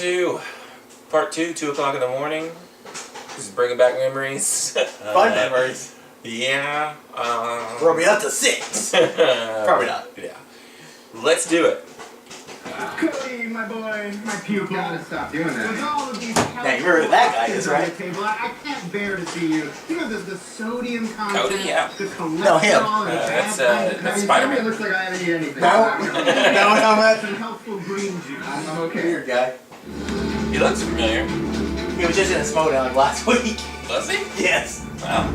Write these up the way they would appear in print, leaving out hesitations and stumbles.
2. Part 2, 2 o'clock in the morning. This is bringing back memories. Fun memories. Yeah. Probably up to 6. Probably not. Yeah. Let's do it. Cody, my boy, my pupil. You gotta stop doing that. With all of these Now you remember who that guy is, right? Table, I can't bear to see you. You know the sodium content, Cody, yeah. the cholesterol, No, him. That's Spider-Man. It looks like I haven't eaten anything. No, no, Some healthful green juice. I'm okay. Weird guy. He looks familiar. He was just in a Schmoedown last week. Was he? Yes. Wow.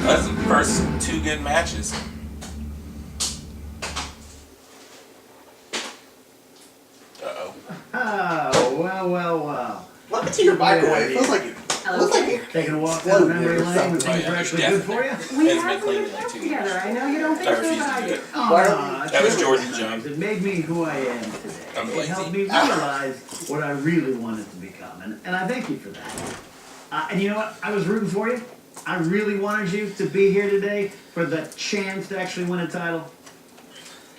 That's the first 2 good matches. Uh-oh. Oh, well. Look into your microwave. It feels like you. Looks like you. Taking a walk down memory lane when Oh, things yeah, are actually yeah. good for you? We It's have been clean some in like 2 together. years. I know you don't think I so, refuse but to I do do. it. Why don't That was Jordan's jump. It made me who I am today. I'm It lazy. helped me realize what I really wanted to become, and I thank you for that. And you know what? I was rooting for you. I really wanted you to be here today for the chance to actually win a title.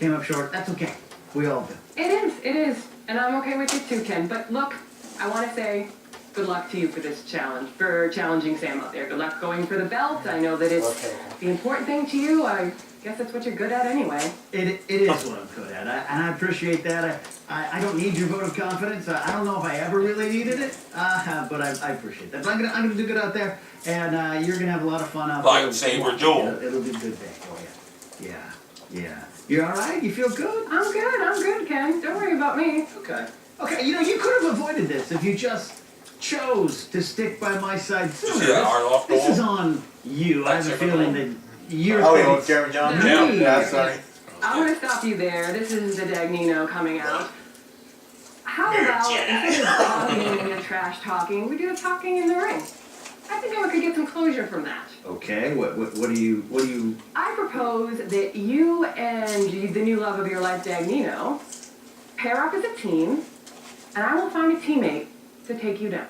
Came up short. That's okay. We all do. It is. And I'm okay with it too, Ken. But look, I want to say good luck to you for this challenge, for challenging Sam out there. Good luck going for the belt. I know that it's the important thing to you. I guess that's what you're good at anyway. It is what I'm good at, and I appreciate that. I don't need your vote of confidence. I don't know if I ever really needed it, but I appreciate that. But I'm gonna do good out there, and you're gonna have a lot of fun out there. Like Saber Joel. It'll be a good day for you. Yeah. You all right? You feel good? I'm good, Ken. Don't worry about me. Okay. You know, you could have avoided this if you just chose to stick by my side sooner. See that Arloff This goal? is on you. I have a That's feeling everyone. that you're. Oh, you want Jeremy John? Yeah. Yeah, sorry. I'm going to stop you there. This is the Dagnino coming out. How You're a about Jedi. instead of talking and trash talking, we do the talking in the ring? I think we could get some closure from that. Okay. What do you? I propose that you and the new love of your life, Dagnino, pair up as a team, and I will find a teammate to take you down.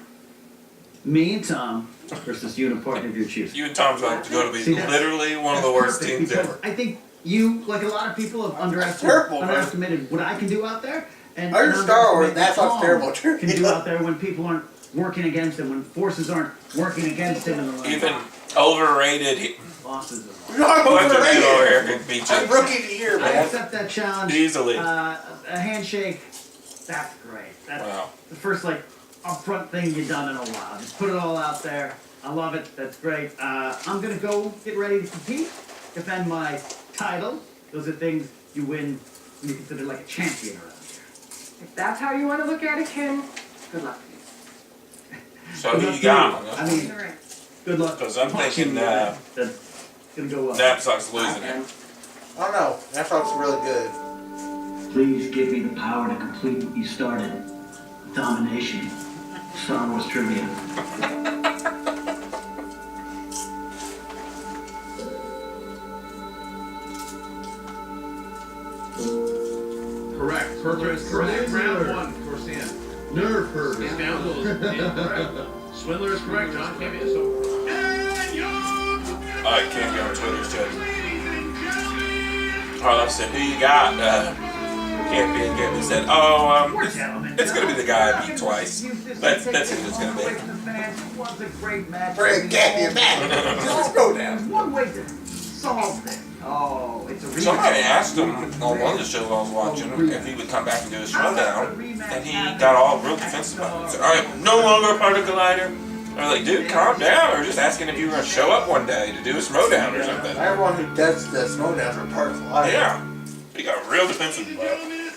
Me and Tom versus you and a partner of your choosing. You and Tom's going to be See, that's- literally one of the worst Perfect, teams because ever. I think you, like a lot of people, have terrible, man. underestimated what I can do out there. And I heard and Star Wars, underestimated that sounds what terrible, Tom too. Can do out there when people aren't working against him, when forces aren't working against him in the ring. Even overrated. Bosses are. No, I'm What's over overrated. here could beat I'm you rookie of the year, I man. accept that challenge. easily. A handshake, that's great. That's Wow. the first, upfront thing you've done in a while. Just put it all out there. I love it. That's great. I'm going to go get ready to compete, defend my title. Those are things you win when you're considered like a champion around here. If that's how you want to look at it, Ken, good luck to you. So Good who luck you to got? I mean, All right. good luck. 'Cause I'm punching thinking, you. That's going to go well. Napzok's losing it. I don't know. That sounds really good. Please give me the power to complete what you started. Domination. Star Wars trivia. Correct. Correct. Round 1 for Sam. Nerve hurt. Scoundrels incorrect. Swindler is correct. John came in. So. And your I can't get on Twitter's judge. Harlow said, who you got? Can't be good. He said, it's going to be the guy I beat twice. That's who it's going to be. Was a great match. Bring Kathy back. Let's go down. There's one way to solve this. Oh, it's a rematch. Somebody asked him on one of the shows I was watching if he would come back and do a Schmoedown, and he got all real defensive about it. He said, I'm no longer a part of Collider. I was like, dude, calm down. We're just asking if you were going to show up one day to do a Schmoedown or something. Everyone who does the Schmoedowns are part of the life. Yeah. He got real defensive about it.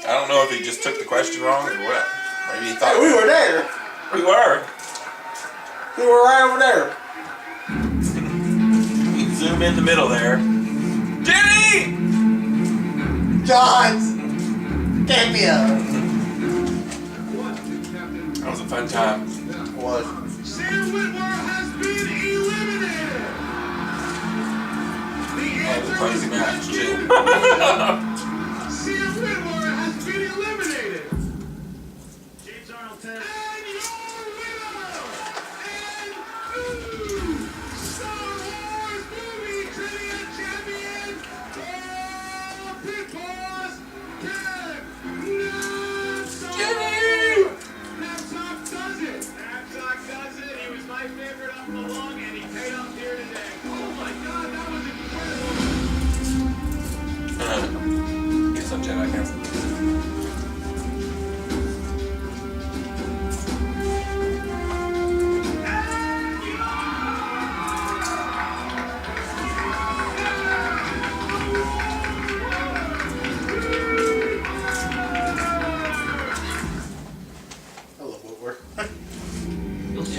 I don't know if he just took the question wrong or what. Maybe he thought Hey, we were there. we were. We were right over there. You can zoom in the middle there. Jenny! John's champion. That was a fun time. It was. Sam Witwer has been eliminated. That was a crazy match, too. Sam Witwer has been eliminated. James Arnold says, And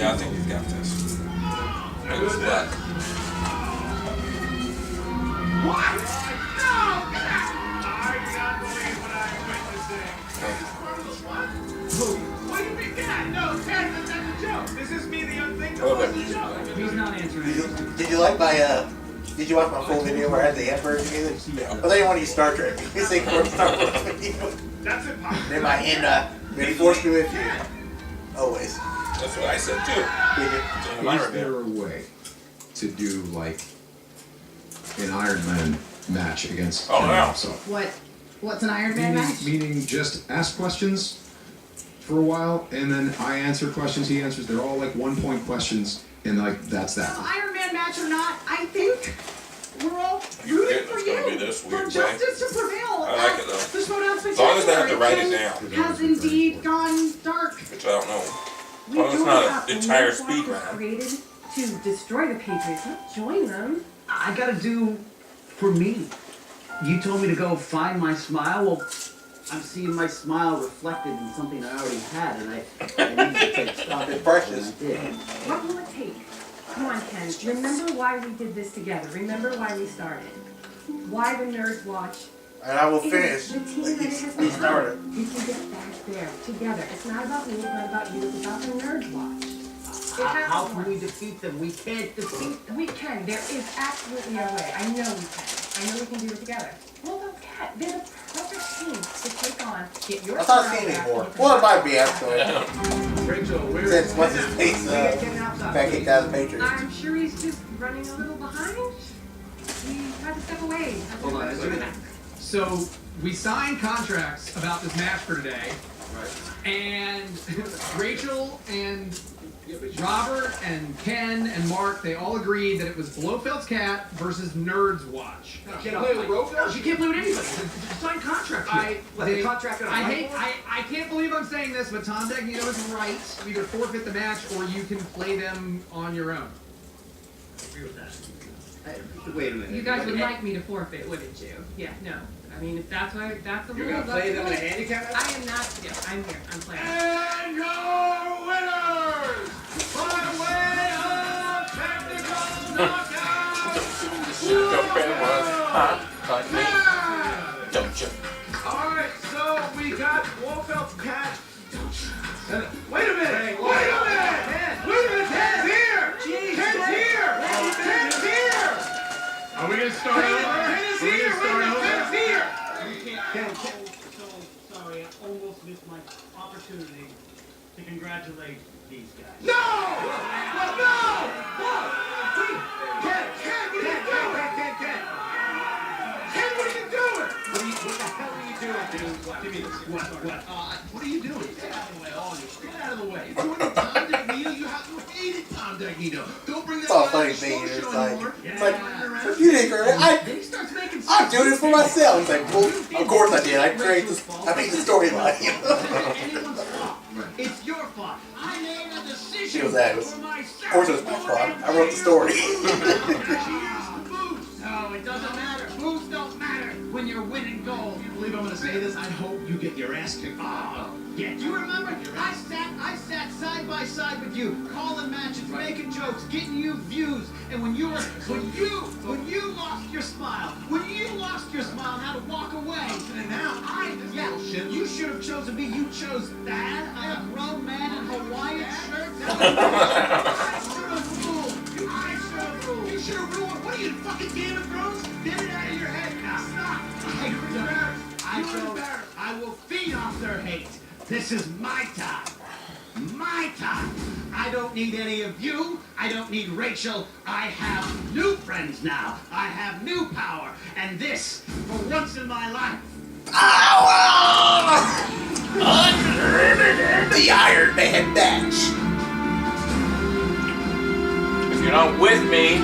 Yeah, I think he's got this. It was luck. What? No! I cannot believe what I'm witnessing. What do you mean, Cat? No, Cat, that's a joke. This is me, the unthinkable. What about It's a joke. He's not answering. Did you like my did you watch my full video where I had the F version of it? But they didn't want to use Star Trek. You say for Star Wars video. That's impossible. They might end may force me with you. Always. That's what I said too. Did In my Is there review. a way to do like an Iron Man match against Oh, yeah. Napzok? What's an Iron Man match? Meaning just ask questions for a while, and then I answer questions, he answers. They're all like 1-point questions, and like that's that. Iron Man match or not, I think we're all You're rooting getting for it's gonna you. be this For weird way. justice to prevail. I like it, though. The Schmoedown As long as they have to write it Spectacular down. has indeed gone dark. Which I don't know. We Well, it's joined not up. an The entire Napzok speed was round. created to destroy the Patriots, not join them. I gotta do for me. You told me to go find my smile. Well, I'm seeing my smile reflected in something I already had, and I need to take stock. It's precious. I did. What will it take? Come on, Ken. Remember why we did this together. Remember why we started. Why the Nerds Watch. And I will It finish. is the team that it has We become. started. We can get back there together. It's not about me, it's not about you, it's about the Nerds Watch. It How happens can we once. defeat them? We can't defeat them. We can. There is absolutely a way. I know we can. I know we can do it together. Well, they'll get. They're the perfect team to take on. Get your I'm not smile seeing back anymore. and you can Well, it smile might be back. actually. Rachel, where Since what's his face got kicked out of the Patriots. I'm sure he's just running a little behind. He had to step away. Hold on, is it- So we signed contracts about this match for today, and Rachel and Robert and Ken and Mark, they all agreed that it was Blofeld's Cat versus Nerds Watch. You can't play with Roadhouse? You can't play with anybody. It's a signed contract. I can't believe I'm saying this, but Tom Dagnino is right. You either forfeit the match or you can play them on your own. Agree with that. Wait a minute. You guys would like me to forfeit, wouldn't you? Yeah, no. I mean, if that's why, that's the You're rule. gonna play them in a that's the rule. handicap match? I am not. Yeah, I'm here. I'm playing. And your winners, by way of technical knockout, Don't you? Alright, so we got Blofeld's Cat. Wait a minute! Wait a minute! Ken's here! Ken's here! Ken's here! Are we gonna start Ken is here! Ken's here! Ken, so sorry, I almost missed my opportunity to congratulate these guys. No! No! What? Ken, what are you doing? Ken, what are you doing? What the hell are you doing, dude? Give me this. What are you doing? Get out of the way, all of you. Get out of the way. Doing it, Tom Dagnino. You hated Tom Dagnino. Don't bring that It's all guy funny on the thing. show It's anymore. like you didn't create. Then he starts making I'm doing it for myself. He's like, well, of course I did. I created this. I made the storyline. Anyone's fault. It's your fault. I made a decision She was that. It was, for myself. of course it was my fault. I wrote the story. No, it doesn't matter. Moves don't matter when you're winning gold. You believe I'm gonna say this? I hope you get your ass kicked. Oh, yeah. Do you remember? I sat side by side with you, calling matches, making jokes, getting you views. And when you lost your smile, how to walk away. And now, you should have chosen me. You chose Thad, a grown man in Hawaiian shirt. I should have ruled. I should have ruled. You should have ruled. What are you, fucking Game of Thrones? Get it out of your head now. Stop. I will feed off their hate. This is my time. My time. I don't need any of you. I don't need Rachel. I have new friends now. I have new power. And this, for once in my life, Unlimited. The Iron Man match. If you're not with me,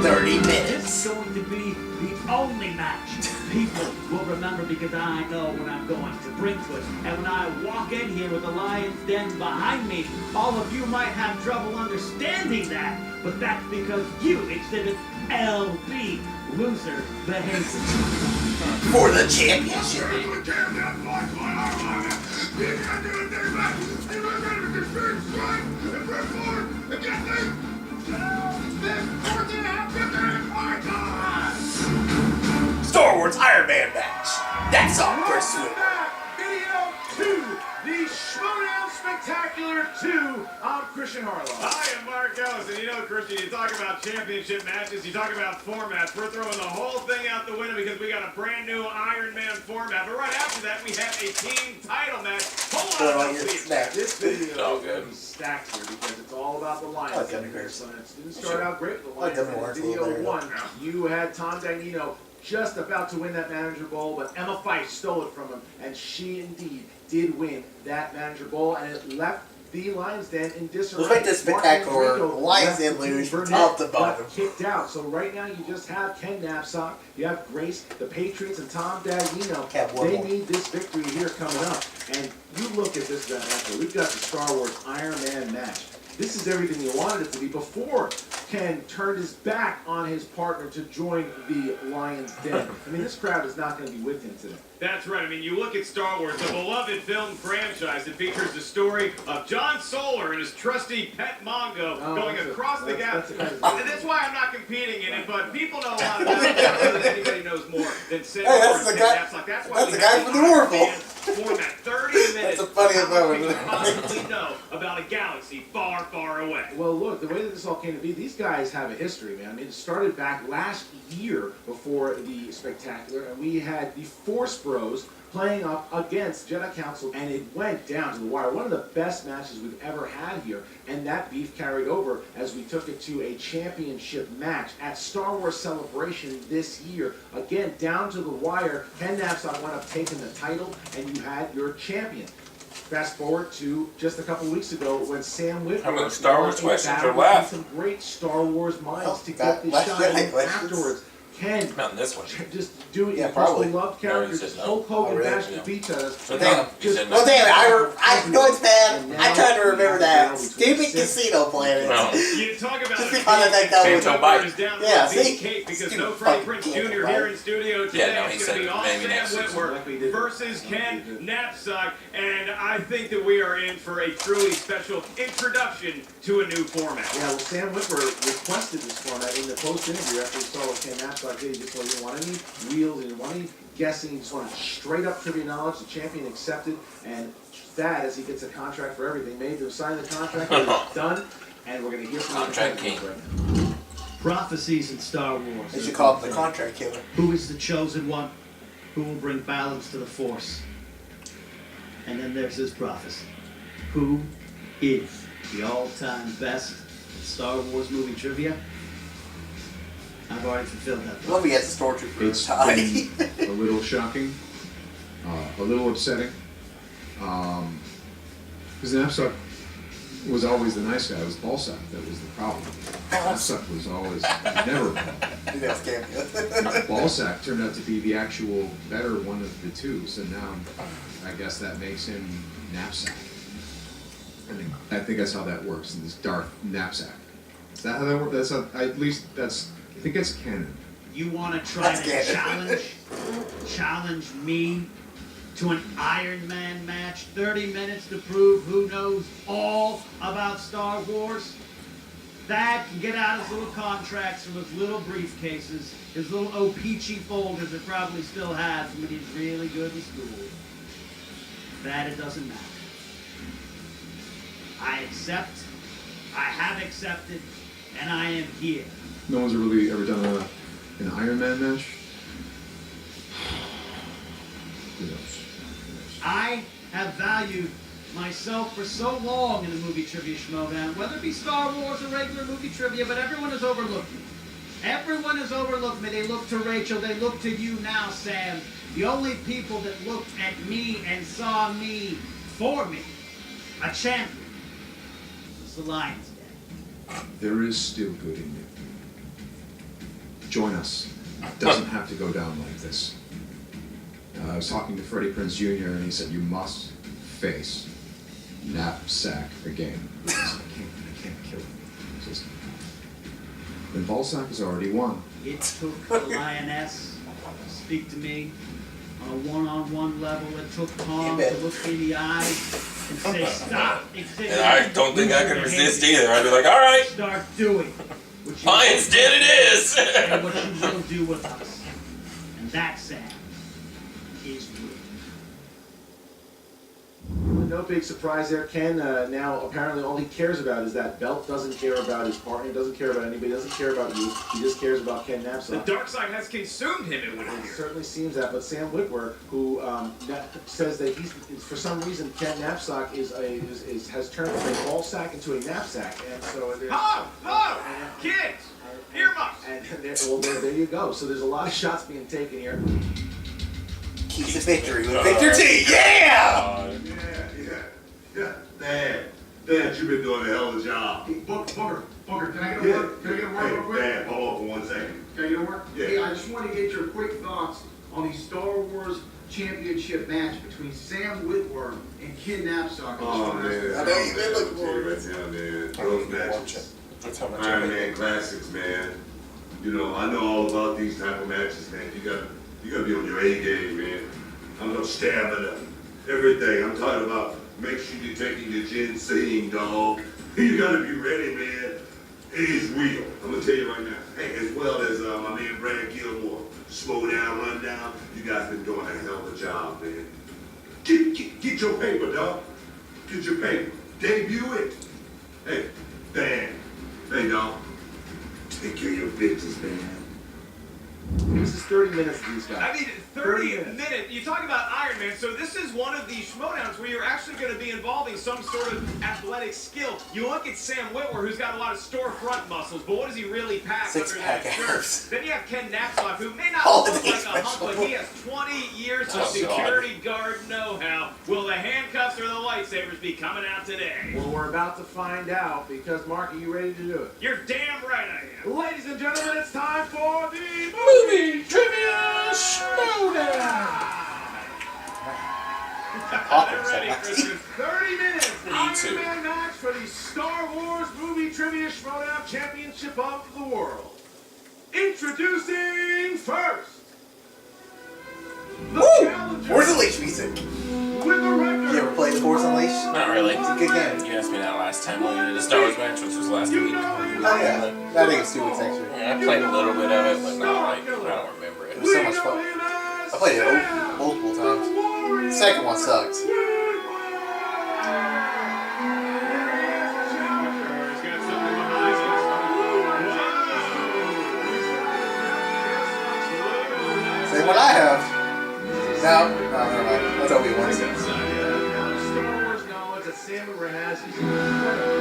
30 It's minutes. going to be the only match people will remember because I know what I'm going to bring to it. And when I walk in here with the lion's den behind me, all of you might have trouble understanding that. But that's because you exhibit LB, loser behavior. For the championship. Spectacular 2, I'm Christian Harlow. Hi, I'm Mark Ellis, and you know, Christian, you talk about championship matches, you talk about formats. We're throwing the whole thing out the window because we got a brand new Iron Man format. But right after that, we have a team title match. Hold on, This video Oh, is good. going to be stacked here because it's all about the Lions. I like Gummy Bears. So it didn't start out great with the I like Lions. Gummy Bears a Video little better. 1, you had Tom Dagnino just about to win that manager bowl, but Emma Fife stole it from him, and she indeed did win that manager bowl, and it left the Lions Den in disarray. Looks like the spectacular Lions Den lose from top to bottom. Kicked out. So right now you just have Ken Napzok, you have Grace, the Patriots, and Tom Dagnino. They need this victory here coming up. And you look at this match. We've got the Star Wars Iron Man match. This is everything you wanted it to be before Ken turned his back on his partner to join the Lions Den. I mean, this crowd is not going to be with him today. That's right. I mean, you look at Star Wars, the beloved film franchise that features the story of John Solar and his trusty pet Mongo going across the galaxy. And that's why I'm not competing in it, but people know a lot about it. I don't know that anybody knows more than Sid. Hey, that's the guy. That's why That's the guy from the Orville. Format 30 minutes. That's the funniest moment. We possibly know about a galaxy far, far away. Well, look, the way that this all came to be, these guys have a history, man. I mean, it started back last year before the Spectacular, and we had the Force Bros playing up against Jedi Council, and it went down to the wire. One of the best matches we've ever had here, and that beef carried over as we took it to a championship match at Star Wars Celebration this year. Again, down to the wire. Ken Napzok went up taking the title, and you had your champion. Fast forward to just a couple weeks ago when Sam Witwer How many Star Wars questions are battled left? some great Star Wars minds to that- get the that's shot really in questions. afterwards. Ken Not in this one. just do it. Yeah, Most probably. beloved No, characters. he said no. Hulk Hogan Oh, really? bashed Yeah. the beach out of us. So Damn. no, he said no. Well, damn it, I know it's bad. I tried to remember that. Stupid Casino Planet. No. You talk about Just because I think that was... Santo Bite. Yeah, see? because Stupid no Freddie fucking Prinze Santo Jr. Bite. here in studio today. Yeah, no, he It's said going to be all maybe Sam next season. Witwer versus Ken Napzok, and I think that we are in for a truly special introduction to a new format. Yeah, well, Sam Witwer requested this format in the post-interview after he saw what Ken Napzok did. He just didn't want any wheels, he didn't want any guessing, he just wanted straight-up trivia knowledge. The champion accepted, and Thad, as he gets a contract for everything, made them sign the contract, it's done, and we're going to hear from Contract the king. right now. Prophecies in Star Wars. They should call him the contract killer. Who is the chosen one? Who will bring balance to the Force? And then there's this prophecy. Who is the all-time best Star Wars movie trivia? I've already fulfilled that. Love he has a stormtrooper It's tie. been a little shocking, a little upsetting. Because Napzok was always the nice guy. It was Balsack that was the problem. Napzok was always never Dude, that's cameo. Balsack turned out to be the actual better one of the two. So now I guess that makes him Napzok. I think that's how that works in this Darth Napzok. Is that how that works? That's how, at least that's. I think that's canon. You want to try That's to challenge me to an Iron Man match? 30 minutes to prove who knows all about Star Wars? That can get out his little contracts from his little briefcases, his little O-Peachy folders that probably still has when he's really good in school. That it doesn't matter. I accept, I have accepted, and I am here. No one's really ever done an Iron Man match. Who knows? I have valued myself for so long in the movie trivia Schmoedown, whether it be Star Wars or regular movie trivia, but everyone has overlooked me. Everyone has overlooked me. They look to Rachel. They look to you now, Sam. The only people that looked at me and saw me for me, a champion, was the Lions Den. There is still good in you. Join us. It doesn't have to go down like this. I was talking to Freddie Prinze Jr. and he said, you must face Napzok again. I said, I can't kill him. Just, then Balsack has already won. It took the Lioness to speak to me on a one-on-one level. It took Tom to look me in the eyes and say, stop. And I don't think I could resist either. I'd be like, all right, Start doing what you Lions Den it is. and what you will do with us. And that, Sam, is real. no big surprise there. Ken, now apparently all he cares about is that belt. Doesn't care about his partner. Doesn't care about anybody. Doesn't care about you. He just cares about Ken Napzok. The dark side has consumed him, it would It appear. certainly seems that. But Sam Witwer, who says that he's for some reason Ken Napzok has turned from a ball sack into a knapsack, and so there's. Oh, kids, earmuffs. And there you go. So there's a lot of shots being taken here. Keeps the victory with Victor T. Yeah! Yeah. Dad, you've been doing a hell of a job. Booker, can I get a word? Can I get a word real quick? Dad, hold on for 1 second. Can I get a word? Yeah. Hey, I just want to get your quick thoughts on the Star Wars Championship match between Sam Witwer and Ken Napzok. Oh, man. I know you've been looking forward right now, man. Those matches. That's how much I Iron hate Man it. classics, man. You know, I know all about these type of matches, man. You gotta be on your A game, man. I'm no stamina, everything. I'm talking about make sure you're taking your ginseng, dog. You gotta be ready, man. It is real. I'm gonna tell you right now. Hey, as well as my man Brad Gilmore, Schmoedown, Rundown. You guys been doing a hell of a job, man. Get your paper, dog. Get your paper. Debut it. Hey, Dan. Hey, dog. Take care of your business, man. This is 30 minutes for these guys. I mean, 30 minutes. You talk about Iron Man, so this is one of the Schmoedowns where you're actually going to be involving some sort of athletic skill. You look at Sam Witwer, who's got a lot of storefront muscles, but what does he really pack under that shirt? Then you have Ken Napzok, who may not look like a hunk, but he has 20 years of security guard know-how. Will the handcuffs or the lightsabers be coming out today? Well, we're about to find out because, Mark, are you ready to do it? You're damn right I am. Ladies and gentlemen, it's time for the Movie Trivia Schmoedown! They're ready, Christian. 30 minutes. Me too. Iron Man match for the Star Wars Movie Trivia Schmoedown Championship of the World. Introducing first. The challenger Force Unleashed music. with the record. You ever played the Force Unleashed? Not really. It's a good game. You asked me that last time when we did a Star Wars match, which was last week. Oh yeah. I think it's 2 weeks actually. Yeah, I played a little bit of it, but not like, I don't remember It it. was so much fun. I played it multiple times. The second one sucks. Same one I have. No, never mind. That's Obi-Wan. Star Wars knowledge that Sam Witwer has is incredible.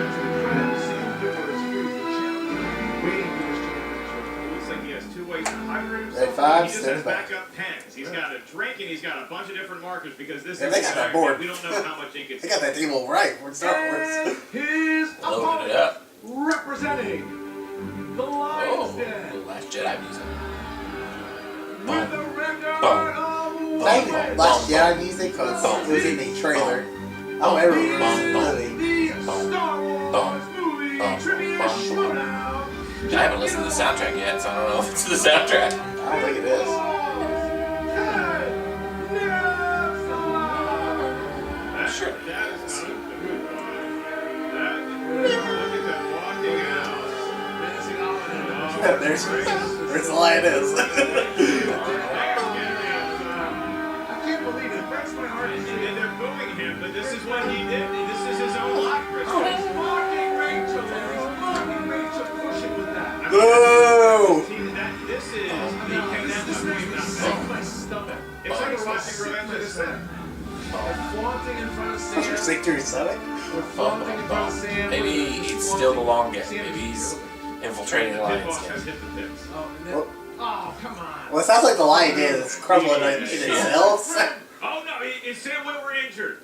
It's incredible to see Witwer is free the champion, waiting for his championship. Looks like he has 2 ways to hydrate himself. Red 5, He just stand has back. backup pens. He's got a drink and he's got a bunch of different markers because this Yeah, is they got that Iron Man. board. We don't know how much ink it's They got that table right for Star Wars. His Loaded it opponent, up. representing the Lion's Oh, Den, the Last Jedi music. with a record Boom. of Not even 1 Last Jedi music because it was in the trailer. I don't ever remember the movie. the Star Wars Movie Trivia Schmoedown. I haven't listened to the soundtrack yet, so I don't know if it's the soundtrack. I don't think it is. Sure. That is not a good one. Look at that walking out. There's the lioness. I can't believe it. Breaks my heart to see it. And they're booing him, but this is what he did. This is his own life, Christian. He's mocking Rachel. He's mocking Rachel. Push it with that. Boo! This is the This makes me sick to my stomach. It's like watching Revenge of the Sith. Flaunting in front of Sam. You're sick to your stomach? We're flaunting in front of Sam. Maybe it's still the long game. Maybe he's infiltrating the Lions Boss game. has hit the tips. Oh, and then, oh, come on. Well, it sounds like the lion is crumbling in itself. Oh no, is Sam Witwer injured?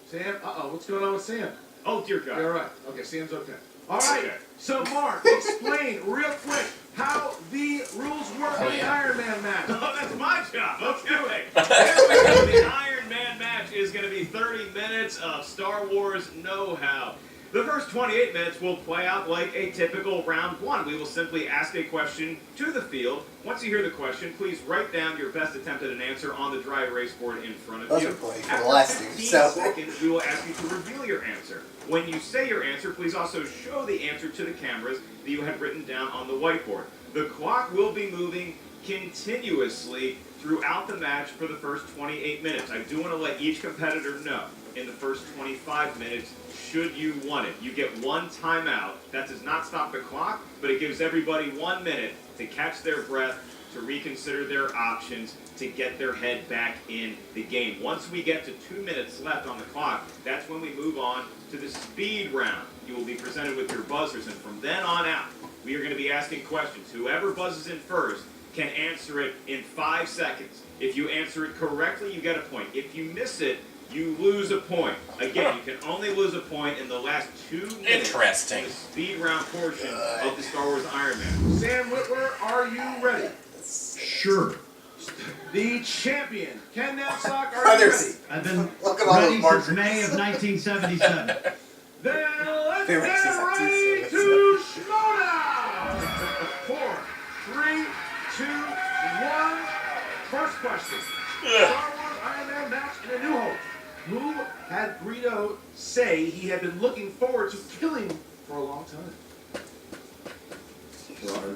Sam, what's going on with Sam? Oh dear God. You're right. Okay, Sam's okay. All right. So, Mark, explain real quick how the rules work in the Iron Man match. Oh, that's my job. Okay. The Iron Man match is going to be 30 minutes of Star Wars know-how. The first 28 minutes will play out like a typical round one. We will simply ask a question to the field. Once you hear the question, please write down your best attempt at an answer on the dry erase board in front of Those you. are played for the After last 15 two, so. seconds, we will ask you to reveal your answer. When you say your answer, please also show the answer to the cameras that you have written down on the whiteboard. The clock will be moving continuously throughout the match for the first 28 minutes. I do want to let each competitor know in the first 25 minutes, should you want it. You get one timeout. That does not stop the clock, but it gives everybody 1 minute to catch their breath, to reconsider their options, to get their head back in the game. Once we get to 2 minutes left on the clock, that's when we move on to the speed round. You will be presented with your buzzers, and from then on out, we are going to be asking questions. Whoever buzzes in first can answer it in 5 seconds. If you answer it correctly, you get a point. If you miss it, you lose a point. Again, you can only lose a point in the last 2 minutes. Interesting. Of the speed round portion of the Star Wars Iron Man. Sam Witwer, are you ready? Sure. The champion, Ken Napzok, are you ready? I've been Look at all ready those markers. since May of 1977. Then let's They were get just like ready this. to Schmoedown! 4, 3, 2, 1. First question. Star Wars Iron Man match in A New Hope. Who had Greedo say he had been looking forward to killing for a long time?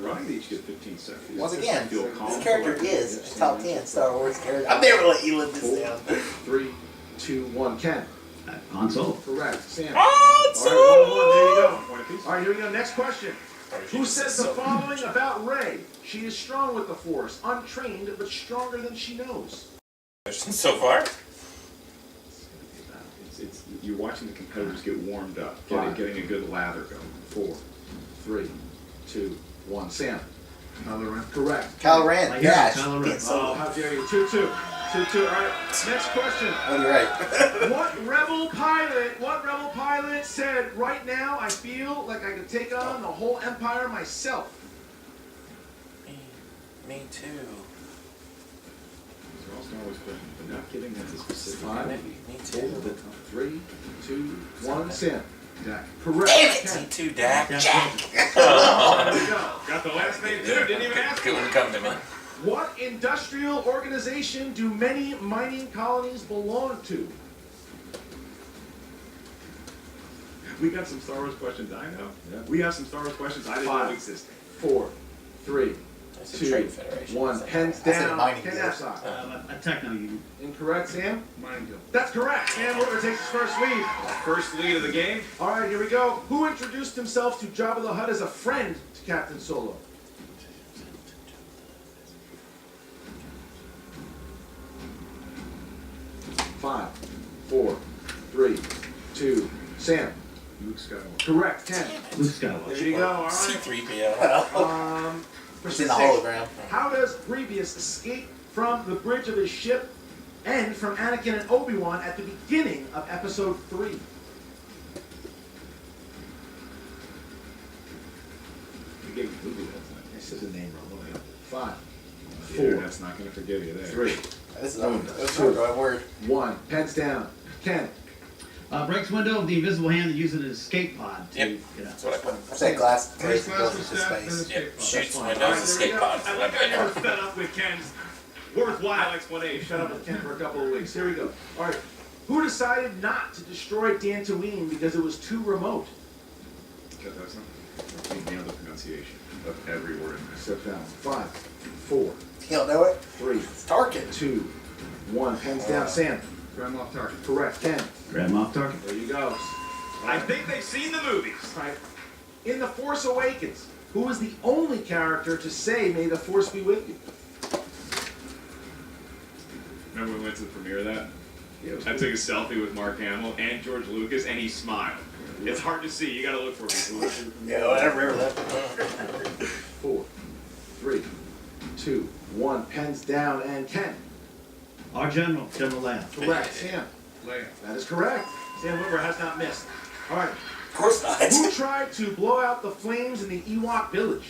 Running, they each get 15 seconds. Once again, Feel this calm, character collected, is a top 10 Star Wars character. I've never let you live this down. 3, 2, 1. Ken. Han Solo. Correct. Sam. Han All right, 1-1. There you go. Point apiece. All right, here we go. Next question. Who says the following about Rey? She is strong with the Force, untrained, but stronger than she knows. So far? It's you're watching the competitors get warmed up, getting a good lather going. 4, 3, 2, 1. Sam. Kylo Ren. Correct. Kylo Ren, Like, Dash. Kylo Ren. Get Solo. Oh, how dare you. 2-2. 2-2. All right. Next question. Oh, you're right. What rebel pilot said, right now I feel like I could take on the whole Empire myself? Me too. These are all Star Wars questions, but not giving us a specific. 5, Me too. 3, 2, 1. Sam. Dak. Correct. Damn it! Me too, Dak. That's Jack. There you go. Got the last name too. Didn't even ask. Couldn't come to me. What industrial organization do many mining colonies belong to? We got some Star Wars questions I know. Yeah. We have some Star Wars questions I didn't know 5, existed. 4, 3, It's a 2, trade federation. 1. Pens I said down. mining Ken deal. Napzok. A techno union. Incorrect, Sam? Mining deal. That's correct. Sam Witwer takes his first lead. First lead of the game. All right, here we go. Who introduced himself to Jabba the Hutt as a friend to Captain Solo? Five, 4, 3, 2. Sam. Luke Skywalker. Correct, Ken. Luke Skywalker. There you go. All right. C-3PO. For It's in the 6. hologram. How does Grievous escape from the bridge of his ship and from Anakin and Obi-Wan at the beginning of Episode 3? You gave me movie that time. I said the name wrong. 5, The 4, internet's not gonna forgive you there. 3, This is Boom. that's a right word. 1. Pens down. Ken. Breaks window of the invisible hand and uses an escape pod to Yep. get out. That's what I put. I said glass First carries the class building to with space. staff, Yep. Shoots All windows, right, there we escape go. pods. I like how you were fed up with Ken's worthwhile explanation. Shut up with Ken for a couple of weeks. Here we go. All right. Who decided not to destroy Dantooine because it was too remote? Cut that some. You nailed the pronunciation of every word in there. Step down. 5, 4, You don't know it? 3, It's Tarkin. 2, 1. Pens down. Sam. Grab him off target. Correct. Ken. Grab him off target. There you go. I think they've seen the movies. All right. In The Force Awakens, who was the only character to say, "May the Force be with you"? Remember we went to the premiere of that? Yeah, it was I took a selfie with Mark Hamill and George Lucas, and he smiled. It's hard to see. You got to look for people. Yeah, whatever. 4, 3, 2, 1. Pens down. And Ken. Our general, General Leia. Correct. Sam. Leia. That is correct. Sam Witwer has not missed. All right. Of course not. Who tried to blow out the flames in the Ewok village?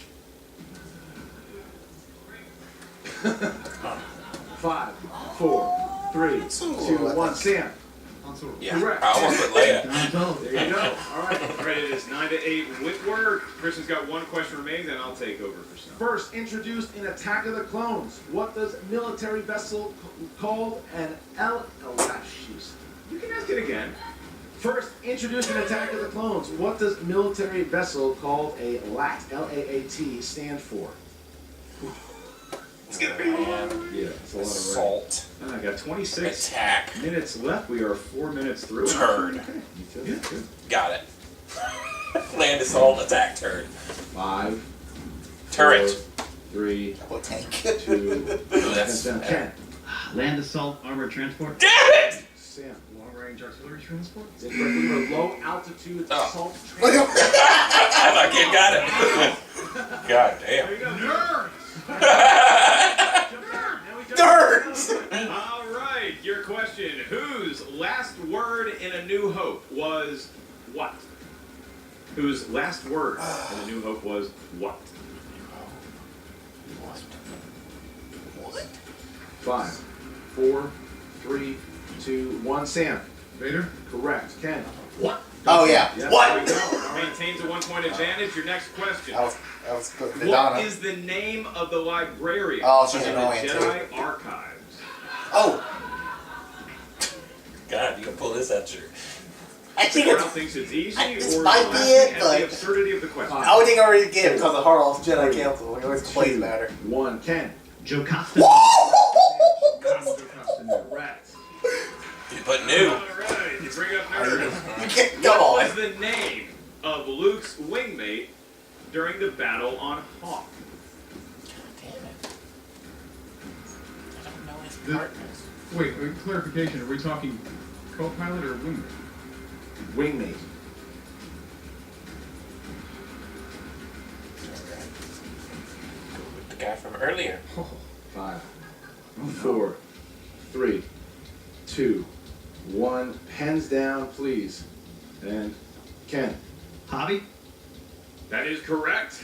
5, 4, 3, 2, 1. Sam. Han Solo. Yeah. Correct. I almost put Leia. Han Solo. There you go. All right. All right, it is 9-8 Witwer. Christian's got one question remaining, then I'll take over for some. First introduced in Attack of the Clones, what does military vessel called an L? Oh, gosh, jeez. You can ask it again. First introduced in Attack of the Clones, what does military vessel called a LAT? L-A-A-T stand for? get me one. Yeah, it's a lot of Assault. I got 26 Attack. minutes left. We are 4 minutes through. Turn. Okay. You feel good. Got it. Land assault, attack, turn. 5. Turret. 4, 3, What tank? 2. Ooh, that's 10. Land assault, armored transport. Damn it! Sam. Long range artillery transport. It's like we were low altitude Oh. assault. I kid got it. God damn. There you go. Nerds! All right, your question. Whose last word in A New Hope was what? Whose last word in A New Hope was what? 5, 4, 3, 2, 1. Sam. Vader. Correct. Ken. What? Oh yeah. Yeah. What? There we go. Maintains a 1 point advantage. Your next question. I was good. What Madonna. is the name of the librarian Oh, she's in the annoying, Jedi Archives? Oh, God, you can pull this out your. I think The crowd it's. thinks it's easy, This or might is be laughing it, at but- the absurdity of the question? I would think I already get it because of Harl's Jedi Council. We always plays 2, matter. 1. Ken. Joe Costa. Correct. You put new. All right, you bring up nerds. You can't. Come What on. was the name of Luke's wingmate during the battle on Hoth? Damn it. I don't know his The- partners. Wait, clarification. Are we talking co-pilot or wingman? Wingmate. Go with the guy from earlier. 5, 4, 3, 2, 1. Pens down, please. And Ken. Hobby. That is correct.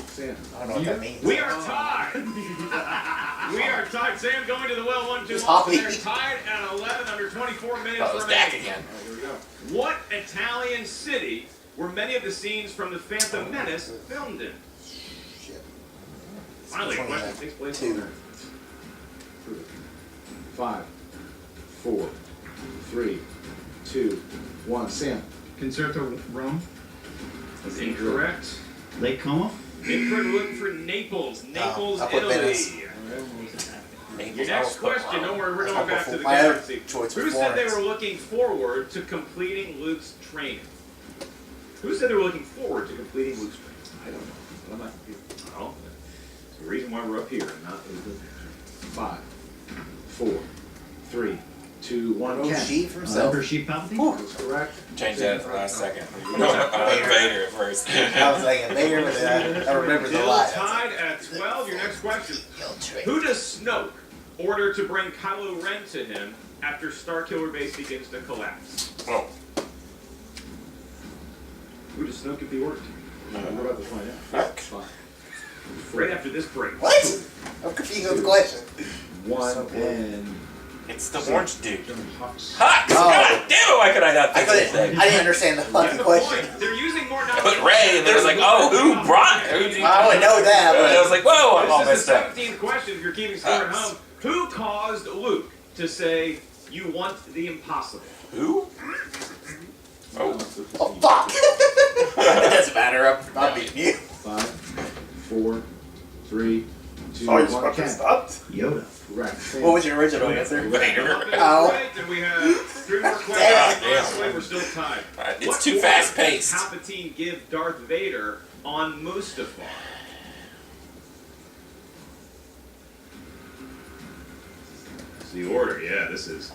Sam. I don't know what that means. We are tied. We are tied. Sam going to the well, 1-2 Who's off. Hoppy? They're tied at 11 under 24 minutes Oh, it's Dak remaining. again. Here we go. What Italian city were many of the scenes from The Phantom Menace filmed in? Shit. Finally, a question 29. takes place 2. on there. 5, 4, 3, 2, 1. Sam. Concerto Rome. That's incorrect. Lake Como. Incorrect. Looking for Naples. Naples, I put Italy. Venice. Your next question, don't worry, we're going back to the My other galaxy. choice Who was said they Florence. were looking forward to completing Luke's training? Who said they were looking forward to completing Luke's training? I don't know. But I'm not confused. Well, it's the reason why we're up here and not 5, 4, 3, 2, 1. No Ken. sheep from Self. Emperor Sheep Palpatine. That's correct. Change that at the last second. No, Vader at first. I was thinking Vader, but I remember the Still lie. tied at 12. Your next question. Who does Snoke order to bring Kylo Ren to him after Starkiller Base begins to collapse? Oh. Who does Snoke give the order to? We're about to find out. Fuck. 5, Right after this break. What? I'm confused with the question. 1, So cool. and It's the orange dude. Hux. Hux! Oh. God damn it, why could I not I think of his couldn't. name? I didn't understand the You have fucking the question. point. They're using more I put knowledge. Ray, and then I was like, oh, who brought who did you- I would know that, And I was but like, whoa, I'm all This is messed the up. 17th question if you're keeping score at Hux. home. Who caused Luke to say, you want the impossible? Who? Oh. oh fuck! It doesn't matter. I'm beating you. 5, 4, 3, 2, Oh, you just 1. fucking Ken. stopped. Yoda. Correct. Sam. What was your original answer? Vader. Oh. Right, and we have 3 more questions. Damn. Honestly, we're still tied. It's What too order fast-paced. did Palpatine give Darth Vader on Mustafar? It's the order, yeah, this is.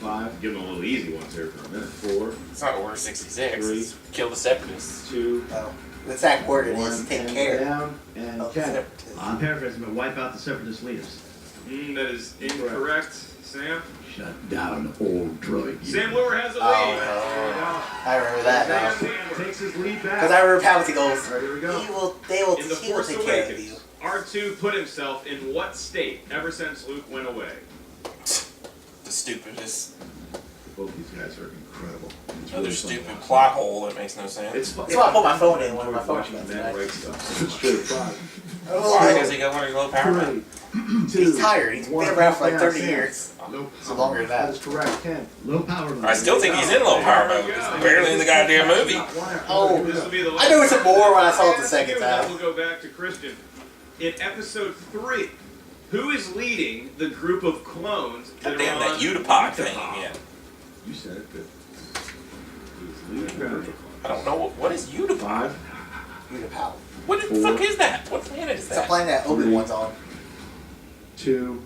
5, Give him a little easy ones here for a minute. 4, It's not Order 66. Three. It's Kill the Separatists. 2, No. The exact word is 1. take Pens care down, and of the Ken. separatists. I'm paraphrasing, but wipe out the separatist leaders. That is incorrect. Sam? Shut down all droids. Sam Witwer has a lead. Oh, I remember that now. Sam Witwer. Takes his lead Because back. I remember Palpatine goes, Alright, here we go. they will In The he will Force take care of you. Awakens, R2 put himself in what state ever since Luke went away? The stupidest. Both these guys are incredible. It's Another really fun to stupid watch. plot hole that makes no sense. It's That's why I put my phone in when my phone watching went the man tonight. write stuff. It's true. 5, Why? Because he got one of your low power men. 3, 2, He's tired. He's been 1. around for like Down, 30 Sam. years. Nope. So longer than That that. is correct. Ken. Low power. I still think he's in low power mode. He's barely in the goddamn movie. Oh, This will be the I knew it more when I saw it the last second few, and then time. we'll go back to Christian. In episode 3 Who is leading the group of clones that God damn are that on Utapod thing Utapod? again. You said it good. I don't know what is Utapod. 5, Utapod. What the fuck is that? What planet is It's a that? planet that Obi-Wan's on. 2,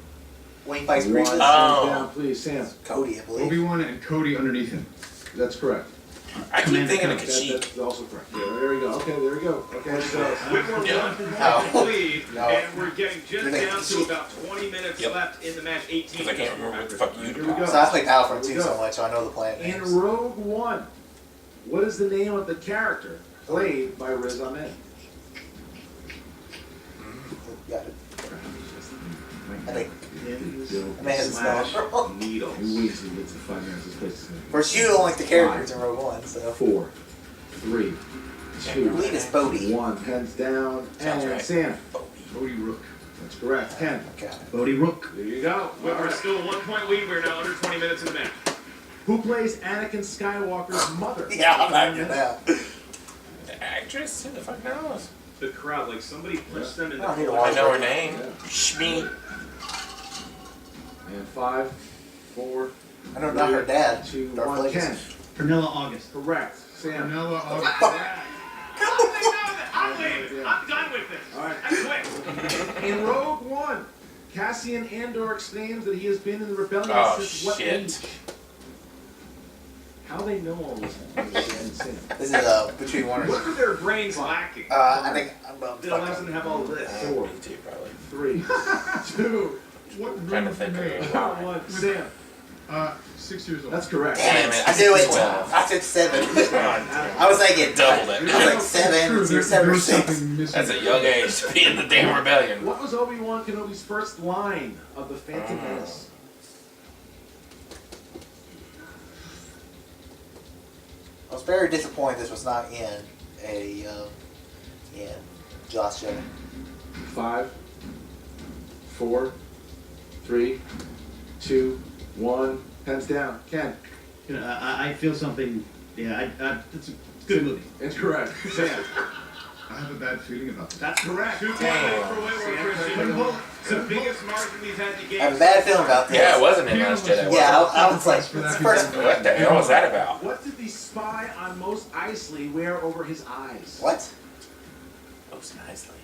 When he fights 1. Grievous. Oh. Down, please, Sam. Cody, I believe. Obi-Wan and Cody underneath him. That's correct. I keep Commander thinking of Cook. Kashyyyk. That's also correct. Yeah, there we go. Okay, there we go. Okay, so Whitwer Yeah. won No. the lead, No. and we're getting just You're like, down to about 20 minutes Yep. left in the match. 18. Because I can't remember what the fuck Here we Utapod go. So I play Battlefront Here 2 we go. so much, so I know the planet in names. Rogue One, what is the name of the character played by Riz Ahmed? Got it. I think. Bill I may have to spell it wrong. Needles. Who wins who gets the 5 minutes of space? First, you don't like the characters in Rogue One, so. 4, 3, 2, I believe it's Bodhi. 1. Pens down. Sounds And right. Sam. Bodhi Rook. That's correct. 10. Okay. Bodhi Rook. There you go. Whitwer's still a 1-point lead. We're now under 20 minutes in the match. Who plays Anakin Skywalker's mother? Yeah, I'm acting now. The actress? Who the fuck knows? The crowd, like somebody punched them in the I don't need to I watch know her it. name. Yeah. Shmi. And 5, 4, I know not her dad. 2, Darth 1. Plagueis. 10. Pernilla August. Correct. Sam. How do they know that? I'm leaving. I'm done with this. All right. I quit. In Rogue One, Cassian Andor exclaims that he has been in the rebellion Oh, since what shit. age? How they know all this? Is insane. This is between one What or are their brains lacking? I think I'm That allows them to have all of this. 4, Me too, probably. 3, 2, What Trying to room think for of me? it. Wow. 1. Sam. 6 years old. That's correct. Damn it! I It's knew it. 12. I said 7. God, I was thinking doubled it. I was like 7. True, It's there- 7 or there's 6. something missing. That's a young age to be in the damn rebellion. What was Obi-Wan Kenobi's first line of the Phantom Menace? I was very disappointed this was not in Josh Jedi. 5, 4, 3, 2, 1. Pens down. Ken. You know, I feel something. Yeah, it's a good movie. It's correct. Sam. I have a bad feeling about this. That's correct. 2 point lead for Whitwer, Christian. It's the biggest margin he's had to I gain. have a bad feeling about this. Yeah, it wasn't in Last Jedi. was Yeah, it? I was like, it's the first. What the hell was that about? What did the spy on Mos Eisley wear over his eyes? What? Most nicely.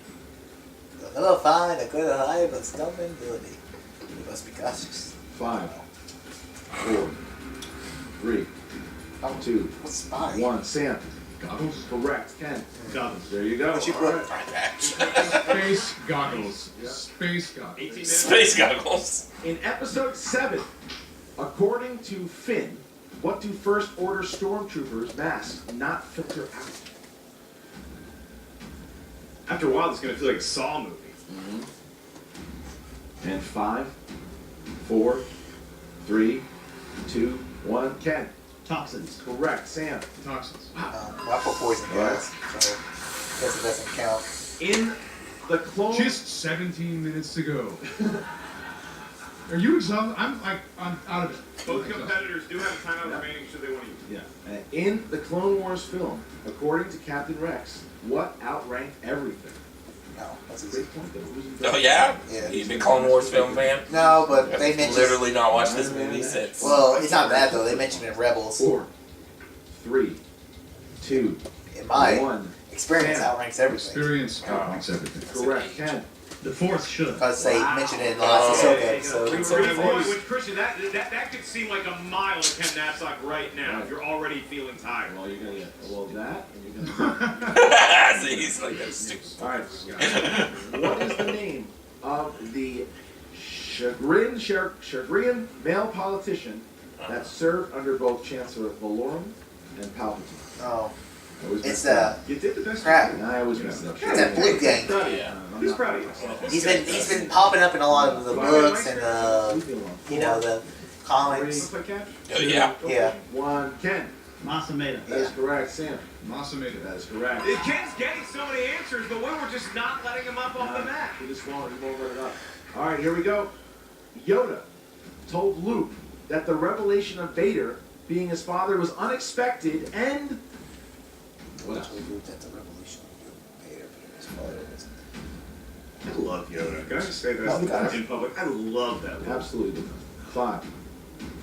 You'll never find a good eye but stumbling ability. You must be cautious. 5, 4, 3, 2, What's spy? 1. Sam. Goggles? Correct. Ken. Goggles. There you go. What you All put? right. Space goggles. Yeah. Space goggles. 18 minutes. Space goggles. In episode 7, according to Finn, what do First Order stormtroopers masks not filter out? After a while, it's going to feel like a Saw movie. And 5, 4, 3, 2, 1. Ken. Toxins. Correct. Sam. Toxins. Well, I put poison gas, so I guess it doesn't count. In the Clone Just 17 minutes to go. Are you exhausted? I'm out of it. Both competitors do have a timeout remaining should they want to use it. Yeah. In the Clone Wars film, according to Captain Rex, what outranked everything? No, that's easy. Great point, though. Oh yeah? Yeah. You been Clone Wars film fan? No, but they I've mentioned. literally not watched this movie since. Well, it's not that though. They mentioned it in Rebels. 4, 3, 2, In my 1. experience, Sam. outranks everything. Experience outranks everything. Correct. Ken. The Force should. Because they mentioned it in the last Ahsoka episode. Which, Christian, that could seem like a mile to Ken Napzok right now if you're already feeling tired. Well, you're gonna get that, and you're gonna. See, he's like that stupid. All right. What is the name of the Chagrin male politician that served under both Chancellor Valorum and Palpatine? Oh, I always it's mess it up. You did the best. crap. And I always mess it up. It's that blue gang. Yeah. Who's proud of you? He's been popping up in a lot of the books and the comics. Looks like Cash? Oh yeah. Yeah. 1. Ken. Masameda. That is correct. Sam. Masameda. That is correct. Ken's getting so many answers, but we were just not letting him up off the mat. He just won't run it up. All right, here we go. Yoda told Luke that the revelation of Vader being his father was unexpected and what else? That the revolution of Vader being his father was I love Yoda. Can I just say Oh, that God. in public? I love that. Look. Absolutely. 5,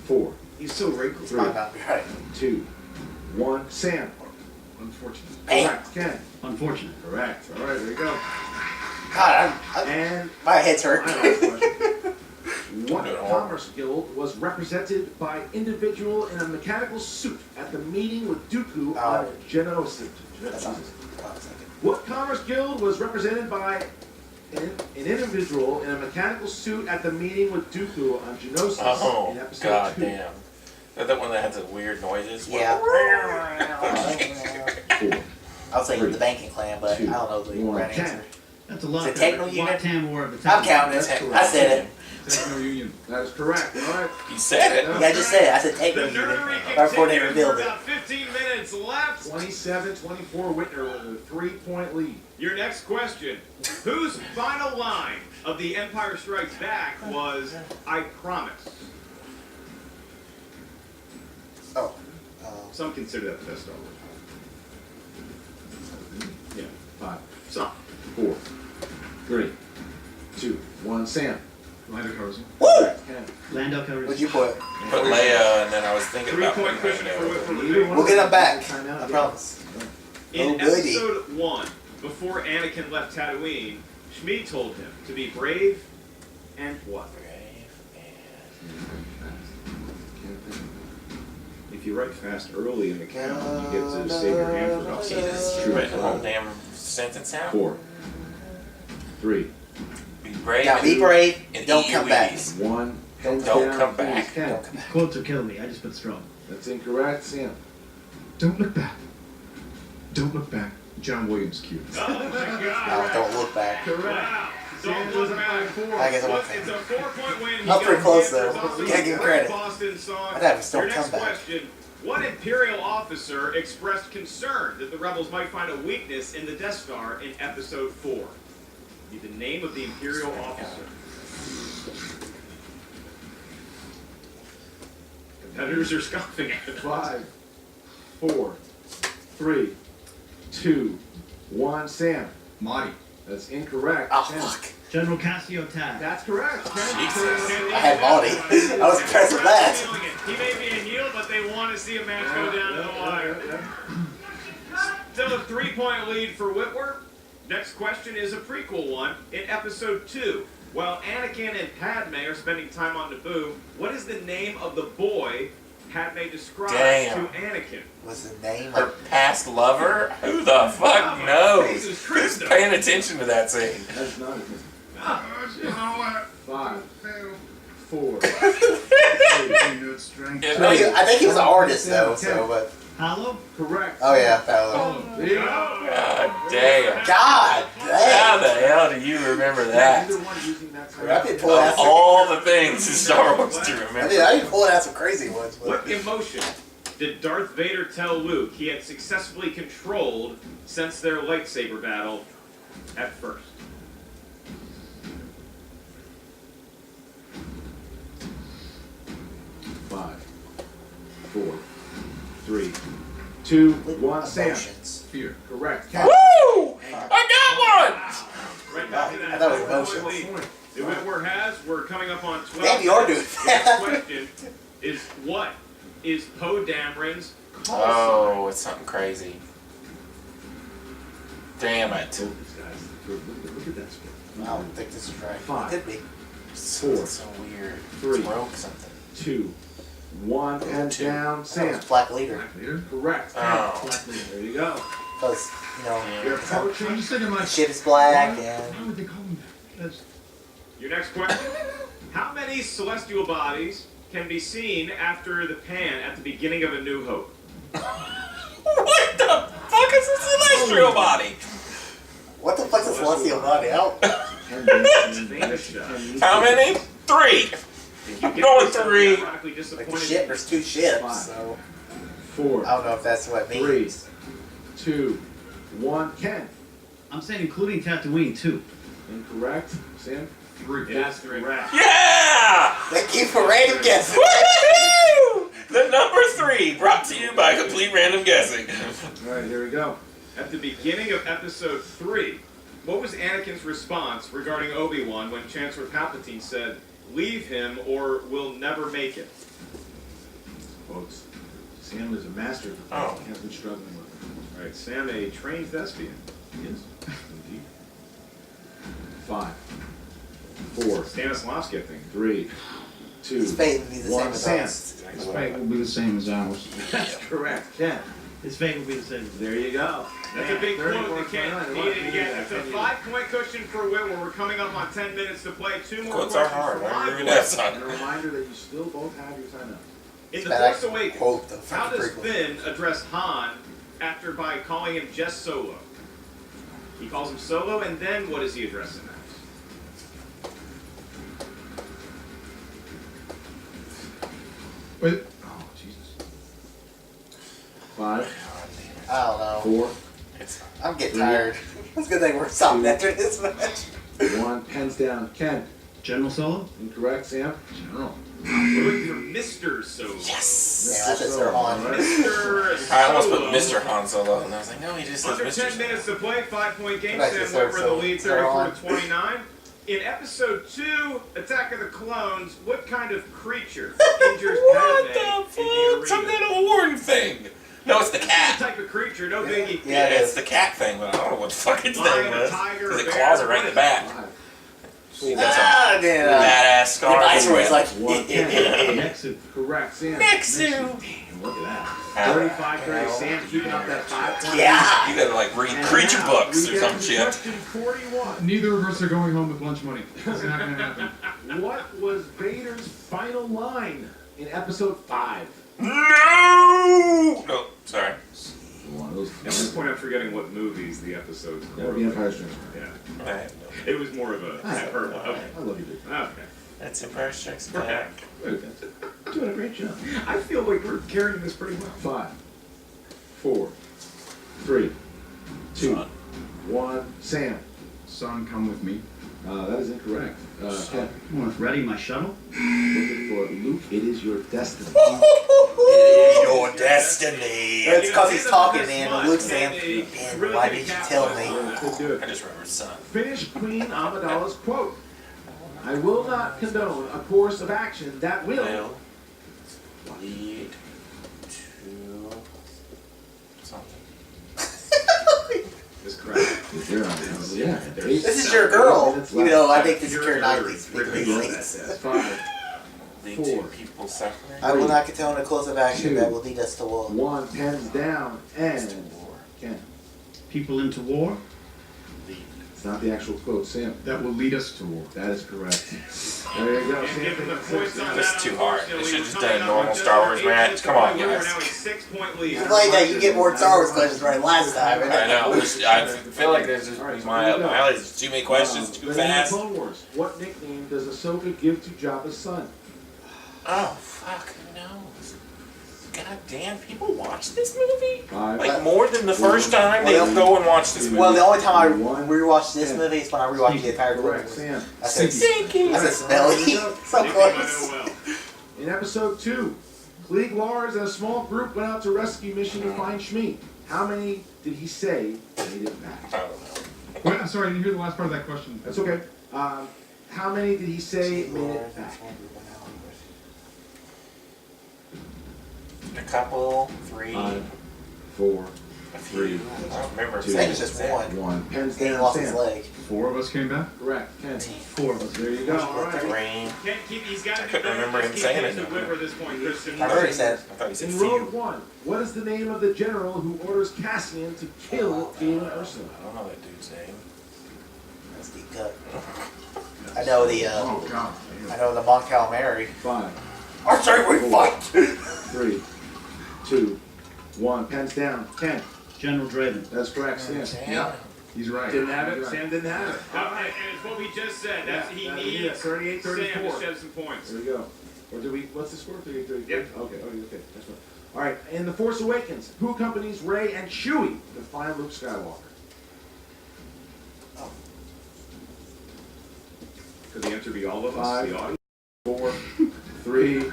4, He's so wrinkled. 3, Right. 2, 1. Sam. Unfortunate. Correct. Ken. Unfortunate. Correct. All right, there you go. God, And my head's hurt. my last question. What commerce guild was represented by individual in a mechanical suit at the meeting with Dooku on Geonosis? That's not- What commerce guild was represented by an individual in a mechanical suit at the meeting with Dooku on Geonosis Oh, in episode god 2? damn. Is that one that had the weird noises? Yeah. 4, I was saying the banking clan, but I don't know the 1. right 10. answer. That's a lot. Is it Techno Unit? Latam War of the Time. I'm counting it. I said it. Techno Union. That is correct. All right. You said it. Yeah, I just said it. I said Techno The Unit. nerdery Right before they continues. revealed We're it. about 15 minutes left. 27-24 Whitner with a 3-point lead. Your next question. Whose final line of The Empire Strikes Back was, I promise? Oh. Some consider that the best Star Wars. Yeah. 5, Some. 4, 3, 2, 1. Sam. Lando Calrissian. Woo! Ken. Lando Calrissian. What'd you put? Put Leia, and then I was thinking about 3-point putting cushion for Lando. Whitwer. We'll get them back. Timeout. I promise. In Oh, goody. episode 1, before Anakin left Tatooine, Schmid told him to be brave and what? If you write fast early in the count, you get to save your hand for about 6 minutes. Jesus, you write the whole damn sentence out. 4, 3, Be brave. Now be brave and don't eat your come back. Wheaties. 1. Don't come back. Ken. Don't come These back. quotes are killing me. I just put strong. That's incorrect. Sam. Don't look back. Don't look back. John Williams cue. Oh my No, god. don't look back. Wow. Don't look back. I guess I won't. It's a 4-point win. Not He pretty got close, the answers. though. Also, You gotta give him great credit. Boston song. I thought it was still Your next comeback. question. What Imperial officer expressed concern that the rebels might find a weakness in the Death Star in episode 4? Need the name of the Imperial officer. Competitors are scoffing at it. 5, 4, 3, 2, 1. Sam. Marty. That's incorrect. Oh, Ken. fuck. General Cassio Tag. That's correct. Ken. Jesus. I had Baldy. I was impressed with that. He may be in yield, but they want to see a match go down to the wire. Still a 3-point lead for Witwer. Next question is a prequel one. In episode 2, while Anakin and Padme are spending time on Naboo, what is the name of the boy Padme describes Damn. to Anakin? Was the name Her like past lover? Who the fuck knows? Jesus Who's Christ. paying attention to that scene? That's not it. You know what? 5, 4, It No, made- I think he was an artist though, so but Hollow? correct. oh yeah, Fowler. There you go. God damn. God How dang. the hell do you remember that? Either one using that time. I did pull out Of some, all the things in Star Wars to I remember. did pull out some crazy ones. But What emotion did Darth Vader tell Luke he had successfully controlled since their lightsaber battle at first? Five, 4, 3, 2, 1. Sam. emotions. Fear. Correct. Ken. Woo! I got Right back to that. I thought it was 4-point emotions. lead. The Witwer has. We're coming up on 12. Damn, you are doing Next that. question is what is Poe Dameron's call one! Oh, it's something crazy. Damn it. Both these guys. Look at that spin. I don't think this is right. Five. Could be. So, it's so weird. Three. It's rogue something. 2, 1. Pen down. That Sam. was Black Leader. Black leader. Correct. Ken. Oh. Black Leader. There you go. Because, you know, Your I'm poetry. just thinking the like, ship is black and why would they call him that? That's Your next question. How many celestial bodies can be seen after the pan at the beginning of A New Hope? What the fuck is a celestial body? what the fuck's a celestial body? I don't. How many? 3. I'm going 3. Like the ship, there's 2 ships, Five. so 4, I don't know if that's what it 3, means. 2, 1. Ken. I'm saying including Tatooine too. Incorrect. Sam. 3. It is correct. Yeah! Thank you for random guessing. Woohoo! The number 3, brought to you by complete random guessing. All right, here we go. At the beginning of episode 3, What was Anakin's response regarding Obi-Wan when Chancellor Palpatine said, "Leave him or we'll never make it"? Folks, Sam is a master of the Oh. he has been struggling with it. All right, Sam, a trained thespian. He is. Indeed. 5, 4, Stanislavski, I think. 3, 2, His fate would be the same 1. as Sam. ours. His fate will be the same as ours. That's correct. Ken. His fate will be the same as There you go. That's a big quote that 34-29. Ken needed to get. That's a 5-point cushion for Witwer. We're coming up on 10 minutes to play. 2 more Quotes are questions hard. for I live agree with questions. that, And son. a reminder that you still both have your timeout. In The Bad Force Awakens, quote, the how fucking does prequel. Finn address Han after by calling him just Solo? He calls him Solo, and then what does he address him as? Wait. Oh, Jesus. 5, I don't know. 4, I'm getting tired. It's a good thing we're stopping after this match. 1. Pens down. Ken. General Solo? Incorrect. Sam. General. We're looking for Mr. Solo. Yes! Yeah, that's it, Sir Han. Mr. Solo. I almost put Mr. Han Solo, and I was like, no, he just says Under Mr. 10 Solo. minutes to play, 5-point game. Back Sam to Sir Witwer the lead, Solo. 34-29. In episode 2, Attack of the Clones, what kind of creature injures What Padme the in fuck? Some the arena? kind of horn thing. No, it's the It's cat. a type of creature, no biggie. Yeah, it It's is. the cat thing, but I don't know what the fuck its Lion, name a was. tiger, Because a the bear, claws are what right in is the back. 5, She 4, got some Ah, damn. badass The scars. Viceroy's like, 1. Ken. Nexu. Correct. Sam. Nexu. Damn, look at that. 35-30. Sam keeping up that 5 point. yeah! You gotta like read And creature now books we or get some to shit. Question 41. Neither of us are going home with lunch money. It's not gonna happen. What was Vader's final line in episode 5? No! No, sorry. One of those. At this point, I'm forgetting what movies the episodes That would be Empire Strikes Back. Yeah. Alright. It was more of a I hyperbole. Okay. I love you, dude. Okay. That's Empire Strikes Back. Doing a great job. I feel like we're carrying this pretty well. 5, 4, 3, 2, Son. 1. Sam. Son, come with me. That is incorrect. Ken. You want to ready my shuttle? Looking for Luke. It is your destiny. Your destiny. It's because he's talking, man. Smart. But Luke's saying, And man, really why good did you cap tell on me? it. Could do I it. just remember son. Finish Queen Amidala's quote. I will not condone a course of action that will. Will lead to something. That's correct. Yeah. This is your girl. You know, I think this is You're Keira a Knightley's nerd. things. 5, Lead 4. to people suffering. I will not condone a course of action 2, that will lead us to war. 1. Pens down. And Ken. People into war? It's not the actual quote. Sam. That will lead us to war. That is correct. There you go. And Sam. given the points on This that, is too hard. They unfortunately, should've we're just coming done a up normal on Star Wars just 8 match. minutes Come on, to play. We're guys. now a 6-point lead. It's like that. You get more Star Wars questions right last time. I know. I feel like there's just my alley's too many questions, too Then in fast. Clone Wars, what nickname does Ahsoka give to Jabba's son? Oh, fuck, no. God damn, people watch this movie? 5, Like, more than the first time they go and watch this movie. Well, the only time I rewatched this movie is when I rewatched the entire Clone correct. Wars. Sam. I said, Stinky. I said smelly. So Nick, I close. know well. In episode 2, Klieg Lars and a small group went out to rescue mission to find Shmi. How many did he say made it back? I don't know. Wait, I'm sorry, I didn't hear the last part of that question. That's okay. How many did he say made it back? A couple, 3, 5, 4, a few. I don't remember. I think it's just one. 1. Pens Then he down. lost his Sam. leg. 4 of us came back? Correct. Ken. 4 of us. There you go. All right. 3. He's got to I couldn't remember him saying it. Witwer this point, Christian. I've already said. I thought he said In Rogue few. One, what is the name of the general who orders Cassian to kill King Ursula? I don't know that dude's name. That's deep cut. I know the, Oh, God. I know the Mon Calamari. 5, I'm sorry, we fight! 3, 2, 1. Pens down. Ken. General Draven. That's correct. Sam. Yeah. He's right. Didn't have it. Sam didn't have it. And it's what we just said. That's, he needs 38, Sam to 34. shed some points. There we go. Or do we? What's the score? 38, 34. Yep. Okay. That's right. All right. In The Force Awakens, who accompanies Rey and Chewie to find Luke Skywalker? Could the answer be all of us? 5, The audience? 4, 3,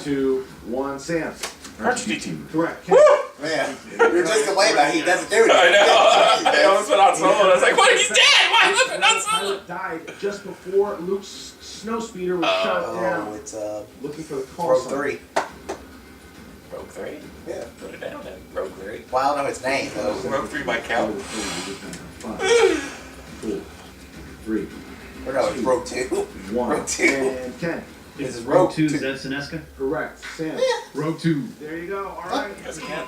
2, 1. Sam. R2D2. Correct. Ken. Yeah. You're just complaining about he doesn't do it. I know. I almost went out solo. I was like, what? He's dead. Why is it not solo? Pilot died just before Luke's snowspeeder was shut down. Oh, it's Looking for the call Rogue sign. 3. Rogue 3? Yeah. Put it down then. Rogue 3. Well, I don't know his name though. Rogue 3 by Cal. 5, 4, 3, Or no, it's Rogue 2. 1. Rogue 2. And Ken. This is Rogue Rogue 2 2. Zed Sineska? Correct. Sam. Rogue 2. There you go. All right. Because he can't.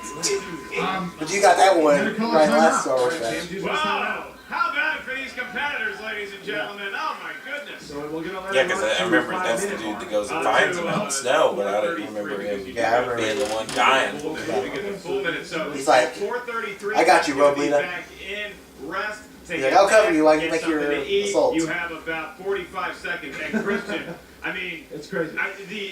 But you got that one Gonna call right it last timeout. Star Wars James, match. use this timeout. Wow! How bad for these competitors, ladies and gentlemen. Oh my goodness. So we'll get on that. Yeah, because I remember that's the dude that goes and finds him out in snow, but I don't remember him Yeah, I remember. being the one dying. We get the full minute. So He's like, 4:33. I got you, gonna be Roblita. Back in rest. He's like, I'll cover you while you Get make your something to eat. assault. You have about 45 seconds. And Christian, I mean, It's crazy.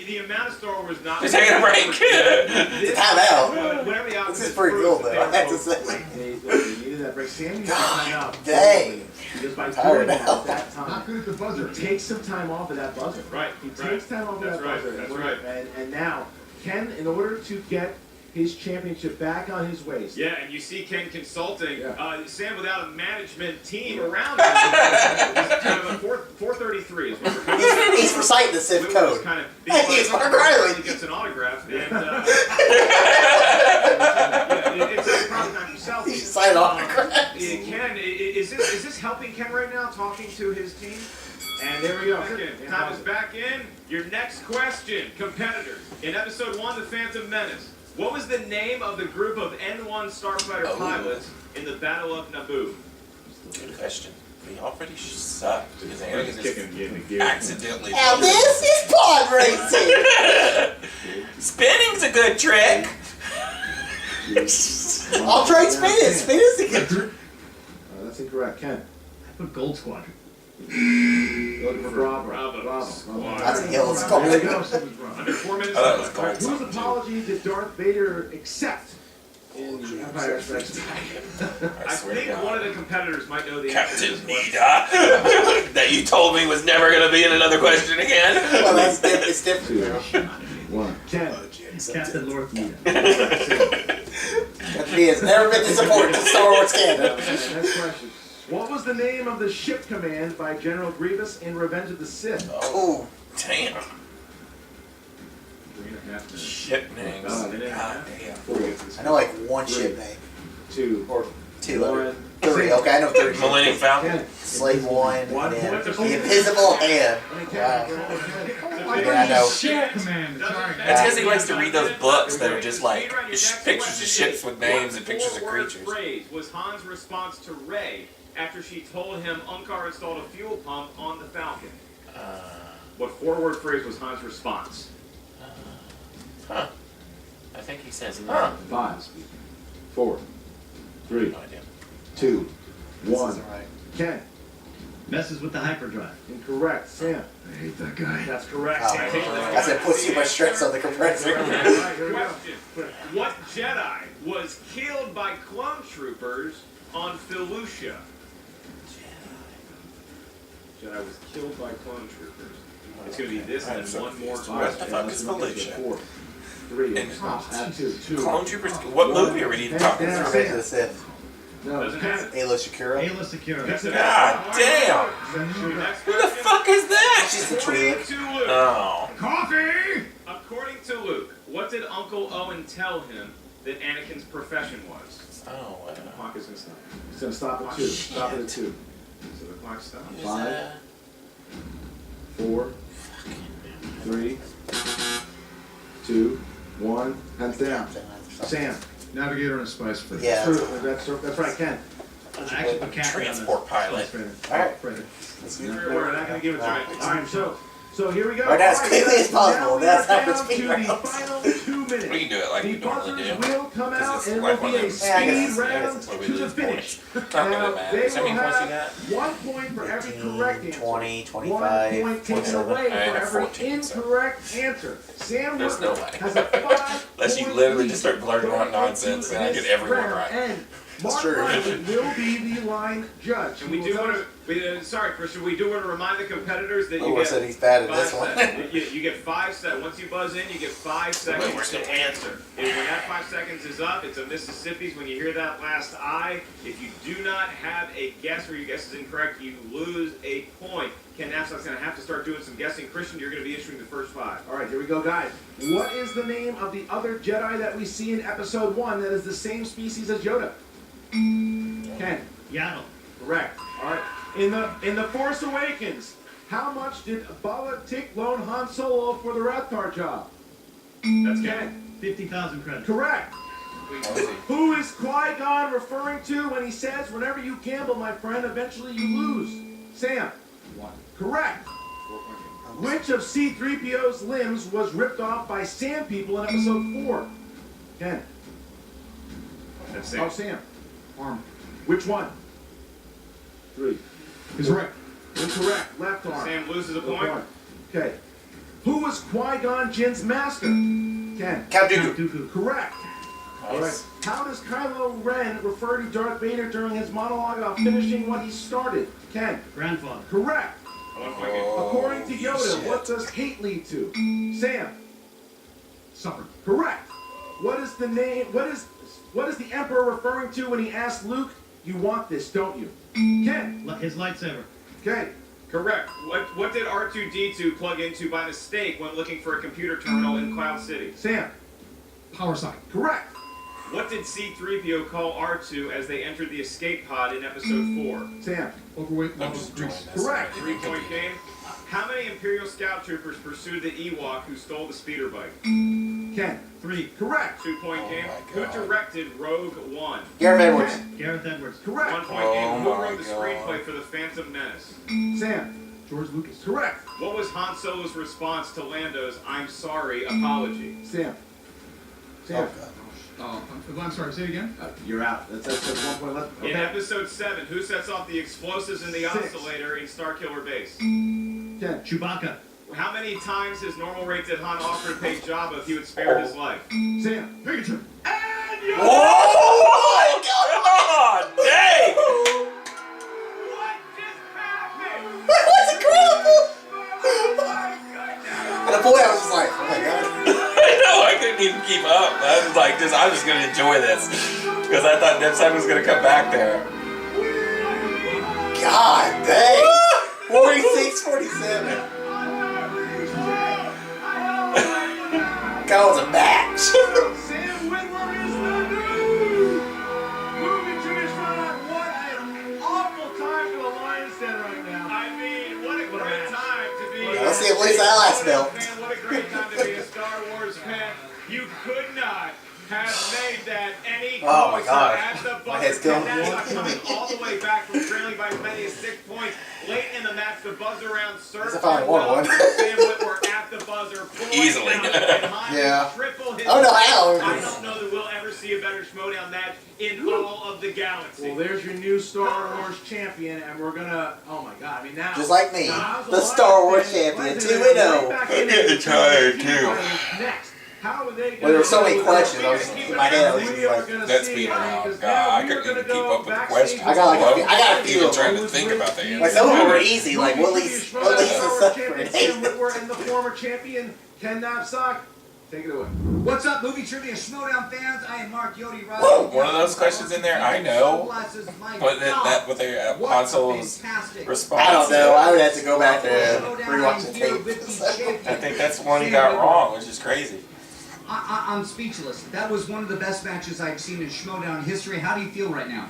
the amount of Star Wars not. He's taking a break. It's a timeout. Whatever the This is pretty cool though, I have to say. They needed that break. Sam used time out. Dang. Because by Tired doing now. that at that Not time, good at the buzzer. he takes some time off of that buzzer. Right. He right. takes time off of That's that right. buzzer. That's right. And now, Ken, in order to get his championship back on his waist. Yeah, and you see Ken consulting. Yeah. Sam without a management team around him. He's kind of a 433 is what we're kind of. He's reciting the Sith code. Kind of He's Mark Riley. He gets an autograph, and yeah, it's a problem time for selfies. He should sign autographs. Ken, is this helping Ken right now, talking to his team? And there we go. Time is back in. Your next question, competitors. In episode 1, The Phantom Menace, what was the name of the group of N1 starfighter pilots in the Battle of Naboo? Good question. We already sucked because Anakin just gear. accidentally. Now this is pod racing. Spinning's a good trick. I'll try spinning. Spinning's a good trick. That's incorrect. Ken. I put Gold Squadron. Looking for Bravo. Bravo. That's a yellow skull. There we go. Someone's wrong. Under 4 minutes. Oh, that was left. All right, Gold whose something, too. apology did Darth Vader accept in the Empire Strikes Back? I swear to think God. one of the competitors might know the answer to Captain this question. Nita, that you told me was never going to be in another question again. Well, that's different. It's different. 1. Ken. Captain Lord Nita. He has never been disappointed in Star Wars canon. Next question. What was the name of the ship command by General Grievous in Revenge of the Sith? Oh, Damn. 3.5 minutes. Shit names. God damn. 4, I know like one ship name 2, or two. 1. 3. Okay, I know 3. Millennium Falcon. Ken. Slave 1 One and then point. the Invisible Hand. Ken. Yeah, I know. Ship command. Sorry. That's because he likes to read those books that are just like pictures of ships with names and pictures of What creatures. phrase was Han's response to Rey after she told him Unkar installed a fuel pump on the Falcon? What 4-word phrase was Han's response? Huh? I think he says, 5. 4. 3. No idea. 2. This 1. isn't right. Ken. Messes with the hyperdrive. Incorrect. Sam. I hate that guy. That's correct. Oh, Sam. I said puts too much stress on the compressor. Alright, here we go. Question. What Jedi was killed by clone troopers on Felucia? Jedi was killed by clone troopers. It's going to be this and then one more What question. the fuck is Felicia? 4, 3. And- Add 2. Clone Troopers? What movie are we even talking about? Revenge of the Sith. No. Doesn't happen. Ayla Shakira. Ayla Secura. God damn! Next Who the question. fuck is that? She's the According Twi'lek. to Luke, Oh. Coffee! according to Luke, what did Uncle Owen tell him that Anakin's profession was? Oh, wow. The clock is going to stop. It's going to stop at 2. Stop it at 2. So the clock stops. Who's 5. that? 4, 3, 2, 1. Hands down. Sam. Navigator and a spice freighter. Yeah. True. That's right, Ken. I actually put Captain Transport on the pilot. freighter. Alright. Freighter. No, we're not going to give it to him. All right, so here we go. Right now, as All quickly as possible. now we That's are how it's down being to the rounds. final 2 minutes. We can do it like The we normally buzzers do. will come out it's and it like will one be of a those- Yeah, I guess speed it's- round What do we to do? the finish. Not really Now, bad. they How will many points you have got? 1 point for every 15, correct answer. 20, 1 25, point taken 27. away I for have every 14, so. incorrect answer. Sam There's Woodward no way. has a 5 Unless you literally just start blurting out nonsense and I get everyone right. And Mark true. Riley will be the line judge. And we do want to, sorry, Christian, we do want to remind the competitors that you Witwer get said he's bad at 5 this one. seconds. You get 5 seconds. Once you buzz in, you get 5 seconds to answer. And when that 5 seconds is up, it's a Mississippi's. When you hear that last I, if you do not have a guess or your guess is incorrect, you lose a point. Ken Napzok's going to have to start doing some guessing. Christian, you're going to be issuing the first 5. All right, here we go, guys. What is the name of the other Jedi that we see in Episode 1 that is the same species as Yoda? Ken. Yaddle. Correct. All right. In the Force Awakens, how much did Bala Tick loan Han Solo for the Rathtar job? That's Ken. 50,000 credits. Correct. Who is Qui-Gon referring to when he says, "Whenever you gamble, my friend, eventually you lose"? Sam. 1. Correct. Which of C-3PO's limbs was ripped off by Sand People in Episode 4? Ken. That's Oh, it. Sam. Arm. Which one? 3. Is right. Incorrect. Left arm. Sam loses a point. Okay. Who was Qui-Gon Jinn's master? Ken. Count Dooku. Correct. All right. How does Kylo Ren refer to Darth Vader during his monologue about finishing what he started? Ken. Grandfather. Correct. Oh, According to Yoda, shit. what does hate lead to? Sam. Supper. Correct. What is the name? What is the Emperor referring to when he asked Luke, "You want this, don't you?" Ken. His lightsaber. Okay. Correct. What did R2-D2 plug into by mistake when looking for a computer terminal in Cloud City? Sam. Power socket. Correct. What did C-3PO call R2 as they entered the escape pod in Episode 4? Sam. Overweight. I'm level just grease. enjoying this. Correct. 3-point game. How many Imperial Scout Troopers pursued the Ewok who stole the speeder bike? Ken. 3. Correct. 2-point game. Oh my God. Who directed Rogue One? Gareth Edwards. Gareth Edwards. 1 Correct. point game. Oh Who my wrote the God. screenplay for The Phantom Menace? Sam. George Lucas. Correct. What was Han Solo's response to Lando's "I'm sorry" apology? Sam. Oh, Sam. God. Oh, I'm sorry. Say it again. You're out. That's 1 point left. In Episode 7, who sets off the explosives in the 6. oscillator in Starkiller Base? Ken. Chewbacca. How many times his normal rate did Han offer to pay Jabba if he would spare his life? Sam. Pikachu. And you Oh, come on, dang! What just happened? That was incredible! Oh my goodness! And the boy, I was just like, oh my God. I know, I couldn't even keep up. I was like, I'm just gonna enjoy this. Because I thought Napzok was gonna come back there. God dang. 46, 47. That was a match. Sam Witwer is the new movie Jewish Ron. What an awful time for the Lions Den right now. I mean, what a great time to be. Let's see at least that last belt. Man, what a great time to be a Star Wars fan. You could not have made that any closer. Oh my God. At the My buzzer. head's going. Napzok coming all the way back from trailing by as many as 6 points. Late in the match, the buzzer round served. It's a fine 1-1. Sam Witwer at the buzzer. pulling Easily. down, and Han Yeah. triple his I don't know how. I don't know that we'll ever see a better Schmoedown match in all of the galaxy. Well, there's your new Star Wars champion, and we're gonna. Oh my God! I mean now. Just like me, Now, the Star Wars champion, Lions 2-0. back I'm in getting it. tired, too. Next, how are they gonna? Well, there were so many do it? questions. I was in my head. I was just We are like, gonna That's see, being I mean, around. 'cause God, now I we couldn't are gonna even keep go up with the backstage questions. I got a few Even of trying them. to think about the Like answer. some of them were easy. Like Willie's Star and Wars stuff for champion an Sam Witwer and the former champion Ken Napzok. Take it away. What's up, movie trivia Schmoedown fans? I am Mark Yodi. Whoa, one of those questions in there, I know. But that with the Han Solo's response. I don't know. I would have to go back and rewatch the tape. I think that's one he got wrong, which is crazy. I'm speechless. That was one of the best matches I've seen in Schmoedown history. How do you feel right now?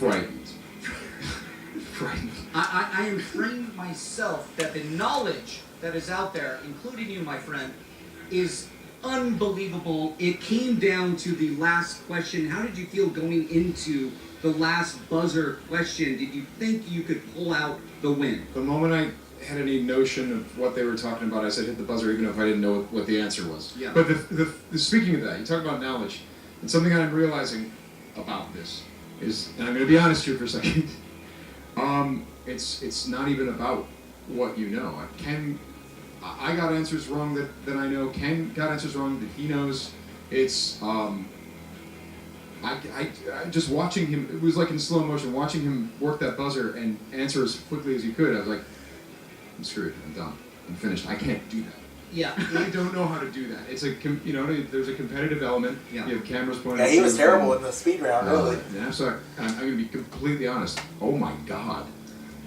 Frightened. Frightened. I am freeing myself that the knowledge that is out there, including you, my friend, is unbelievable. It came down to the last question. How did you feel going into the last buzzer question? Did you think you could pull out the win? The moment I had any notion of what they were talking about, I said hit the buzzer even if I didn't know what the answer was. Yeah. But the speaking of that, you talk about knowledge, and something I'm realizing about this is, and I'm going to be honest here for a second, it's not even about what you know. I got answers wrong that I know. Ken got answers wrong that he knows. It's I just watching him, it was like in slow motion, watching him work that buzzer and answer as quickly as he could. I was like, I'm screwed. I'm done. I'm finished. I can't do that. Yeah. I don't know how to do that. It's there's a competitive element. Yeah. You have cameras pointing. Yeah, he was terrible in the speed round, really. Napzok, I'm going to be completely honest. Oh my God.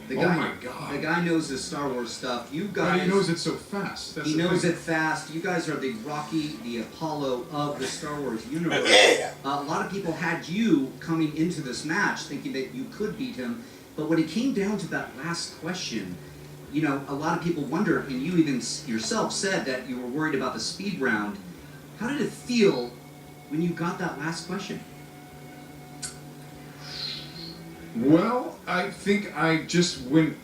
The Oh guy, my God. The guy knows his Star Wars stuff. You But guys. he knows it so fast. That's He the knows thing. it fast. You guys are the Rocky, the Apollo of the Star Wars universe. Yeah. A lot of people had you coming into this match thinking that you could beat him, but when it came down to that last question, you know, a lot of people wonder, and you even yourself said that you were worried about the speed round. How did it feel when you got that last question? Well, I think I just went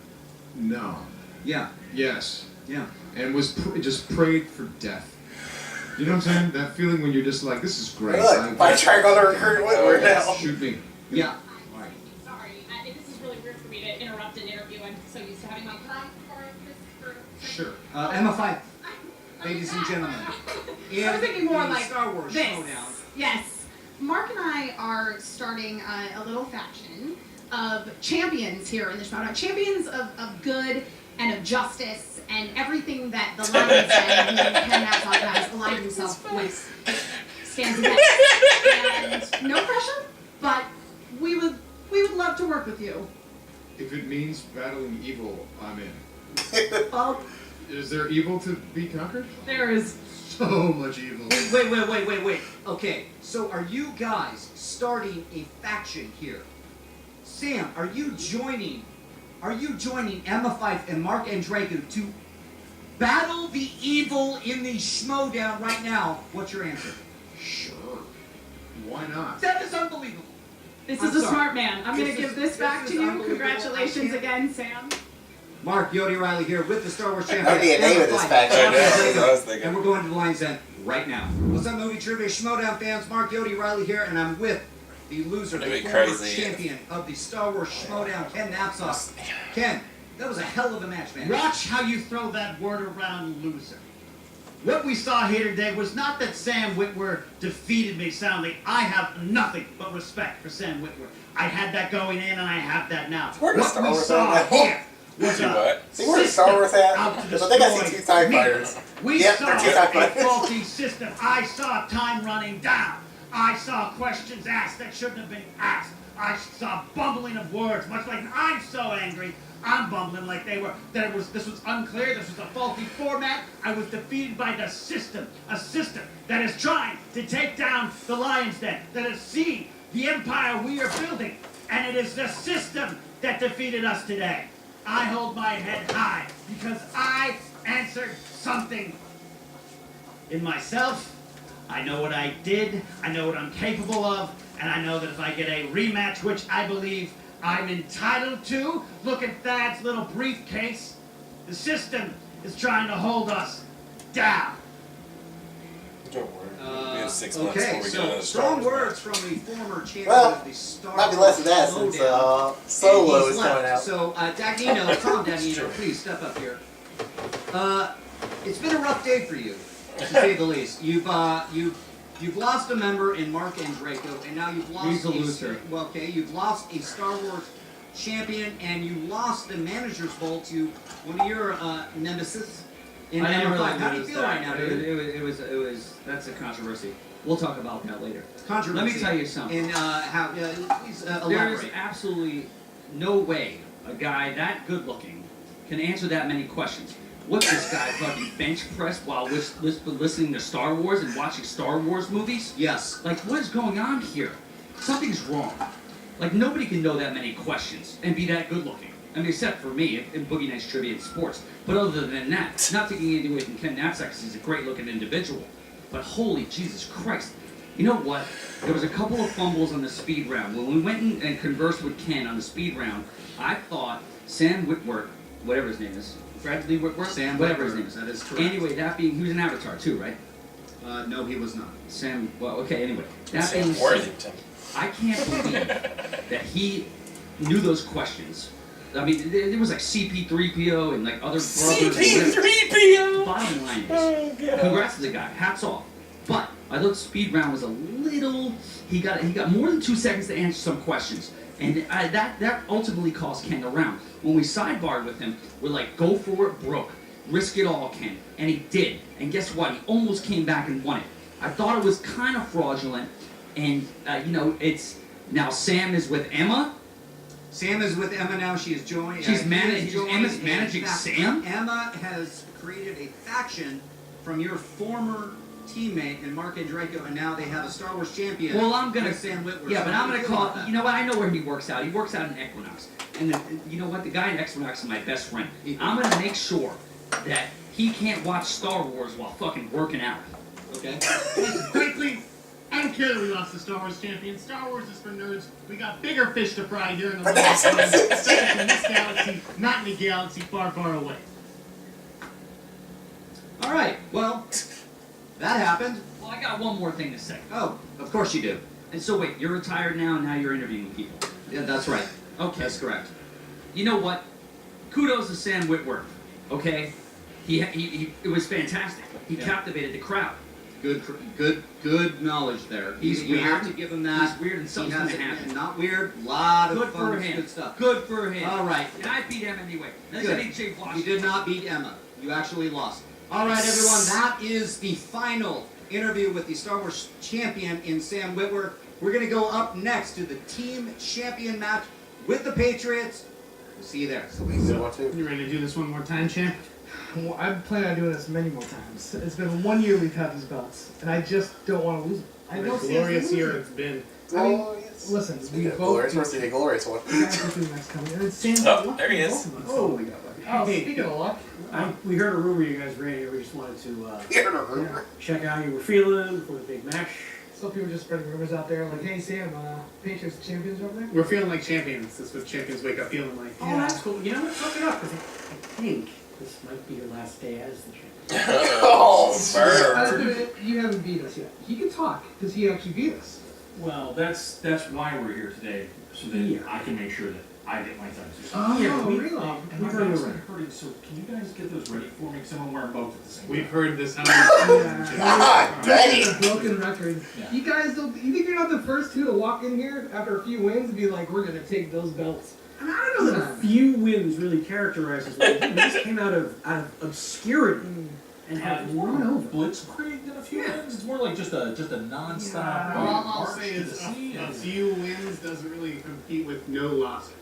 numb. Yeah, Yes. yeah. And was just prayed for death. You know what I'm saying? That feeling when you're just like, this is great. Look, by trying to recruit Witwer now. Shoot me. Yeah. Sorry, this is really weird for me to interrupt an interview. I'm so used to having my time for this. Sure. Emma Fife, ladies and gentlemen. I was thinking more the like Star Wars this. Schmoedown. Yes. Mark and I are starting a little faction of champions here in the Schmoedown. Champions of good and of justice and everything that the Lions and Ken Napzok has aligned himself with stands against. And no pressure, but we would love to work with you. If it means battling evil, I'm in. Well, Is there evil to be conquered? there is. So much evil. Wait. Okay, so are you guys starting a faction here? Sam, are you joining Emma Fife and Mark Andrekou to battle the evil in the Schmoedown right now? What's your answer? Sure. Why not? That is unbelievable. This I'm is a sorry. smart man. I'm going This to give is- this back this to is you. unbelievable. Congratulations I can't- again, Sam. Mark Yodi Riley here with the Star Wars champion. That'd be a name of this faction. I know, that's what I was thinking. And we're going to the Lion's Den right now. What's up, movie trivia Schmoedown fans? Mark Yodi Riley here, and I'm with the loser, the That'd be former crazy. champion of the Star Wars Schmoedown, Ken Napzok. Ken, that was a hell of a match, man. Watch how you throw that word around, loser. What we saw here today was not that Sam Witwer defeated me soundly. I have nothing but respect for Sam Witwer. I had that going in, and I have that now. Where does What Star we Wars saw at? here was See a what? See where the Star Wars system at? out to I think I see destroy two TIE me. fighters. We Yep, saw they're two TIE a fighters. faulty system. I saw time running down. I saw questions asked that shouldn't have been asked. I saw bumbling of words, much like I'm so angry. I'm bumbling like they were. This was unclear. This was a faulty format. I was defeated by the system, a system that is trying to take down the Lion's Den, that has seen the empire we are building, and it is the system that defeated us today. I hold my head high because I answered something in myself. I know what I did, I know what I'm capable of, and I know that if I get a rematch, which I believe I'm entitled to, look at Thad's little briefcase. The system is trying to hold us down. Don't worry. We have 6 months Okay, before we get so another Star strong Wars words from the former champion Well, of the Star might be less than that Wars since Schmoedown. Solo And he's is coming left. out. So, Dagnino, Tom Dagnino, please step up here. It's been a rough day for you, to say the least. You've lost a member in Mark Andrekou, and now you've lost He's a loser. Well, okay, you've lost a Star Wars champion, and you lost the Manager's Bowl to one of your nemesis in I didn't Number really 5. How do you notice feel that. right now, dude? It was that's a controversy. We'll talk about that later. Controversy. Let me tell you something. And how? Please There is elaborate. absolutely no way a guy that good looking can answer that many questions. What's this guy fucking bench press while listening to Star Wars and watching Star Wars movies? Yes. Like, what is going on here? Something's wrong. Like, nobody can know that many questions and be that good looking. I mean, except for me in Boogie Nights Trivia and Sports. But other than that, not taking anything away from Ken Napzok because he's a great looking individual. But holy Jesus Christ. You know what? There was a couple of fumbles on the speed round. When we went and conversed with Ken on the speed round, I thought Sam Witwer, whatever his name is, Bradley Witwer? Sam whatever Witwer, his name is. that is correct. Anyway, that being, he was an Avatar too, right? No, he was not. Sam, well, okay, anyway. That Sam being said, Worthington. I can't believe that he knew those questions. I mean, it was like CP3PO and like other brothers. CP3PO! Bottom line is, congrats to the guy. Hats off. But I thought speed round was a little. He got more than 2 seconds to answer some questions, and that ultimately cost Ken the round. When we sidebarred with him, we're like, go for it, Brooke, risk it all, Ken, and he did. And guess what? He almost came back and won it. I thought it was kind of fraudulent, and it's now Sam is with Emma. Sam is with Emma now. She is joined. Emma's managing Sam. Emma has created a faction from your former teammate and Mark Andreyko, and now they have a Star Wars champion. Well, I'm gonna Sam Witwer. Yeah, but I'm gonna call it. You know what? I know where he works out. He works out in Equinox, and you know what? The guy in Equinox is my best friend. I'm gonna make sure that he can't watch Star Wars while fucking working out. Okay. Quickly, I don't care that we lost the Star Wars champion. Star Wars is for nerds. We got bigger fish to fry during the long time, especially in this galaxy, not in a galaxy far, far away. All right. Well, that happened. Well, I got one more thing to say. Oh, of course you do. And so wait, you're retired now. Now you're interviewing people. Yeah, that's right. Okay. That's correct. You know what? Kudos to Sam Witwer. Okay, it was fantastic. He captivated the crowd. Good knowledge there. He's you weird. have to give him that. He's weird, and something's He has gonna it, happen. Not weird. Lot of Good fun, for him. good stuff. Good for him. All right. And I beat him anyway. That's Good. AJ You did not beat Emma. You actually lost. All right, everyone. That is the final interview with the Star Wars champion in Sam Witwer. We're going to go up next to the team champion match with the Patriots. We'll see you there. You ready to do this one more time, champ? Well, I plan on doing this many more times. It's been 1 year we've had these belts, and I just don't want to lose them. I don't see us Glorious losing. year it's been. I mean, listen, we both. Glorious, supposed to be a glorious one. We gotta get through the next coming. And then Sam's Oh, lucky there he is. both of us. Oh, we got lucky. Hey, speaking of luck, We heard a rumor you guys ran here. We just wanted to Heard a rumor. check out how you were feeling for the big match. some people just spreading rumors out there like, hey Sam, Patriots champions over there. We're feeling like champions. That's what champions wake up feeling like. Oh, that's cool. You know what? Fuck it up, because I think this might be your last day as the champion. Oh, You haven't beat us yet. He can talk because he actually beat us. Well, that's why we're here today, so that I can make sure that I get my time. Oh, yeah, really? And my guys are hurting, so can you guys get those ready for me? Because I'm wearing both at the same time. We've heard this. God dang! A broken record. Yeah. You guys don't. You think you're not the first two to walk in here after a few wins and be like, we're gonna take those belts? I mean, I don't know that a few wins really characterizes what we just came out of obscurity and have run over. Blitzkrieg in a few wins. It's more like just a non-stop. All I'll march say to is the sea. a few wins doesn't really compete with no losses.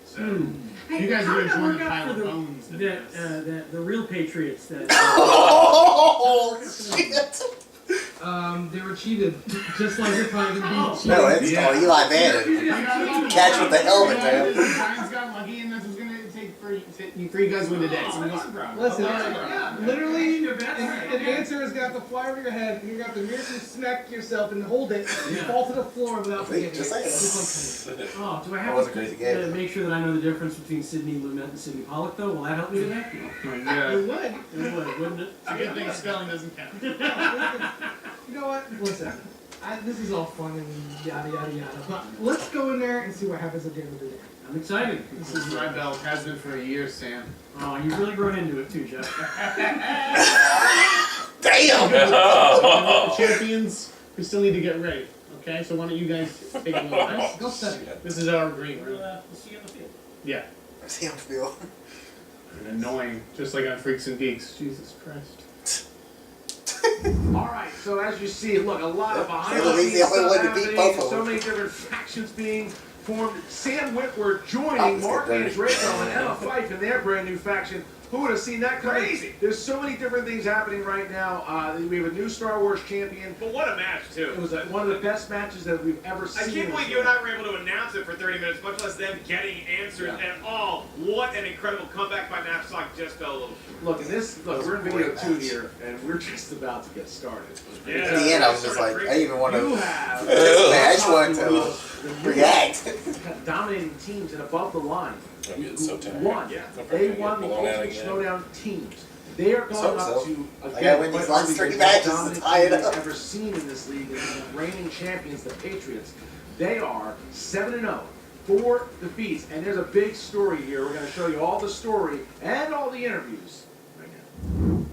So you Hey, guys how are did just that one work out pile for of the, bones. the real Patriots that Oh shit! They were cheated, just like you're probably gonna be cheated. No, it's Eli Manning. Catch with the helmet, man. The Giants got lucky, and that's what's gonna take for you guys win today. So Listen, literally, an answer is gonna have to fly over your head, and you're gonna have to merely smack yourself and hold it, and fall to the floor without forgetting it. Just like Oh, do I That have was a crazy game. to make sure that I know the difference between Sidney Lumet and Sidney Pollock, though? Will that help me today? it would. It would, wouldn't it? It's a good thing spelling doesn't count. You know what? Listen, this is all fun and yada yada yada, but let's go in there and see what happens at the end of the day. I'm excited. This is my belt. Has been for a year, Sam. Oh, you've really grown into it too, Jeff. Damn! Oh. The champions, we still need to get ready. Okay, so why don't you guys take a little rest? Go study. This is our green room. We'll see you on the field. Yeah. Sam feel. Annoying, just like on Freaks and Geeks. Jesus Christ. Alright, so as you see, look, a lot of behind Taylor the Lee's scenes the only stuff one to beat happening, both of so them. many different factions being formed. Sam Witwer Oh, joining let's Mark get dirty. Andreyko and Emma Fife in their brand new faction. Who would have seen that coming? Crazy. There's so many different things happening right now. We have a new Star Wars champion. But what a match, too. It was one of the best matches that we've ever seen. I can't believe you and I were able to announce it for 30 minutes, much less them getting answers at all. What an incredible comeback by Napzok. Just fell a little short. Look, we're in video 2 here, and we're just about to get started. Yeah. At the end, I was just like, I didn't even want to. You have I just wanted to react. dominating teams and above the line. I'm getting so tired. Won. Yeah. They won the Blown out Ultimate again. Schmoedown teams. They are going up to I gotta win these last 3 matches to tie it up. Ever seen in this league, and the reigning champions, the Patriots. They are 7-0, 4 defeats, and there's a big story here. We're going to show you all the story and all the interviews right now.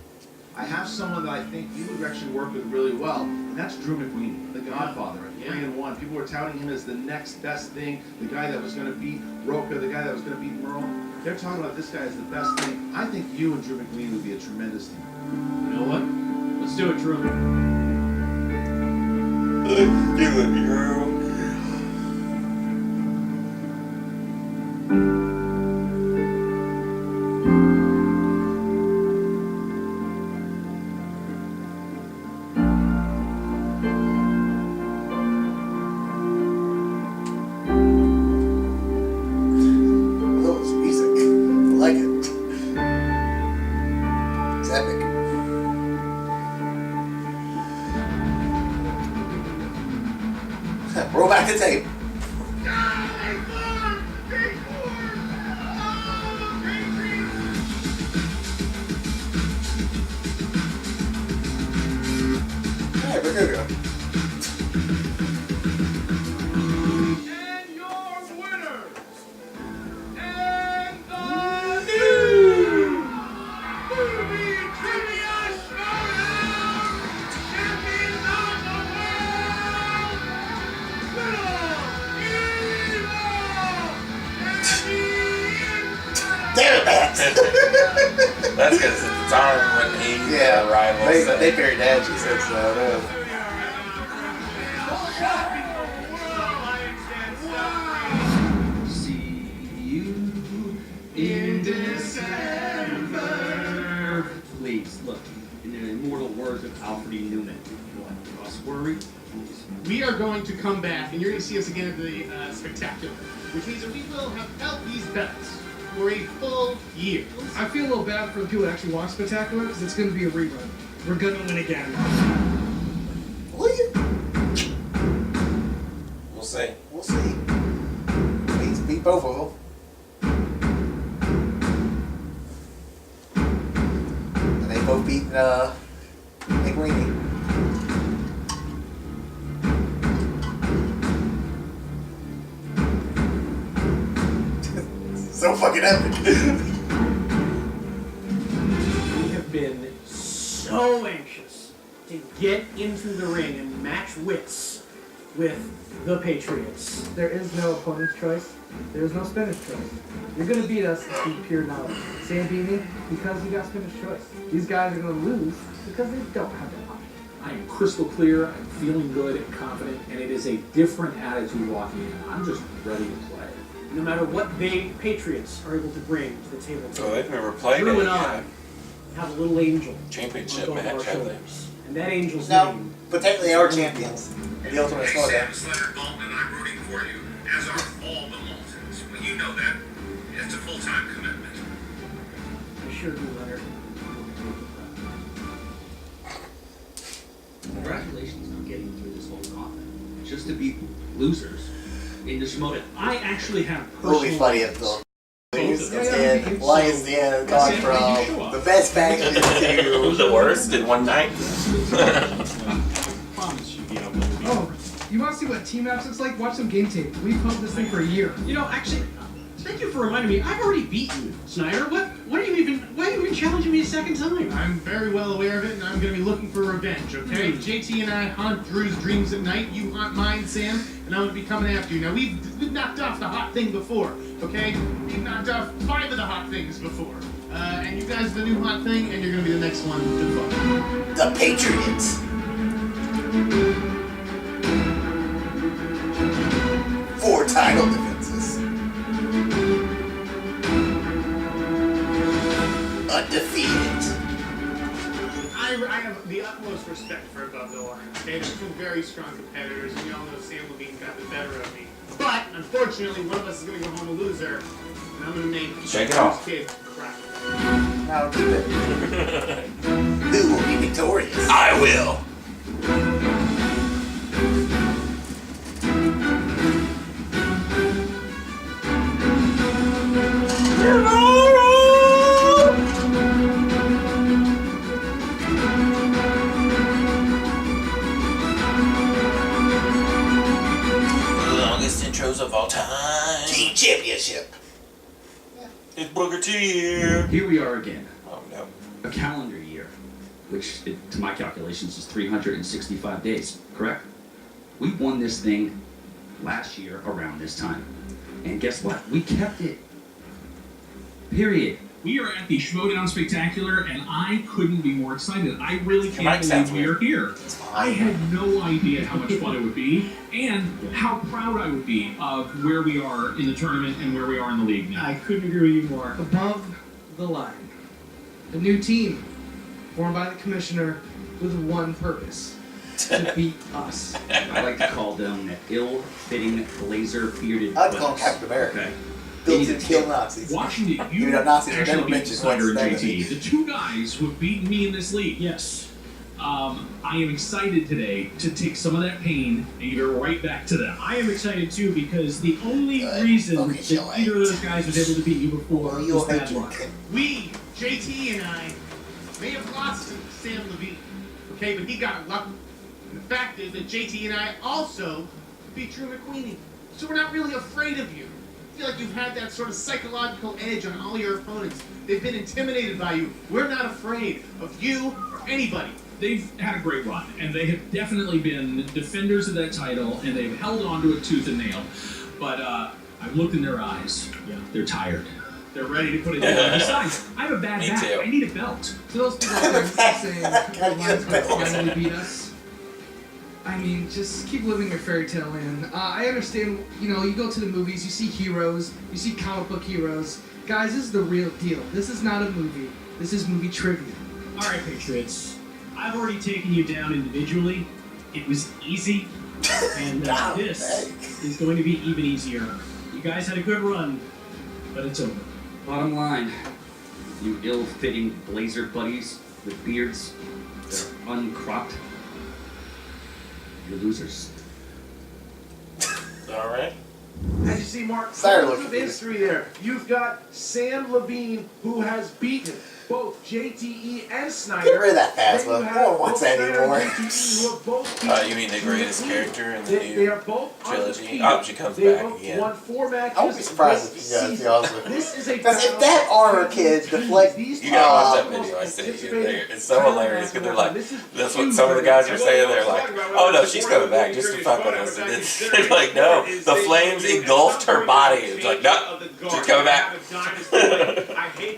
I have someone that I think you would actually work with really well. And that's Drew McWeeny, the Godfather at 3-1. People were touting him as the next best thing, the guy that was going to beat Roca, the guy that was going to beat Merle. They're talking about this guy as the best thing. I think you and Drew McWeeny would be a tremendous team. You know what? Let's do it, Drew. Do it, Drew. Roll back the tape. Hey, we're good. And your winners, and the new movie trivia Schmoedown champions of the world, Damn it, Max! That's because at the time when he arrived, they buried that, she said so. See you in December. Please, look, in the immortal words of Alfred E. Newman. What, us worry? We are going to come back, and you're going to see us again at the Spectacular, which means that we will have held these belts for a full year. I feel a little bad for the people that actually watch Spectacular, because it's going to be a rerun. We're going to win again. We'll see. We'll see. Please beat both of them. And they both beat McWeeny. So fucking epic. We have been so anxious to get into the ring and match wits with the Patriots. There is no opponent's choice. There is no spinner's choice. You're going to beat us through pure knowledge. Sam beat me because you got spinner's choice. These guys are going to lose because they don't have that option. I am crystal clear, I'm feeling good and confident, and it is a different attitude walking in. I'm just ready to play. No matter what they, Patriots, are able to bring to the table. So they've never played Drew it and I have a little angel championship on both match, our have they? shoulders. And that angel's No, name. but technically they are champions. In the Ultimate Schmoedown. Slater Dalton and I'm rooting for you, as are all the Maltons. Well, you know that. It's a full-time commitment. I sure do, Leonard. Congratulations on getting through this whole gauntlet. Just to beat losers in the Schmoedown. I actually have It will be funny if the Lions have gone from the best faction to The worst in one night. Oh, you want to see what Team Maps looks like? Watch some game tape. We've pumped this thing for a year. You know, actually, thank you for reminding me. I've already beaten you, Snyder. Why are you even challenging me a second time? I'm very well aware of it, and I'm going to be looking for revenge, okay? JT and I hunt Drew's dreams at night. You hunt mine, Sam, and I'm going to be coming after you. Now, we've knocked off the hot thing before, okay? We've knocked off 5 of the hot things before. And you guys are the new hot thing, and you're going to be the next one to fuck. the Patriots. 4 title defenses. Undefeated. I have the utmost respect for Above the Line. Okay, they're two very strong competitors, and we all know Sam Levine got the better of me. But unfortunately, one of us is going to go home a loser, and I'm going to make Shake it off. this kid cry. Now keep it. Who will be victorious? I will. Longest intros of all time. Team Championship. It's Booker T here. Here we are again. Oh no. A calendar year. which to my calculations is 365 days, correct? We won this thing last year around this time. And guess what? We kept it. Period. We are at the Schmoedown Spectacular, and I couldn't be more excited. I really can't believe we are here. I had no idea how much fun it would be, and how proud I would be of where we are in the tournament and where we are in the league now. I couldn't agree with you more. Above the line, a new team formed by the commissioner with one purpose: to beat us. I like to call them ill-fitting, blazer-bearded I'd call them Captain America. Okay. Built to kill Nazis. Washington, you Even though Nazis are actually never beat mentioned Snyder and once, JT, the two guys who have beaten me in this league. Yes. I am excited today to take some of that pain and give it right back to them. I am excited too because the only reason that either of those guys was able to beat you before was bad luck. We, JT and I, may have lost to Sam Levine, okay, but he got lucky. And the fact is that JT and I also beat Drew McQueenie, so we're not really afraid of you. I feel like you've had that sort of psychological edge on all your opponents. They've been intimidated by you. We're not afraid of you or anybody. They've had a great run, and they have definitely been defenders of that title, and they've held on to it tooth and nail. But I've looked in their eyes. Yeah, they're tired. They're ready to put it down. Besides, I have a bad back. I need a belt. To those people out there saying that finally beat us, I mean, just keep living your fairy tale land. I understand, you go to the movies, you see heroes, you see comic book heroes. Guys, this is the real deal. This is not a movie. This is movie trivia. All right, Patriots. I've already taken you down individually. It was easy. And this is going to be even easier. You guys had a good run, but it's over. Bottom line, you ill-fitting blazer buddies with beards, they're uncropped. You're losers. All right. As you see, Mark, Sorry, tons look of at history there. You've got Sam Levine, who has beaten both JTE and Snyder. Get rid of that Then Phasma. you have No one wants both that Snyder anymore. and JTE, who have both beaten You mean the greatest character in the they new are both trilogy? undefeated. Oh, she comes They back both again. won 4 matches. I wouldn't be surprised if this you guys, to be season. honest with you. This is a Because if battle that armor kid deflect, You gotta watch that video I sent you. It's so hilarious because they're like, that's what some of the guys are saying. They're like, oh no, she's coming back just to fuck with us. And it's like, no, the flames engulfed her body. It's like, no, she's coming back.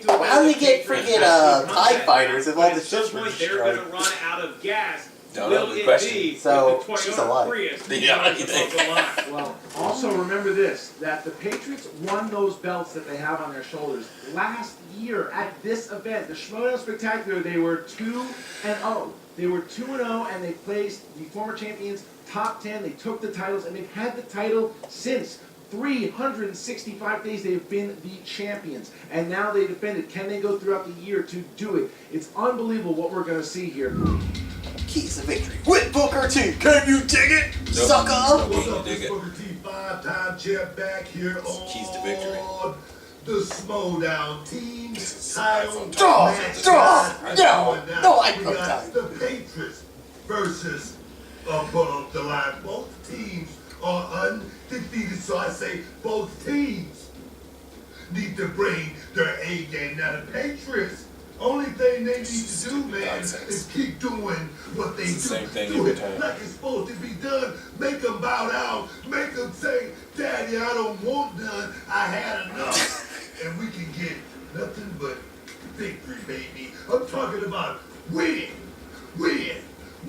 how do they get freaking TIE fighters if all the ships were They're going destroyed? to run out of gas. Don't Will know the it question. be So, with the she's Toyota alive. Prius that Yeah, runs you above think. the line? Well, also remember this, that the Patriots won those belts that they have on their shoulders last year at this event, the Schmoedown Spectacular. They were 2-0. They were 2-0, and they placed the former champions top 10. They took the titles, and they've had the title since 365 days. They've been the champions, and now they defend it. Can they go throughout the year to do it? It's unbelievable what we're going to see here. Keys to victory. With Booker T. Can you dig it? Sucker! What's up, this Booker T, 5-time champ back here on Keys to victory. the Schmoedown team title match. No, I We don't got the Patriots versus above the line. Both teams are undefeated, so I say both teams need to bring their A game. Now the Patriots, only thing they need to do, man, is keep doing what they do. It's the same thing Do every it time. like it's supposed to be done. Make them bow down. Make them say, Daddy, I don't want none. I had enough. And we can get nothing but victory, baby. I'm talking about win. Win.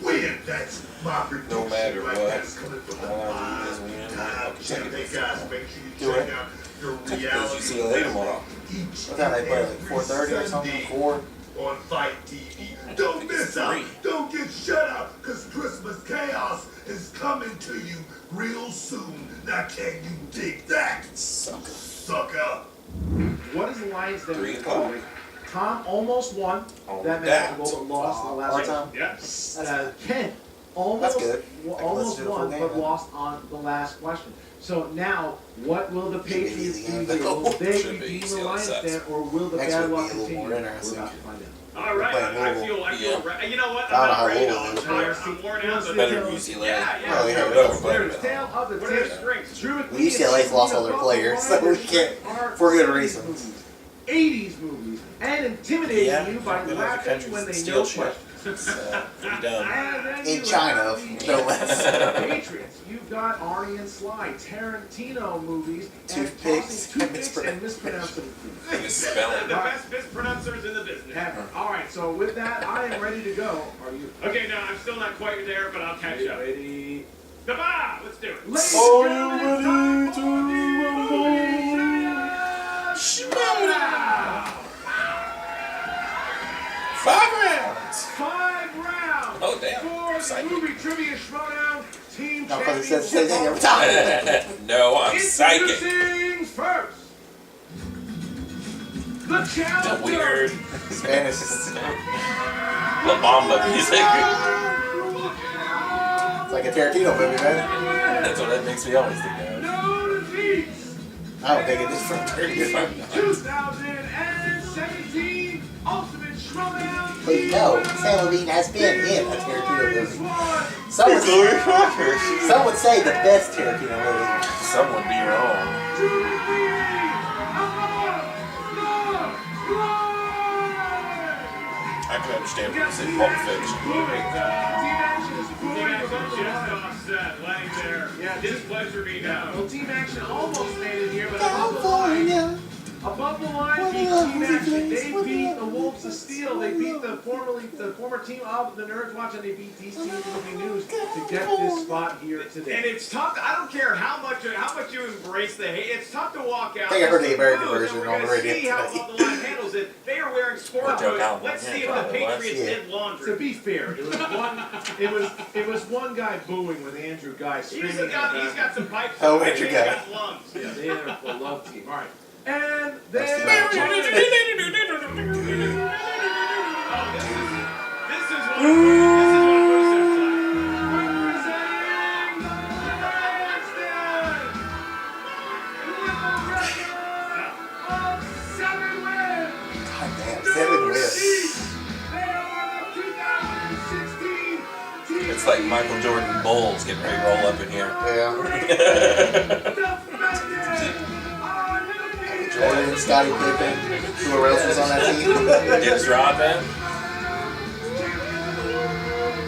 Win. That's my prediction. No matter right what. now. It's coming from the All I do is win. five-time champion. Guys, make sure you Do check it. out the Because reality. UCLA tomorrow. What time they play? Like 4:30 or something? 4? On Fight TV. Don't miss out. Don't get shut out, because Christmas chaos is coming to you real soon. Now can you dig that? Sucker. What is the Lions then? 3 o'clock. Tom almost won that match, but lost in the last Overtime? Yeah. Ken almost, That's good. almost to the full won, game, but then. lost on the last question. So now, what will the Patriots easy game. do? Will they Should be redeem easy the on Lions sets. then, or will the Next bad would luck be a little continue? more We're interesting. about to find out. All right, Playing I Louisville. feel right. You know what? I I'm don't know not ready. how I'm Louisville tired. is. I'm worn out. but- Better than UCLA. Yeah, yeah. Well, yeah, yeah. whatever. There's tail of the What are their tape. strengths? Drew McQueen Well, UCLA's lost all their players, so we can't, for good reasons. 80s movies and intimidating Yeah, you by good as the laughing country's when they steel know shit. questions. It's pretty dumb. And then In you China, have no less. the Patriots. You've got Arnie and Sly, Tarantino movies, Toothpicks and tossing and mispronouncing things. Misspelling. The best mispronouncers in the business. All right, so with that, I am ready to go. Are you? Okay, no, I'm still not quite there, but I'll catch up. Ready? Goodbye! Let's do it. Ladies and gentlemen, it's time for the movie Schmoedown! 5 rounds. 5 rounds. Oh, damn. For the movie trivia Schmoedown, Team No, because it Championship. says every time. No, I'm psychic. Introducing first, the challenger. Weird. Spanish. La Bamba music. It's like a Tarantino movie, man. That's what that makes me always think of. No defeats. I don't think it is from Tarantino. 2017 Ultimate Schmoedown. Please no, Sam Levine has been in a Tarantino movie. Some would say the best Tarantino movie. Some would be wrong. I can understand when you say Pulp Fiction. Team action just offset, letting their displeasure be known. Well, Team Action almost made it here, but above the line beat Team Action. They beat the Wolves of Steel. They beat the former team of the Nerds Watch, and they beat DC Movie News to get this spot here today. And it's tough. I don't care how much you embrace the hate. It's tough to walk out. I think I heard the American and version we're on the gonna radio see how today. Above the Line handles it. They are wearing sport Joe boots. Calvin. Let's see Yeah, if the probably was. Patriots Yeah. did laundry. To be fair, it was one guy booing with Andrew Guy screaming. He's got some pipes. Oh, and Andrew he's Guy. got lungs. Yeah, they are a love team. All right, and then. Oh, this is one of the It's like Michael Jordan Bulls getting ready to roll up in here. Jordan, Scottie Pippen, who else was on that team? Dennis Rodman.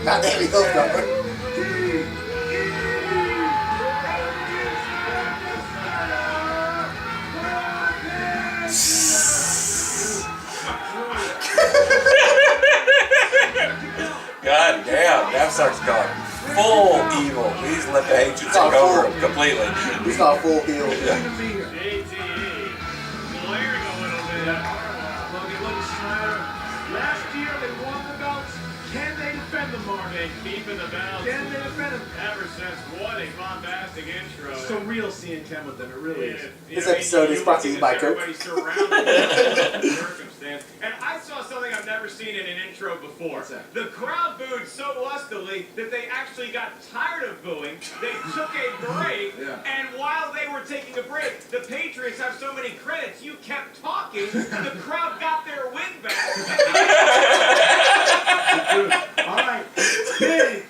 Not Davey Hilfiger. God damn, Napzok's gone full evil. He's let the hatred take over him completely. He's not full healed. JTE. Glaring a little bit. Logan Snyder. Last year they won the belts. Can they defend them, Mark? They keeping the belts. Can they defend them? Ever since what a bombastic intro. Surreal seeing Ken with them. It really is. This episode is brought to you by Coke. Everybody surrounded by circumstance. And I saw something I've never seen in an intro before. What's that? The crowd booed so lustily that they actually got tired of booing. They took a break, and while they were taking a break, the Patriots have so many credits. You kept talking, the crowd got their win back. All right. Big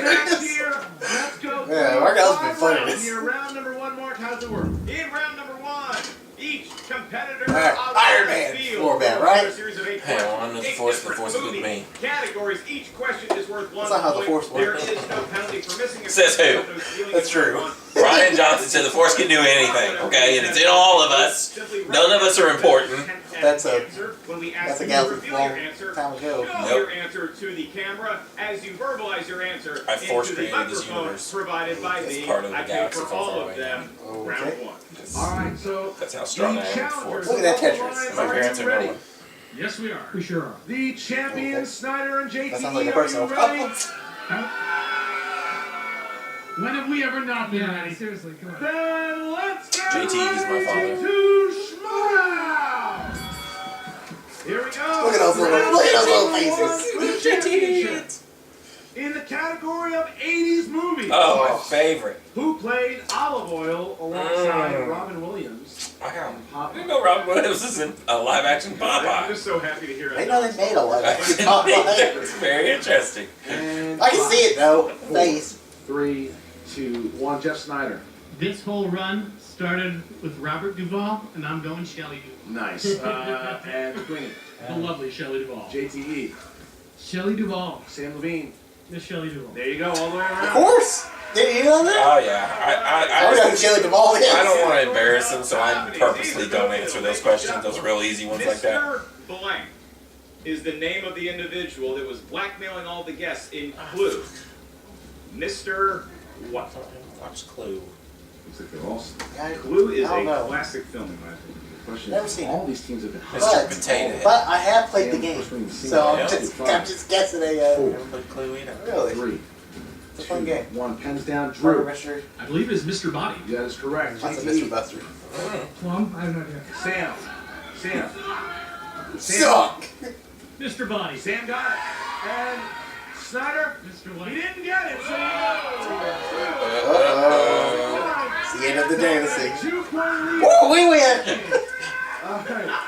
match here. Let's go. Yeah, Mark Allen's been funny. Here, round number 1, Mark. How's it work? In round number 1, each competitor Iron Man. More bad, right? Hey, well, I'm the force is with me. Categories. Each question is worth 1 That's not how the point. Force There works. is no penalty for missing a Says who? That's true. Brian Johnson said the force can do anything, okay? And it's in all of us. None of us are important. That's a galaxy long time ago. Show your answer to the camera as you verbalize your answer I force into the created this microphone universe. provided by It's me. part of the I paid galaxy for far, all far of away. them. Round 1. All right, so That's how strong I am with challengers force. Look at that on the Tetris. line, My parents are ready? going. Yes, we are. We sure are. The champions, Snyder and JTE, That sounds like a are personal you ready? problem. When have we ever not been Yeah, ready? seriously, come on. Then let's get JTE is my ready father. to Schmoedown! Here we go. Look at those little faces. Championship. In the category of 80s movies, Oh, my favorite. who played Olive Oil alongside Robin Williams? Wow. I didn't know Robin Williams was in a live-action I'm Popeye. just so happy to hear They that. know they made a lot of It's very interesting. And I can see it though. Face. 3, 2, 1. Jeff Snyder. This whole run started with Robert Duvall, and I'm going Shelley Duvall. Nice. And Queen. The lovely Shelley Duvall. JTE. Shelley Duvall. Sam Levine. Miss Shelley Duvall. There you go, all the way around. Of course. Didn't you know that? Oh yeah. I would have Shelley Duvall. I don't want to embarrass him, so I purposely don't answer those questions. Those real easy ones like that. Mr. Blank is the name of the individual that was blackmailing all the guests in Clue. Mr. What? Watch Clue. Looks like they're all. Clue is I don't a know. classic film in my opinion. The question Never is, seen all these teams have been Mr. Potato. But I have played the Sam game, between so I'm single just guessing a. Never played Clue either. Really? 3, It's a fun game. 1. Pens down. Murder Drew. mystery. I believe it's Mr. Body. That is correct. That's a JT. Mr. Buster. Plum? I have no idea. Sam. Suck. Mr. Body. Sam got it. And Snyder, Mr. he White. didn't get it. So Uh-oh. It's the end of the dynasty. 2-point lead. Woo, we win. All right.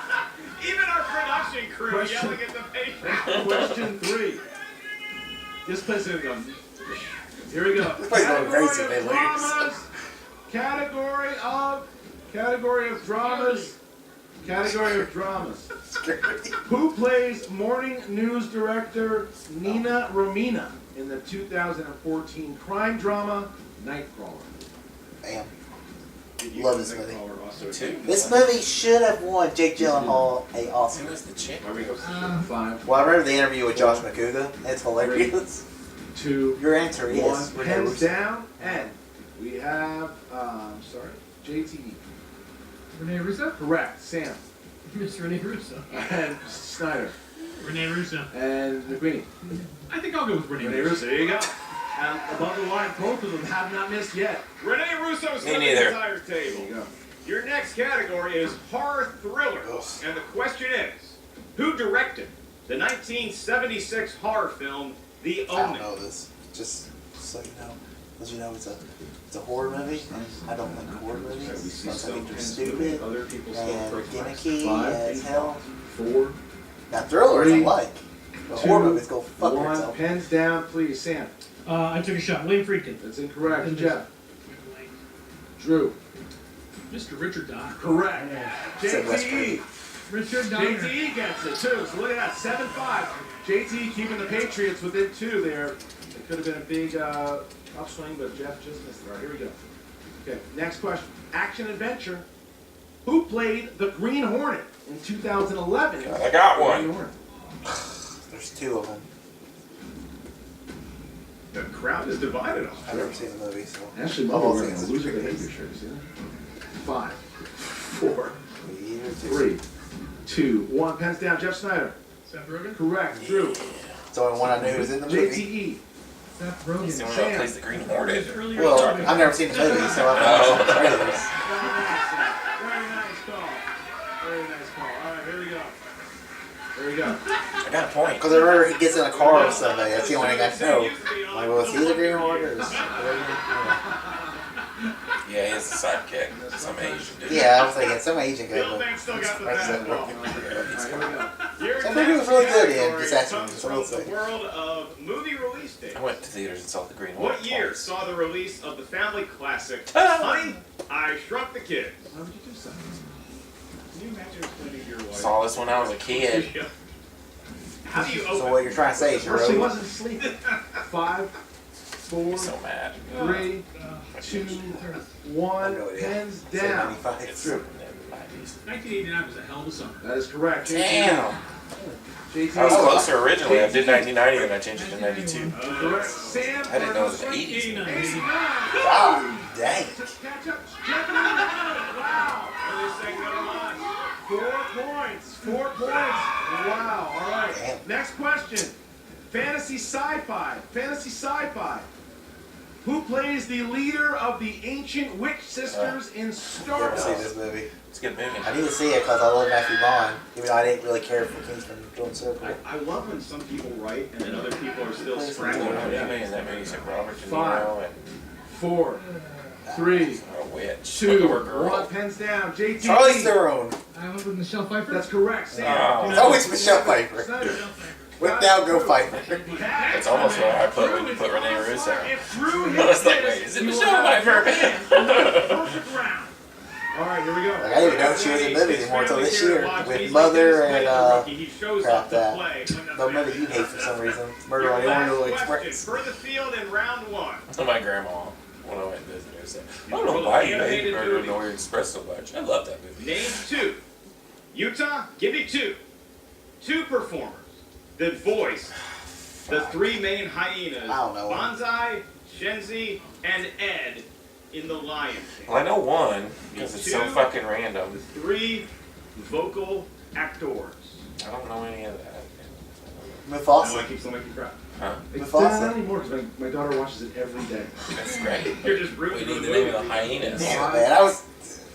Even our production crew Question. yelling at the paper. Question 3. This place is going. Here we go. This place is going crazy, man. Category of dramas. Who plays morning news director Nina Romina in the 2014 crime drama Nightcrawler? Damn. Did you Love know this movie. Nightcrawler also- This movie should have won Jake Gyllenhaal a Oscar. Who was the chick? 5, Well, I remember the interview with Josh McCouga. It's hilarious. 2, Your answer is 1. Renee Pens Russo. down, and we have JT. Renee Russo? Correct. Sam Mr. Renee Russo. and Snyder Renee Russo. and McQueen. I think I'll go with Renee Renee Russo. Russo. There you go. And above the line, both of them have not missed yet. Renee Russo's Me coming to neither. the entire There you table. go. Your next category is horror thriller. And the question is, who directed the 1976 horror film The I don't Omen? know this. Just so you know. As you know, it's a horror movie. And I don't like horror movies. I think they're stupid Other people's and first gimmicky 5, as hell. 4, Now, thrillers I 3, like. But horror movies go fuck 1. yourself. Pens down, please. Sam. I took a shot. William Friedkin. That's incorrect. Didn't Jeff. Drew. Mr. Richard Donner. Correct. Said West JT. Richard Donner. JT gets it too. So look at that. 7-5. JT keeping the Patriots within 2 there. It could have been a big upswing, but Jeff just missed it. All right, here we go. Okay, next question. Action adventure. Who played the Green Hornet in 2011? I got one. Green Hornet. There's 2 of them. The crowd is divided on I've never seen the movie, so. Ashley I've Mother all wearing a seen it. loser behavior shirt. You see that? 5, 4, Either 3, 2, 1. Pens down. Jeff Snyder. Seth Rogen. Correct. Drew. It's the only one I knew who was in the movie. JTE. Seth He's Rogen. the only one that plays the Green Hornet. Earlier Well, topic. I've never seen the movie, so I've never seen the trailers. Very nice call. Very nice call. All right, here we go. There we go. I got a point. Because I remember he gets in a car with somebody. That's the only thing I know. Like, well, is he the Green Hornet or is Yeah, he has a sidekick. Some Asian dude. Yeah, I was thinking some Asian guy. Bill Banks still got the basketball. Your Some movie was next really good in category this action. comes So from we'll the say. world of movie release dates. I went to theaters and saw the Green Hornet. What year twice. saw the release of the family classic Honey, I Shrunk the Kids? Why would you do something? Can you imagine explaining to your wife? Saw this when I was a kid. How do you open? So what you're trying to say is you're Well, she over. wasn't sleeping. 5, 4, So mad. 3, 2, 1. Pens down. 95. Drew. 1989 was a hell of a summer. That is correct. Damn. JT. I was closer originally. I did 1990 and I changed it to 92. Correct. Sam. I didn't know it was the 80s. God dang. Catch up. Wow. What are they saying? Never mind. 4 points. 4 points. Wow. All right. Damn. Next question. Fantasy sci-fi. Fantasy sci-fi. Who plays the leader of the ancient witch sisters in Star Never seen Wars? this movie. It's a good movie. I need to see it because I love Matthew Vaughn, even though I didn't really care for Kingsman Going Circle. I love when some people write and then other people are still That scrambling. movie and that movie said Robert De 5, Niro and 4, 3, a witch. 2, Or girl. 1. Pens down. JT. Charlize Theron. I went with Michelle Pfeiffer. That's correct. Sam. Oh. It's always Michelle Pfeiffer. Snyder. With now, go Pfeiffer. That's almost where I put when you put Renee Russo. If Drew I was like, wait, is it Michelle Pfeiffer? perfect round. All right, here we go. Like, I didn't even know she was in the movie anymore until this year with Mother and crap that. the movie you hate for some reason. Murder on the Orient Express. For the field in round 1. My grandma, when I went to visit her, said, I don't know why you hate Murder on the Orient Express so much. I love that movie. Name 2. Utah, give me 2. 2 performers that voiced the 3 main hyenas, Banzai, Shenzi, and Ed in The Lion King. Well, I know one, because it's so fucking random. The 3 vocal actors. I don't know any of that. Mufasa. No, I keep still making crap. Huh? Not anymore, because my daughter watches it every day. That's great. You're just rooting We for need the the name movie. of the hyenas. Damn, man, I was.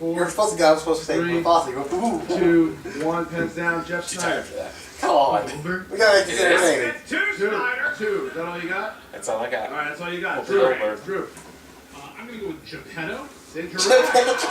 You're supposed to go. I was supposed to say Mufasa. You go, ooh. 2, 1, pens down, Jeff Too Snyder. tired for that. Come on. We gotta make this entertaining. 2, Snyder. 2. Is that all you got? That's all I got. All right, that's all you got. Well, Drew. Drew. Drew. I'm gonna go with Geppetto. It's incorrect.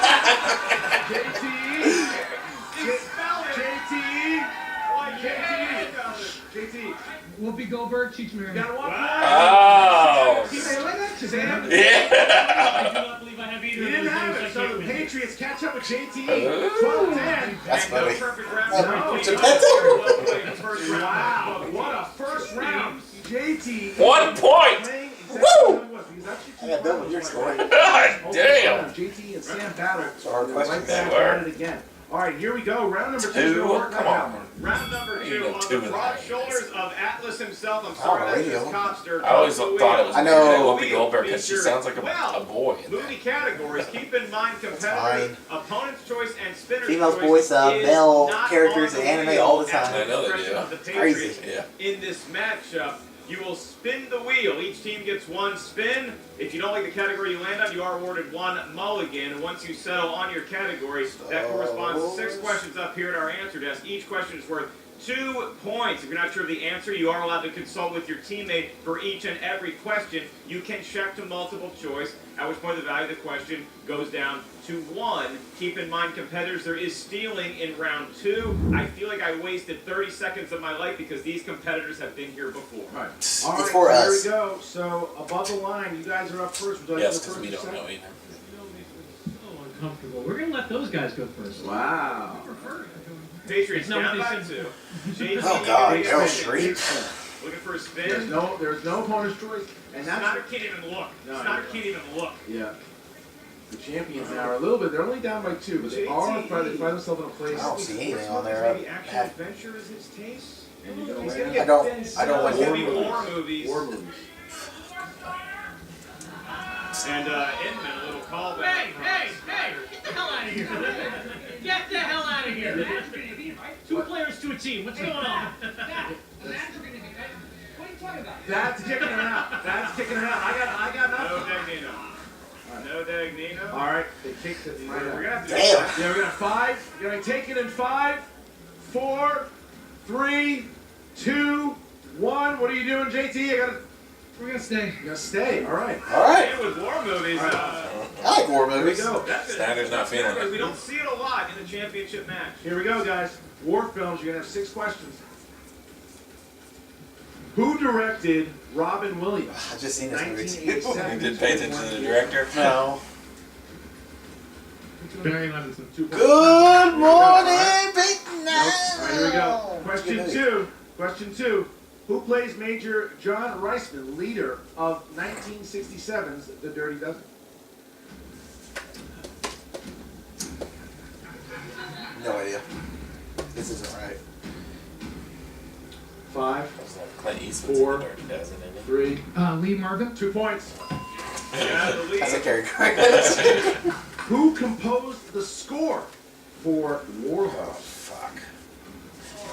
JT. Whoopi Goldberg, Cheech Marin. You got 1 point. Oh. See, they like that, Shazam? Yeah. I do not believe I have either You of didn't those have names. it. I So can't the win. Patriots catch up with JT. Oh. 12-10. That's And no funny. perfect round. Oh, No, Geppetto? well played in the first round. Wow, what a first round. JT. 1 point. Playing exactly Woo! what it was, because that's your I got done with your score. God damn. JT and Sam battle. So hard They're questions. right back They were. at it again. All right, here we go. Round number 2. 2. Gonna work Come that on. out. Round number 2 on the broad shoulders of Atlas himself. I'm sorry, that's radio. just Copster. I always thought it was I know. Whoopi Goldberg because she sounds like a boy. In Movie categories. Keep in mind competitors, opponent's choice, and spinner's Females, choice boys, is male not characters on in the anime wheel all the at time. I know they discretion do. of the Crazy. Patriots. Yeah. In this matchup, you will spin the wheel. Each team gets 1 spin. If you don't like the category you land on, you are awarded 1 mulligan. And once you settle on your category, that corresponds to 6 questions up here at our answer desk. Each question is worth 2 points. If you're not sure of the answer, you are allowed to consult with your teammate for each and every question. You can check to multiple choice, at which point the value of the question goes down to 1. Keep in mind, competitors, there is stealing in round 2. I feel like I wasted 30 seconds of my life because these competitors have been here before. All right, It's so for us. here we go. So above the line, you guys are up first. Would you like Yes, to go because first we or don't know second? either. So uncomfortable. We're gonna let those guys go first. Wow. Patriots It's not down what by they 2. said. Oh, God. Big Meryl spin. Streep. Looking for a There's spin. no opponent's choice, and that's Snyder can't even look. No, Snyder no. can't even look. yeah. The champions now are a little bit. They're only down by 2, but they are trying to find themselves in a place. I don't see anything on there. Maybe action adventure is his taste. And you're gonna He's win. gonna get I don't Ben like Stiller. war Maybe movies. War movies. War movies. And Inman, a little callback. Hey! Get the hell out of here! Get the hell out of here! 2 players to a team. What's going on? That's kicking it out. That's kicking it out. I got No nothing. Dagnino. No Dagnino. All right, they kicked it right We're out. gonna have to Damn. Yeah, we're gonna 5. You're gonna take it in 5, 4, 3, 2, 1. What are you doing, JT? We're gonna stay. You're gonna stay. All right. All right. And with war movies, I like war Here we movies. go. Snyder's not feeling it. We don't see it a lot in the championship match. Here we go, guys. War films. You're gonna have 6 questions. Who directed Robin Williams? I've just seen this movie too. 1987. You did pay attention to the director? No. Barry Levinson. Good morning, big All right, here we go. Question 2. Who plays Major John Reisman, leader of 1967's The Dirty Dozen? No idea. This isn't right. 5, That was like Clint Eastwood's 4, in the Dirty Dozen, isn't it? 3. Lee Marvin. 2 points. Yeah, the lead. That's a Cary Grant. Who composed the score for War Oh, Horse? fuck.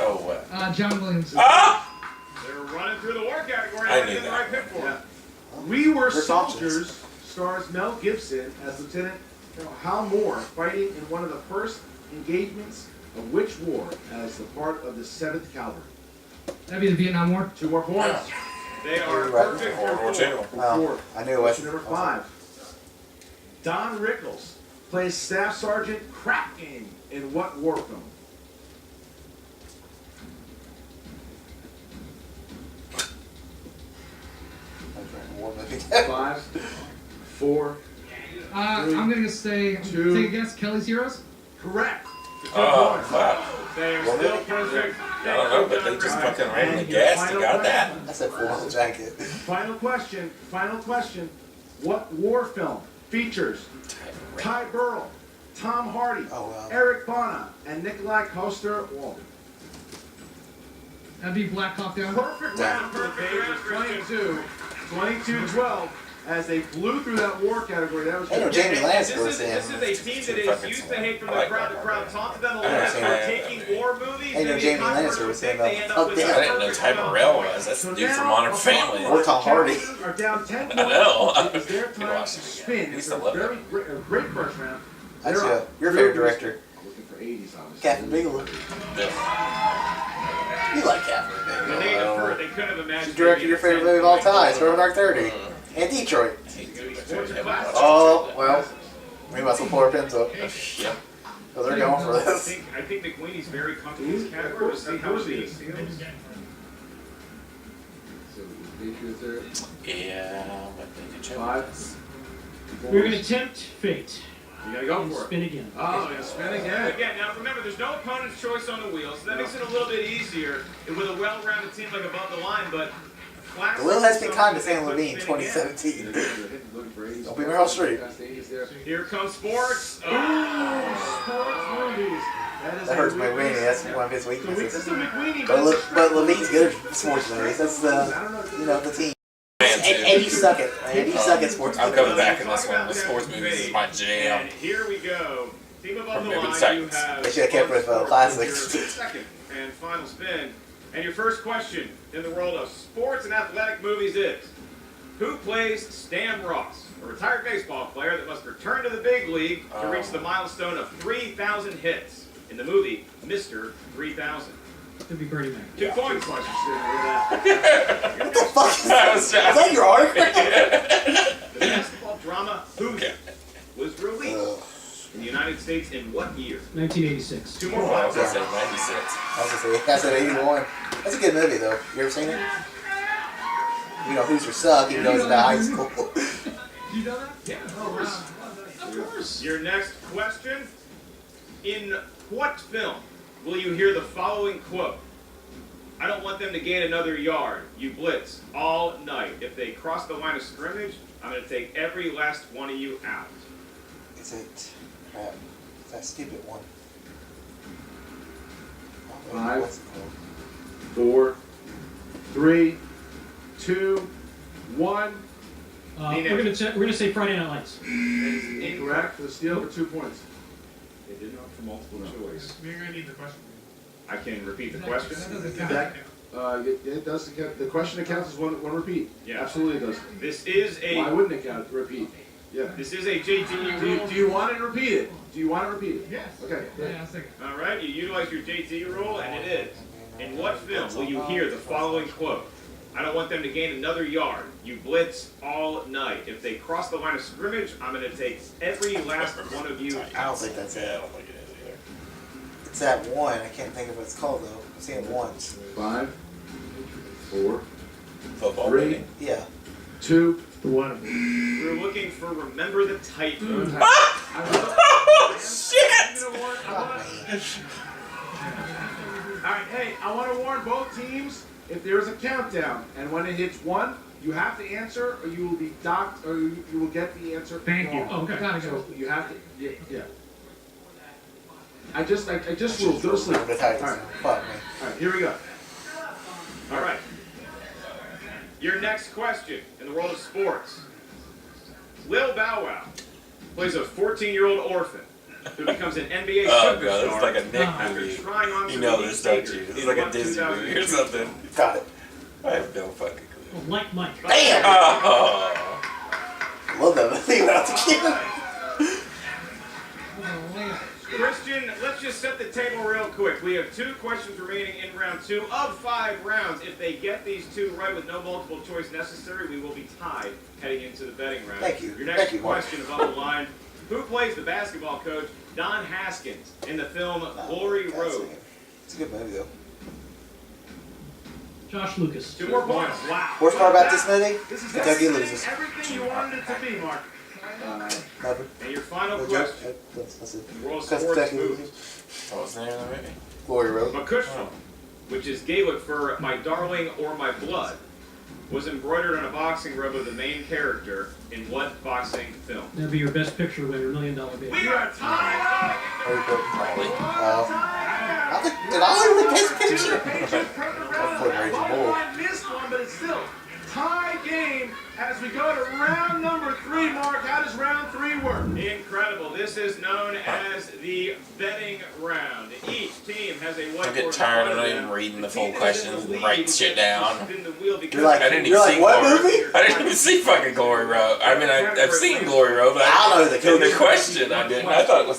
Oh, what? John Williams. Ah! They're running through the war category. I I knew did the that. right pick for it. We Were Chris Soldiers stars Mel Gibson as Lieutenant Hal Moore fighting in one of the first engagements of which war as the part of the 7th Cavalry? That'd be the Vietnam War. 2 more points. They are You're right. perfect for World War 4. II. Well, I knew it was. Question number 5. Don Rickles plays Staff Sergeant Crap Game in what war film? War movie. 5, 4. I'm gonna stay. Two. Take a guess. Kelly's Heroes. Correct. Oh, wow. They are still perfect. I don't know, but they just fucking randomly guessed. You got that? I said Full Metal Jacket. Final question. Final question. What war film features Ty Burrell, Tom Hardy, Eric Bana, and Nikolai Coster-Waldau? That'd be Black Hawk Down. Perfect round for the Patriots. 22-12. As they blew through that war category, that was. Hey, no, Jamie Lance was in. This is a team that is used to hate from the crowd. The crowd taunted them a lot for taking war movies. Hey, no, Jamie Lannister was in. I didn't know Ty Burrell was. That's the dude from Modern Family. Or Tom Hardy. Are down 10 points. I know. It is their time to spin. It's a very great first round. That's your favorite director. Looking for 80s, obviously. Captain Bigelow. You like Captain Bigelow. They could have imagined. She directed your favorite movie of all time, Star Dark 30. And Detroit. Oh, well. We must have pulled our pins up. Yep. So they're going for this. I think McQueenie's very comfortable in this category. We'll see how she is. So Patriots are Yeah, but they did 5. We're going to tempt fate. You gotta go for it. Spin again. Oh, yeah, spin again. Again, now remember, there's no opponent's choice on the wheel, so that makes it a little bit easier with a well-rounded team like Above the Line, but The wheel has been kind to Sam Levine 2017. Don't be Meryl Streep. Here comes sports. Sports movies. That hurts my weenie. That's one of his weaknesses. This is a McQueenie, But Levine's good at sports movies. That's the team. And you suck at sports movies. I'm coming back in this one. The sports movies is my jam. And here we go. Team Above the Maybe Line, you seconds. have They should have kept with classics. your second and final spin. And your first question in the world of sports and athletic movies is, who plays Stan Ross, a retired baseball player that must return to the big league to reach the milestone of 3,000 hits in the movie Mr. 3000? Could be Bernie Mac. 2 coin questions. What the fuck is that? Is that your article? The basketball drama Who's was released in the United States in what year? 1986. 2 more I was questions. gonna say 96. I was gonna say, that's at 81. That's a good movie, though. You ever seen it? You know, Hoosier suck, even though it's about high school. You know that? Yeah, of course. Your next question. In what film will you hear the following quote? I don't want them to gain another yard. You blitz all night. If they cross the line of scrimmage, I'm going to take every last one of you out. Is it? Crap. It's that stupid one. 5, 4, 3, 2, 1. We're gonna say Friday Night Lights. Incorrect for the steal for 2 points. They did not for multiple choice. We're gonna need the question. I can repeat the question. It does. The question that counts is one repeat. Yeah. Absolutely it does. This is a. Why wouldn't it count? Repeat. Yeah. This is a JT rule. Do you want it repeated? Do you want it repeated? Yes. Okay. Yeah, I think. All right, you utilize your JT rule, and it is. In what film will you hear the following quote? I don't want them to gain another yard. You blitz all night. If they cross the line of scrimmage, I'm going to take every last one of you I don't think that's it. It's that one. I can't think of what it's called, though. I've seen it once. 5, 4, Football 3, movie. Yeah. 2, One. We're looking for Remember the Titan. Shit! Alright, hey, I want to warn both teams, if there's a countdown, and when it hits 1, you have to answer, or you will be docked, or you will get the answer Thank you. wrong. Okay. Gotta go. So you have to, yeah. I just ruled, go to sleep. The Titans. Alright, Fuck me. alright, here we go. All right. Your next question in the world of sports. Lil Bow Wow plays a 14-year-old orphan who becomes an NBA Oh superstar god, it's like a Nick after movie. trying on You some know elite this, don't you? sneakers This is in like a what Disney movie or 2002? something. Got it. I have no fucking clue. Like Mike. Damn! Oh. Love that movie when I was a kid. Christian, let's just set the table real quick. We have 2 questions remaining in round 2 of 5 rounds. If they get these 2 right with no multiple choice necessary, we will be tied heading into the betting round. Thank you. Your next Thank you, Mark. question above the line. Who plays the basketball coach Don Haskins in the film Glory Road? It's a good movie, though. Josh Lucas. 2 more points. Wow. Worst part about this movie? This is Kentucky loses. everything you wanted it to be, Mark. Nothing. And your final No question. joke. That's it. World That's sports exactly what it movie. is. What was the name of the movie? Glory Road. Makushla, which is Gaelic for my darling or my blood, was embroidered on a boxing robe of the main character in what boxing film? That'd be your best picture winner, $1 Million Baby. We are tied. Did I win the picture? I missed one, but it's still tie game as we go to round number 3. Mark, how does round 3 work? Incredible. This is known as the betting round. Each team has a whiteboard. I get tired of not even reading the full questions and writing shit down. You're like, I didn't even see what Glory. movie? I didn't even see fucking Glory Road. I mean, I've seen Glory Road, but I know the question I didn't. I thought it was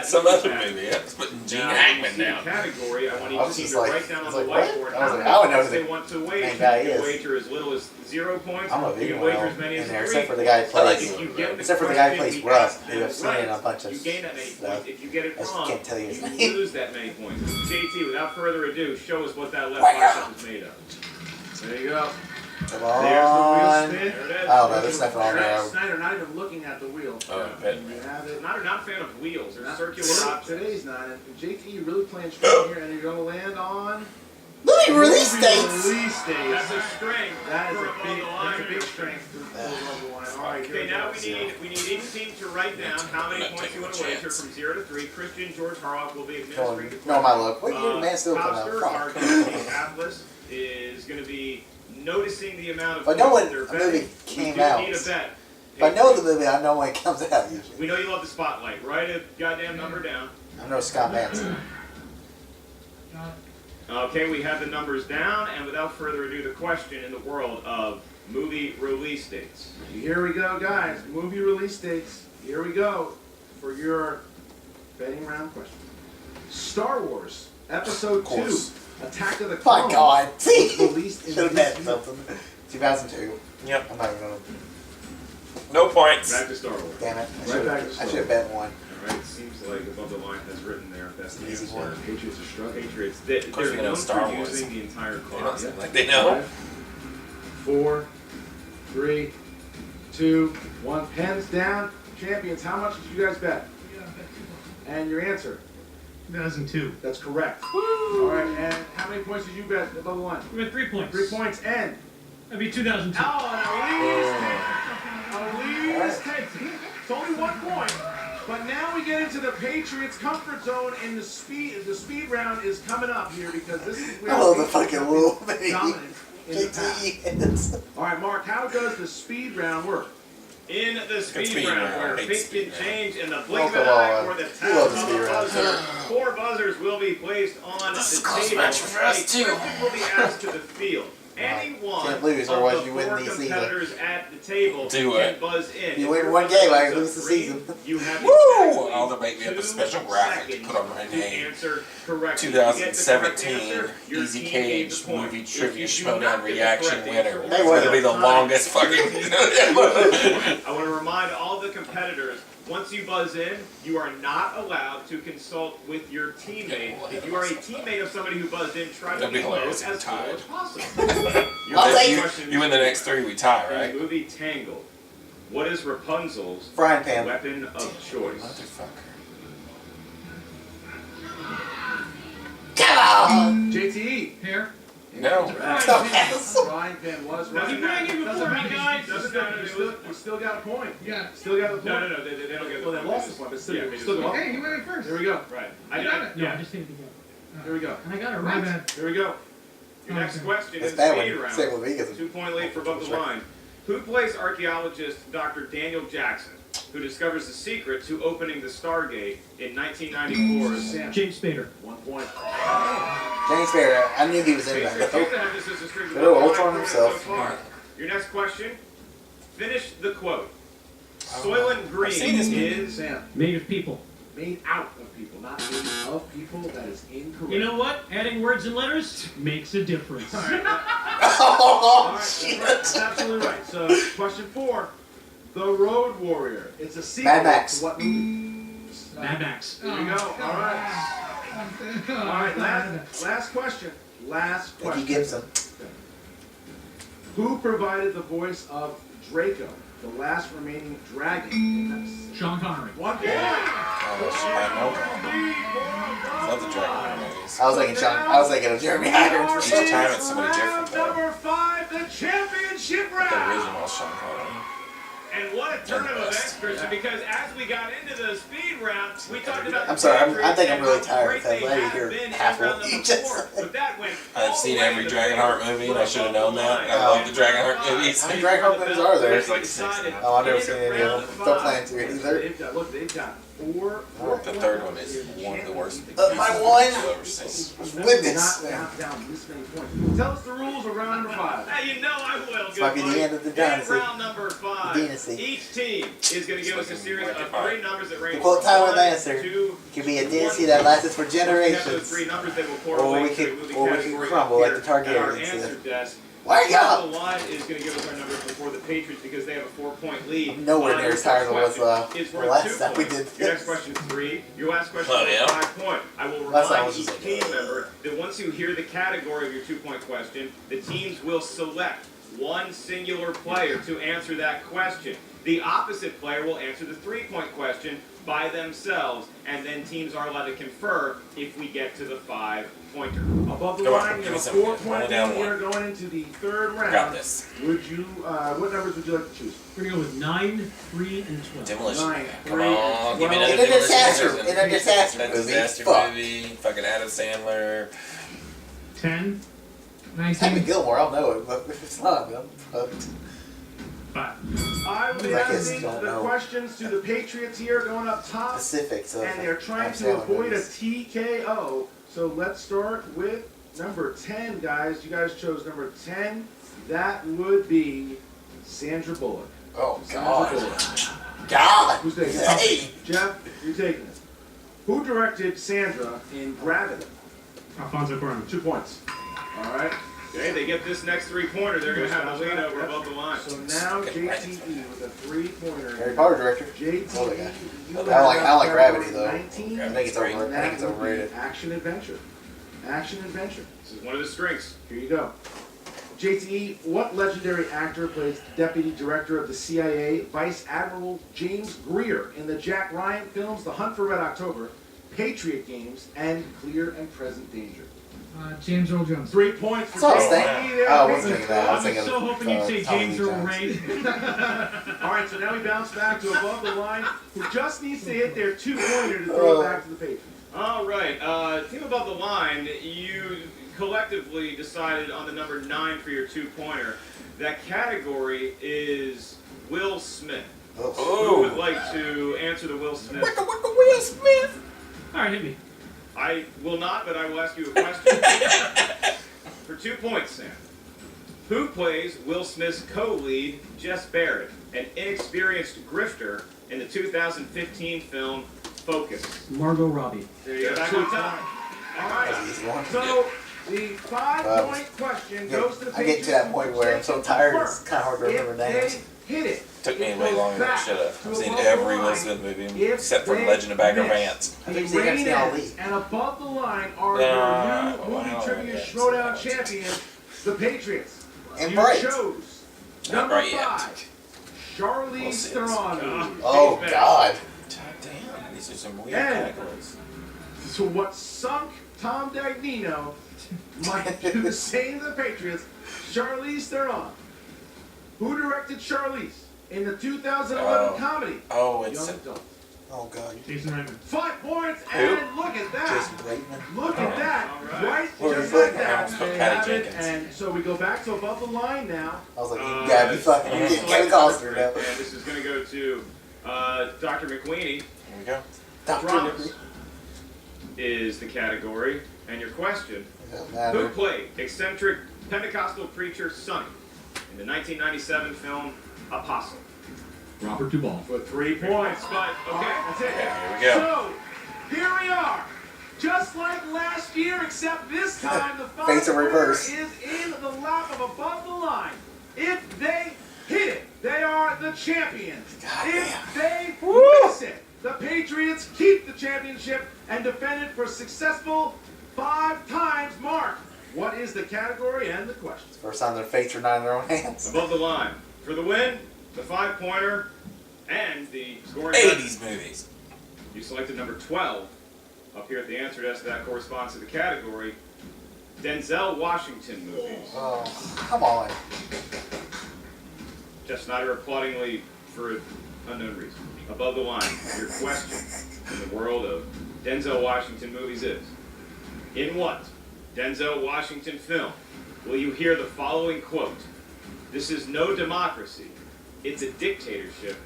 some other movie. I was putting Gene Hackman down. Category. I want I was each team just to like- write down I on was the like, whiteboard what? I was how like, many I would know points who they the want to main wager. guy You can is. wager as little as 0 points. I'm a You big can one wager as many in as there, 3 except for the guy who points. plays. If you get the Except for the guy who question plays we Russ, ask who I've seen in a right, bunch of you gain that many stuff. points. If you get it I just wrong, can't tell you his you name. lose that many points. JT, without further ado, show us what that left bicep is made of. There you go. Come There's the on. wheel spin. There it is. Oh, no, there's nothing on there. Snyder not even looking at the wheel. Oh, bet. You have it. Not a fan of wheels. They're circular Today- options. Today's not. And JT, you're really playing strong here, and you're going to land on. Movie release Movie dates. Release dates. That's a strength. That is for a above big, the that's line. a big strength to pull above the line. All right, Okay, here now we we need each team to write down how many I'm not points you want to taking a wager chance. from 0 to 3. Christian George Harlock will be No, administering the no, my luck. Wait, your man still coming Foster, out. our Fuck. guest Atlas, is going to be noticing the amount of If I know points when they're a betting. movie came we do out. need a bet. If I know the movie, I know when it comes out usually. We know you love the spotlight. Write a goddamn number down. I know Scott Manson. Okay, we have the numbers down, and without further ado, the question in the world of movie release dates. Here we go, guys. Movie release dates. Here we go for your betting round question. Star Wars Episode 2, Attack of the Clones. My God. See? was released in Should have bet this something. 2002. Yep. I'm not even gonna. No points. Back to Star Wars. Damn it. Right back to I Star should have bet one. All right, seems like above the line has written there. That's the Easy answer. one. Patriots are struggling. Patriots. Of course, They're we know known Star for Wars. using the entire They clock. don't seem like they know. 5, 4, 3, 2, 1. Pens down. Champions, how much did you guys bet? And your answer? 2002. That's correct. All right, and how many points did you bet above the line? We had 3 points. 3 points, and That'd be 2002. Elise takes it. It's only 1 point, but now we get into the Patriots' comfort zone, and the speed round is coming up here because this is where I love the fucking rule, dominant in the past. All right, Mark, how does the speed round work? In the speed speed round, round. where I hate fate speed can change in the Oh, blink of come an eye on. or the You tap love the of speed a round. buzzer. 4 buzzers will be placed on This is the a close table. match for us, A too. question will be asked to the field. Any one Can't lose, of otherwise the you win 4 the season. competitors at the table Do can it. buzz in. If you If win your one buzzer game, I is lose the green, season. You have Woo! exactly I'll make me up a 2 special graphic to seconds put on my to name. answer correctly. If you get the correct 2017 answer, your Easy team Cage gains the point. movie If trivia you do Schmoedown not get the reaction correct winner. answer, It's gonna be the longest fucking. I want to remind all the competitors, once you buzz in, you are not allowed to consult with your teammate. If you are a teammate of somebody who buzzed in, try to That'd be be close hilarious as if close tied. as possible. I'll take You, question you win the next 3, we tie, in right? the movie Tangled. What is Rapunzel's Frying pan. weapon of choice? Motherfucker. Come on! JTE. Here. No. Frying pan was right. Keep bringing before me, guys. You still got a point. Yeah. Still got the point. No, they don't get the Well, they point. lost the point, but still, Yeah, still got Hey, you went in first. Here we go. Right. I got it. No, I Yeah. just need to go. Here we go. And I got it My right. bad. Here we go. Your next question That's is bad speed when same with me, 'cause round. 2-point lead for above the line. Who plays archaeologist Dr. Daniel Jackson, who discovers the secret to opening the Stargate in 1994's Sam. James Spader. 1 point. James Barry, I knew he was in Patriots that. seem to have this as a streak of Little 5 Ultron points himself. so far. Your next question, finish the quote. Soylent I've seen Green this movie. is... Sam. Made of people. Made out of people, not made of people. That is incorrect. You know what? Adding words and letters makes a difference. All right, Oh, that's shit. right. That's absolutely right. So, question 4. The Road Warrior. It's a sequel Mad Max. to what movie? Mad Max. There you go. All right. All right, last question. Last Thank you, question. Gibson. Who provided the voice of Draco the last remaining dragon. Sean Connery. 1 point. Love the Dragon movies. I was thinking of Jeremy Irons. Each time it's somebody different though. Number 5, the championship The round. original Sean Connery. And what a turn of events, Christian, because as we got into the speed round, we talked about I'm the sorry, Patriots I think I'm and really how tired great because they I didn't have hear been in half round of what number you just 4. said. But that went I've seen every Dragonheart movie, and I should have known that. I love the Dragonheart movies. How many Dragonheart movies are there? There's like 6 now. Oh, I've never seen any of them. Don't plan to either. They've got 4. The third one is one of the worst movies My one I've ever seen. witness. Not down this many points. Tell us the rules of round number 5. Hey, you know I will. It's might be the end of the dynasty. In round number 5, Dynasty. each team is going to give us a series of 3 numbers that range To quote from Tyler 1 Lannister, to it could be a dynasty that lasts for Once we have those generations. 3 numbers, they will Or correlate we to could- a movie or we could category crumble like here the Targaryens at our did. answer desk. Wake up! The line is going to give us our numbers before the Patriots because they have a 4-point lead. I'm nowhere near as tired as I was It's the worth last 2 time we points. did Your next this. question is 3. Your last question Oh, is yeah? 5 point. I will Last time remind was each just team member that once you hear the category of your 2-point question, the teams will select one singular player to answer that question. The opposite player will answer the 3-point question by themselves, and then teams are allowed to confer if we get to the 5-pointer. Above the Come on, line, give you me have a some. 4-point Only down lead one. here going into the 3rd round. Got this. Would you, what numbers would you like to choose? We're gonna go with 9, 3, and 12. Demolition. 9, Come 3, on, give me 12. another In a Demolition. disaster, movie. in a disaster That movie. disaster Fuck. movie. Fucking Adam Sandler. 10, Happy 19, Gilmore, I'll know it, but if it's not, I'm fucked. 5. I will be My kids asking don't the know. questions to the Patriots here going up top, Pacific, so and they're trying to Adam Sandler avoid a movies. TKO. So let's start with number 10, guys. You guys chose number 10. That would be Sandra Bullock. Oh, Sandra God. Bullock. God! Who's taking Hey. it? Jeff, you're taking it. Who directed Sandra in Gravity? Alfonso Cuarón. 2 points. All right. Okay, they get this next 3-pointer, they're going to have the lead over above the line. So now JTE with a 3-pointer. Harry Potter director. JTE, Oh, yeah. you I don't like Gravity, though. 19. I think it's overrated. Action adventure. Action adventure. This is one of the strengths. Here you go. JTE, what legendary actor plays Deputy Director of the CIA, Vice Admiral James Greer in the Jack Ryan films The Hunt for Red October, Patriot Games, and Clear and Present Danger? James Earl Jones. 3 points for That's all I was JTE thinking. there. Oh, I wasn't thinking that. I was I was thinking so of hoping you'd say Tommy James Lee Earl Jones. Ray. All right, so now we bounce back to above the line, who just needs to hit their 2-pointer to throw it back to the Patriots. All right, team above the line, you collectively decided on the number 9 for your 2-pointer. That category is Will Smith. Who would like to answer the Will Smith? Will Smith! All right, hit me. I will not, but I will ask you a question. For 2 points, Sam. Who plays Will Smith's co-lead, Jess Barrett, an inexperienced grifter in the 2015 film Focus? Margot Robbie. There you go. Back on top. All right, so the 5-point question goes to the I get to that point where I'm so tired, it's kind of hard to remember names. Hit it. Took me way longer than it should have. I've seen every Will Smith movie except for Legend of Bagger Vance. The Rainets and above the line are your new movie trivia Schmoedown champions, the Patriots. And you Bright. chose Not number Bright yet. 5, Charlize Theron. Oh, God. Damn, these are some weird And categories. so what sunk Tom Dagnino might do the same to the Patriots, Charlize Theron. Who directed Charlize in the 2011 comedy? Oh, it's Young Adult. Oh, God. Jason Reitman. 5 points, Who? and look at that. Jason Reitman. Look at that. All Right, Where just is like it? that. Almost put They Patty have it, Jenkins. and so we go back to above the line now. I was like, you gotta be fucking you getting select Kevin Costner now. And this is going to go to Dr. McQueenie. Here we go. Dramas is the category, and your question: Doesn't Who matter. played eccentric Pentecostal preacher Sonny in the 1997 film Apostle? Robert Duvall. For 3 points, but okay, that's it. Here we go. So, here we are. Just like last year, except this time the Face in final reverse. is in the lap of above the line. If they hit it, they are the champions. If they miss it, the Patriots keep the championship and defend it for successful 5 times. Mark, what is the category and the question? First time their fates are not in their own hands. Above the line. For the win, the 5-pointer, and the scoring. 80s movies. You selected number 12. Up here at the answer desk, that corresponds to the category Denzel Washington movies. Oh, come on. Jeff Snyder applaudingly for an unknown reason. Above the line, your question in the world of Denzel Washington movies is: in what Denzel Washington film will you hear the following quote? "This is no democracy. It's a dictatorship.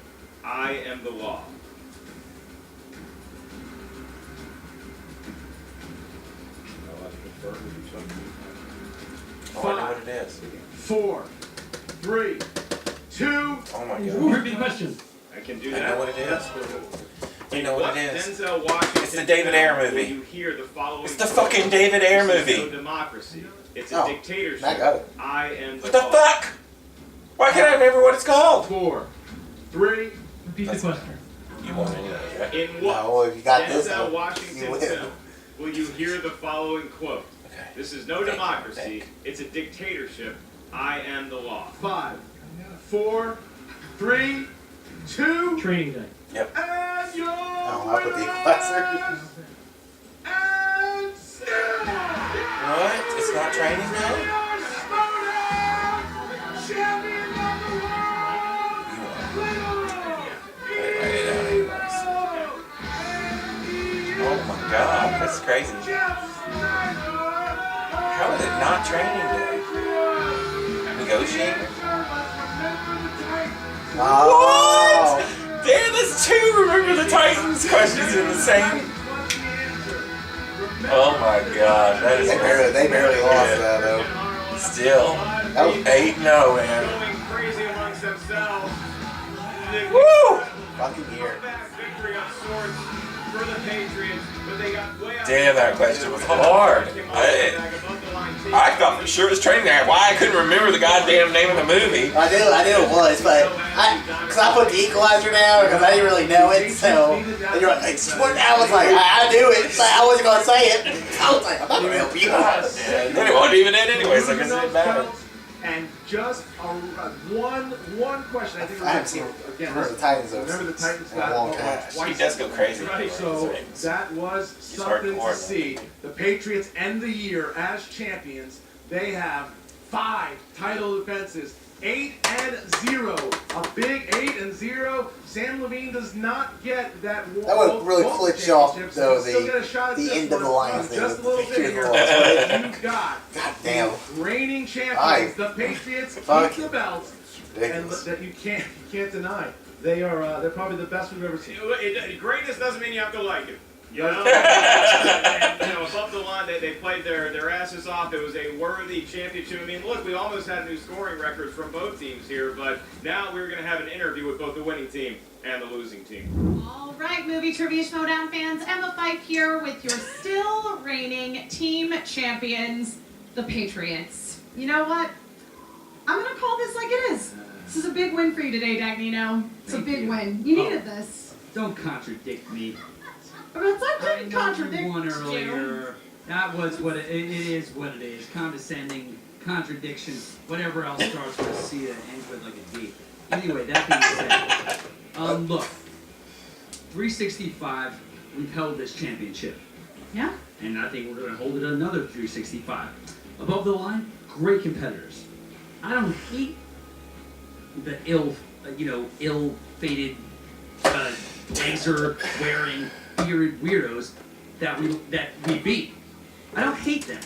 I am the law." Oh, I know what it is. 4, 3, 2. Oh my God. Repeat the question. I can do I that. know what it is. You know what it is. Denzel Washington It's the David Ayer film will movie. you hear the following It's the quote? fucking David Ayer This is movie. no democracy. It's a Oh, dictatorship. I got it. I am What the law. fuck? Why can't I remember what it's called? 4, 3. Repeat the question. You won anyway, right? In what No, if you got this Denzel one, Washington you win. film will you hear the following quote? Okay. This is no democracy. It's a dictatorship. I am the law. 5, 4, 3, 2. Training day. And your I'll put the equalizer. and still What? It's not training now? Schmoedown champion of the world. You won. Write it down anyways. Oh my God, that's crazy. How is it not training day? Negotiating? Oh. What? Damn, that's 2 Remember the Titans questions in the same. Oh my God, that is. They barely lost that though. Still. That was 8-0, man. Going crazy amongst themselves. Woo! fucking year. Victory of sorts for the Patriots, but they got way out. Damn, that question was hard. I thought for sure it was training day. Why I couldn't remember the goddamn name of the movie. I knew it was, but because I put the equalizer down because I didn't really know it, so and you're like, I was like, I knew it, so I wasn't gonna say it. I was like, I'm not gonna help you. And then it wasn't even it anyway, so I guess it didn't matter. And just one question. I think I haven't seen Remember the Titans though. Remember the Titans in a got long time. He does go crazy. Right, so that was something to see. The Patriots end the year as champions. They have 5 title defenses, 8-0, a big 8-0. Sam Levine does not get that. That would really flip you off though. Still get a shot at The this end of the one. Lions thing. Just a with the little bit Patriots here. lost. You got God damn. reigning champions, the Patriots, keep the belt, and that you can't deny. They're probably the best we've ever seen. Greatness doesn't mean you have to like it. You know, and, above the line, they played their asses off. It was a worthy championship. I mean, look, we almost had new scoring records from both teams here, but now we're going to have an interview with both the winning team and the losing team. All right, movie trivia Schmoedown fans, Emma Fife here with your still reigning team champions, the Patriots. You know what? I'm gonna call this like it is. This is a big win for you today, Dagnino. It's a big win. You needed this. Don't contradict me. But it's like I didn't know contradict you won you. earlier. That was what it is. What it is. Condescending, contradiction, whatever else starts with a C that ends with like a D. Anyway, that being said, look, 365. We've held this championship. Yeah. And I think we're going to hold it another 365. Above the line, great competitors. I don't hate the ill-fated, blazer-wearing, bearded weirdos that we beat. I don't hate them.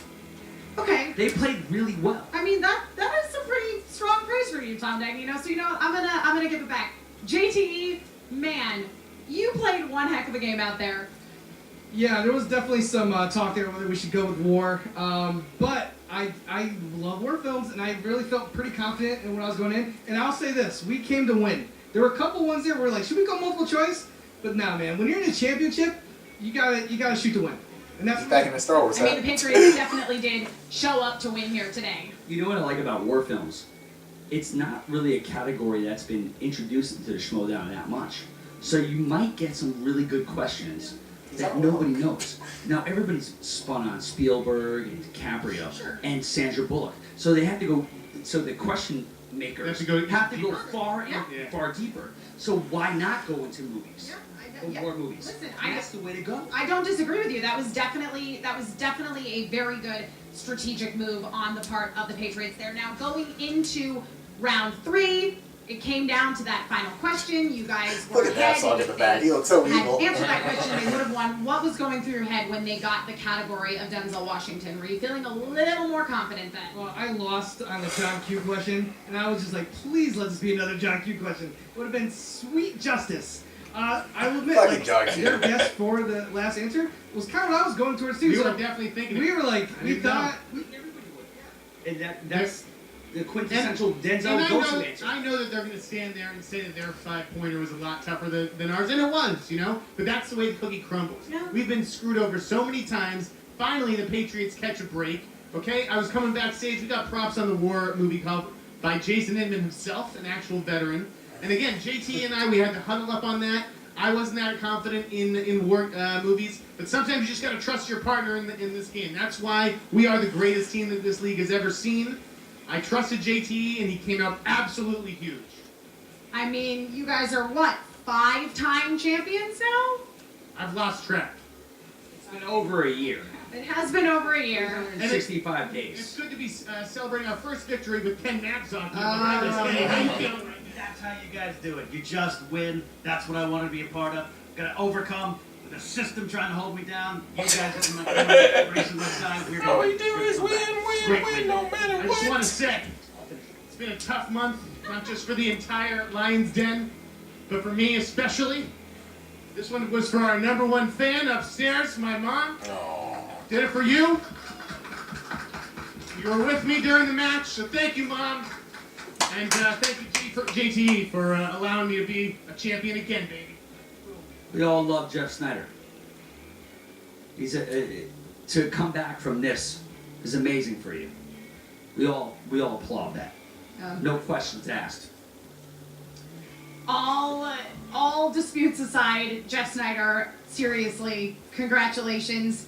Okay. They played really well. I mean that is some pretty strong praise for you, Tom Dagnino. So you know what? I'm gonna give it back. JTE, man, you played one heck of a game out there. Yeah, there was definitely some talk there whether we should go with war. But I love war films, and I really felt pretty confident in what I was going in. And I'll say this, we came to win. There were a couple ones there where we're like, should we go multiple choice? But nah, man, when you're in a championship, you gotta shoot to win. And that's back in the Star Wars. I mean, the Patriots definitely did show up to win here today. You know what I like about war films? It's not really a category that's been introduced into the Schmoedown that much. So you might get some really good questions that nobody knows. Now everybody's spun on Spielberg and DiCaprio and Sandra Bullock. So they have to go. So the question makers Have to go have to go deeper. far deeper. So why not go into movies? Yeah. More movies. Listen, That's the way to go. I don't disagree with you. That was definitely a very good strategic move on the part of the Patriots. They're now going into round 3. It came down to that final question. You guys were Look at ahead. Napzok in the back. He looks so Had evil. answered that question, they would have won. What was going through your head when they got the category of Denzel Washington? Were you feeling a little more confident then? Well, I lost on the John Q question, and I was just like, please let this be another John Q question. It would have been sweet justice. I will admit, Fucking like, John Q. your guess for the last answer was kind of what I was going towards too. We so were definitely thinking We it. were like, I we didn't know. thought. And that's the quintessential Denzel go-to answer. I know that they're going to stand there and say that their 5-pointer was a lot tougher than ours, and it was, you know? But that's the way the cookie crumbles. Yeah. We've been screwed over so many times. Finally, the Patriots catch a break, okay? I was coming backstage. We got props on the War movie called by Jason Inman himself, an actual veteran. And again, JT and I, we had to huddle up on that. I wasn't that confident in war movies, but sometimes you just got to trust your partner in this game. That's why we are the greatest team that this league has ever seen. I trusted JT, and he came out absolutely huge. I mean, you guys are what, 5-time champions now? I've lost track. It's been over a year. It has been over a year. 65 days. It's good to be celebrating our first victory with Ken Napzok. How you feeling? That's how you guys do it. You just win. That's what I want to be a part of. Gotta overcome the system trying to hold me down. You guys are my racing my side. All we do is win, no matter I just want to say, it's been a tough month, not just for the entire Lions Den, but for me especially. This one was for our #1 fan upstairs, my mom. Did it for you. You were with me during the match, so thank you, Mom. And thank you, JT, for allowing me to be a champion again, baby. We all love Jeff Snyder. He's to come back from this is amazing for you. We all applaud that. No questions asked. All disputes aside, Jeff Snyder, seriously, congratulations.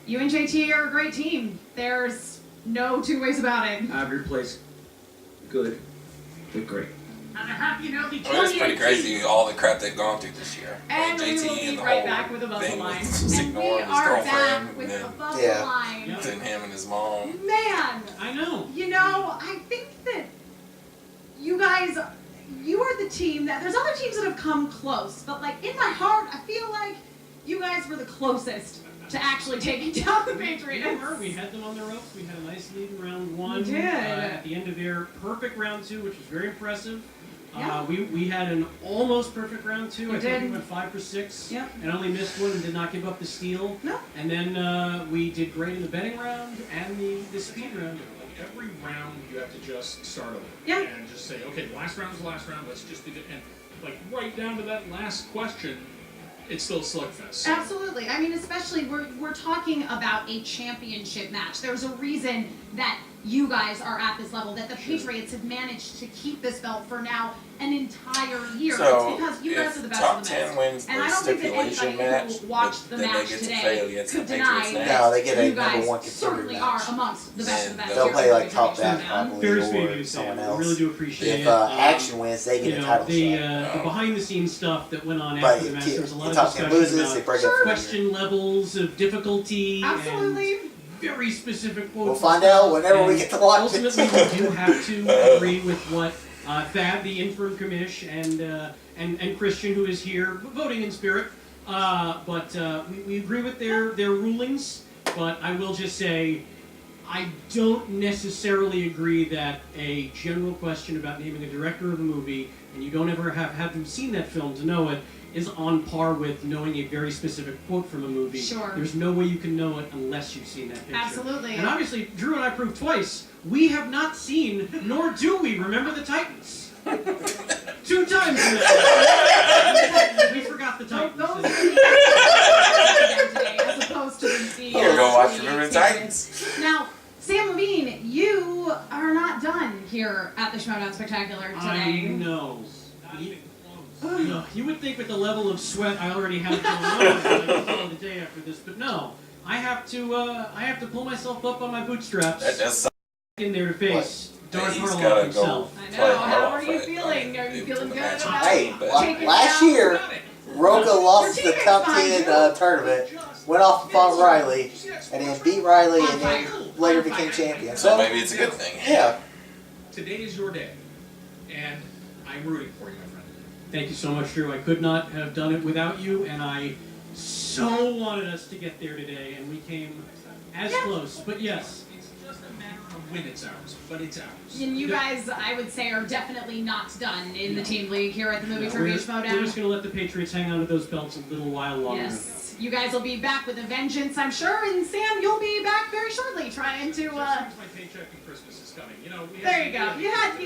You and JT are a great team. There's no two ways about it. Every place, good, great. And a happy and healthy 2018. Well, it's pretty crazy all the crap they've gone through this year. And we will be right back with Above the Line. And we are back with Above the Line. And him and his mom. Man! I know. You know, I think that you guys, you are the team that, there's other teams that have come close, but like in my heart, I feel like you guys were the closest to actually taking down the Patriots. We had them on the ropes. We had a nice lead in round 1. We did. At the end of their perfect round 2, which was very impressive. Yeah. We had an almost perfect round 2. We I think did. we went 5 for 6. Yep. And only missed one and did not give up the steal. No. And then we did great in the betting round and the speed round. Every round you have to just start over. Yeah. And just say, okay, last round is the last round, let's just do it. And like right down to that last question, it's still a slugfest. Absolutely. I mean, especially we're talking about a championship match. There's a reason that you guys are at this level, that the Patriots have managed to keep this belt for now an entire year. So, it's because you guys are the best top of the 10 best. wins And the I don't think that stipulation anybody match, who watched the then they match get to today fail against the could Patriots deny next. that No, they get a you guys #1 certainly match. are amongst the best of the best. They'll play like top Patriots back fan. probably, Very sweet of or you, Sam. someone I else. really do appreciate If it. Action wins, they get a title shot. The behind-the-scenes stuff that went on But after the match, if there was a lot of top 10 discussion loses, about they break up for the question levels of difficulty. Absolutely. And very specific quotes. We'll find out whenever we And get to watch it. ultimately, we do have to agree with what Thad, the interim commish, and Christian, who is here, voting in spirit. But we agree with their rulings. But I will just say, I don't necessarily agree that a general question about naming a director of a movie, and you don't ever have you seen that film to know it, is on par with knowing a very specific quote from a movie. Sure. There's no way you can know it unless you've seen that picture. Absolutely. And obviously, Drew and I proved twice, we have not seen, nor do we remember the Titans. 2 times in this. We forgot the Titans. Those are the today, as opposed to the Here, go watch Remember the Titans. Now, Sam Levine, you are not done here at the Schmoedown Spectacular today. I know. You would think with the level of sweat I already have going on the day after this, but no. I have to pull myself up on my bootstraps. That does suck. In there to face Darth he's Harloff gotta go himself. I know. How are you feeling? Are you feeling good about Hey, taking last down year, Roca lost the top 10 tournament, went off and fought Riley, and then beat Riley, and then later became champion. So maybe it's a good thing. Yeah. Today is your day, and I'm rooting for you, my friend. Thank you so much, Drew. I could not have done it without you, and I so wanted us to get there today, and we came as close. But yes, It's just a matter of when it's ours, but it's ours. And you guys, I would say, are definitely not done in the team league here at the Movie Trivia we're Schmoedown. just going to let the Patriots hang on to those belts a little while longer. Yes. You guys will be back with a vengeance, I'm sure. And Sam, you'll be back very shortly trying to. My paycheck and Christmas is coming. You know. There you go. You had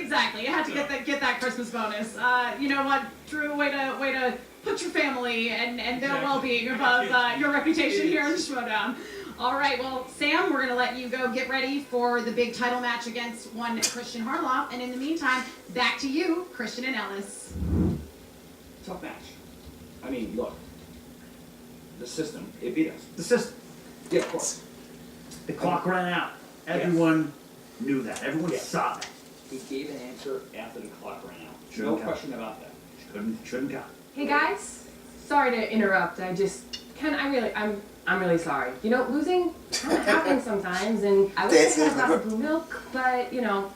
to get that Christmas bonus. You know what, Drew? Way to put your family and their well-being above your reputation here in the Schmoedown. All right, well, Sam, we're going to let you go get ready for the big title match against one Christian Harloff. And in the meantime, back to you, Christian and Ellis. Tough match. I mean, look. The system, it beat us. The system. Yeah, of course. The clock ran out. Everyone knew that. Everyone saw that. He gave an answer after the clock ran out. Shouldn't No count. question about that. Shouldn't count. Hey guys, sorry to interrupt. I'm really sorry. You know, losing kind of happens sometimes, and I wish I had a glass of blue milk, but you know,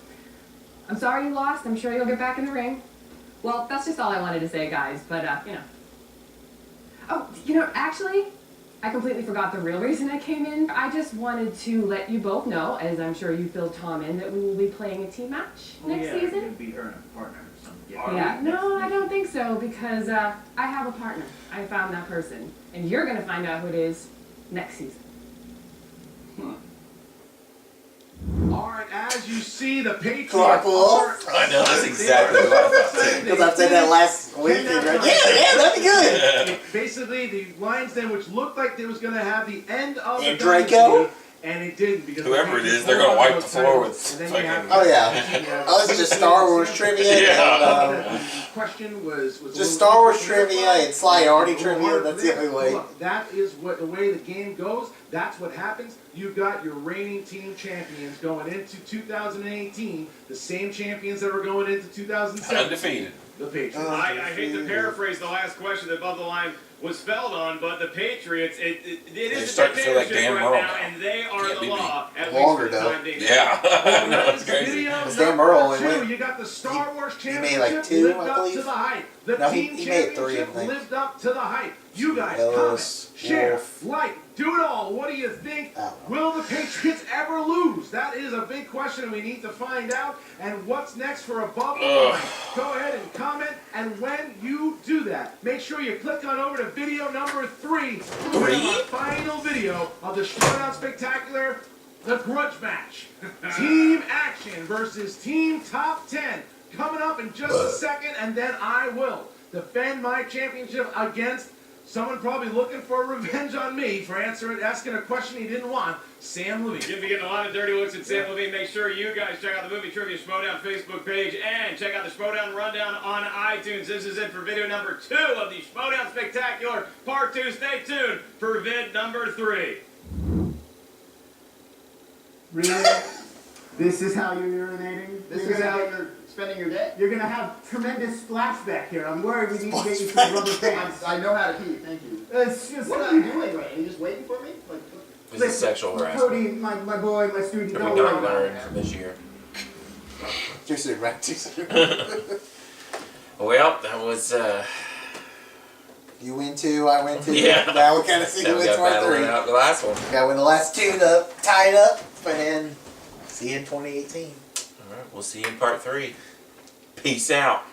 I'm sorry you lost. I'm sure you'll get back in the ring. Well, that's just all I wanted to say, guys. But you know. Oh, you know, actually, I completely forgot the real reason I came in. I just wanted to let you both know, as I'm sure you filled Tom in, that we will be playing a team match next season. You'd beat her in a partner or something. Yeah, no, I don't think so, because I have a partner. I found that person. And you're going to find out who it is next season. All right, as you see, the Patriots Clark Wolf. I know, that's exactly what I thought too. Because I said that last week. Yeah, that'd be good. Basically, the Lions Den, which looked like they was going to have the end of And the Draco? dynasty, and it didn't. Because Whoever it is, they're going to wipe the floor with fucking... Oh, yeah. Oh, this is just Star Wars trivia. Yeah. And, the question was just Star Wars trivia and Sly Artie trivia. That's the only way. Look, that is the way the game goes. That's what happens. You've got your reigning team champions going into 2018, the same champions that were going into 2007. Undefeated. The Patriots. I hate to paraphrase the last question that Above the Line was felled on, but the Patriots, it is a start to feel like dictatorship Dan right Merle now, and they are Can't the be law. At Longer, least for the though. time being. Yeah. No, it's crazy. Video Because Dan Merle only two, went. you got the Star Wars He Championship made like 2, lived I up to believe. the hype. The No, team he made 3, I championship think. lived up to the hype. You guys Ellis, comment, share, Wolf. like, do it all. What do you think? Will the Patriots ever lose? That is a big question, and we need to find out. And what's next for Above the Line? Go ahead and comment. And when you do that, make sure you click on over to video number 3. We have our final video of the Schmoedown Spectacular, the grudge match. Team action versus Team Top 10. Coming up in just a second, and then I will defend my championship against someone probably looking for revenge on me for asking a question he didn't want, Sam Levine. You're going to be getting a lot of dirty looks at Sam Levine. Make sure you guys check out the Movie Trivia Schmoedown Facebook page and check out the Schmoedown Rundown on iTunes. This is it for video number 2 of the Schmoedown Spectacular Part 2. Stay tuned for vid number 3. Really? This is how you're urinating? This is how you're spending your day? You're gonna have tremendous splashback here. I'm worried we need to get you some rubber pants. I know how to pee, thank you. It's just What are you doing right? Are you just waiting for me? Like, This is sexual harassment. Cody, my boy, my student, Have don't we worry not about learned that. from this year? Too soon, right? Too soon. Well, that was, You win 2, I win 2. Yeah. Now we kind of see Now who we wins got part battling 3. out the last one. Got to win the last 2 to tie it up, and then see you in 2018. Alright, we'll see you in part 3. Peace out.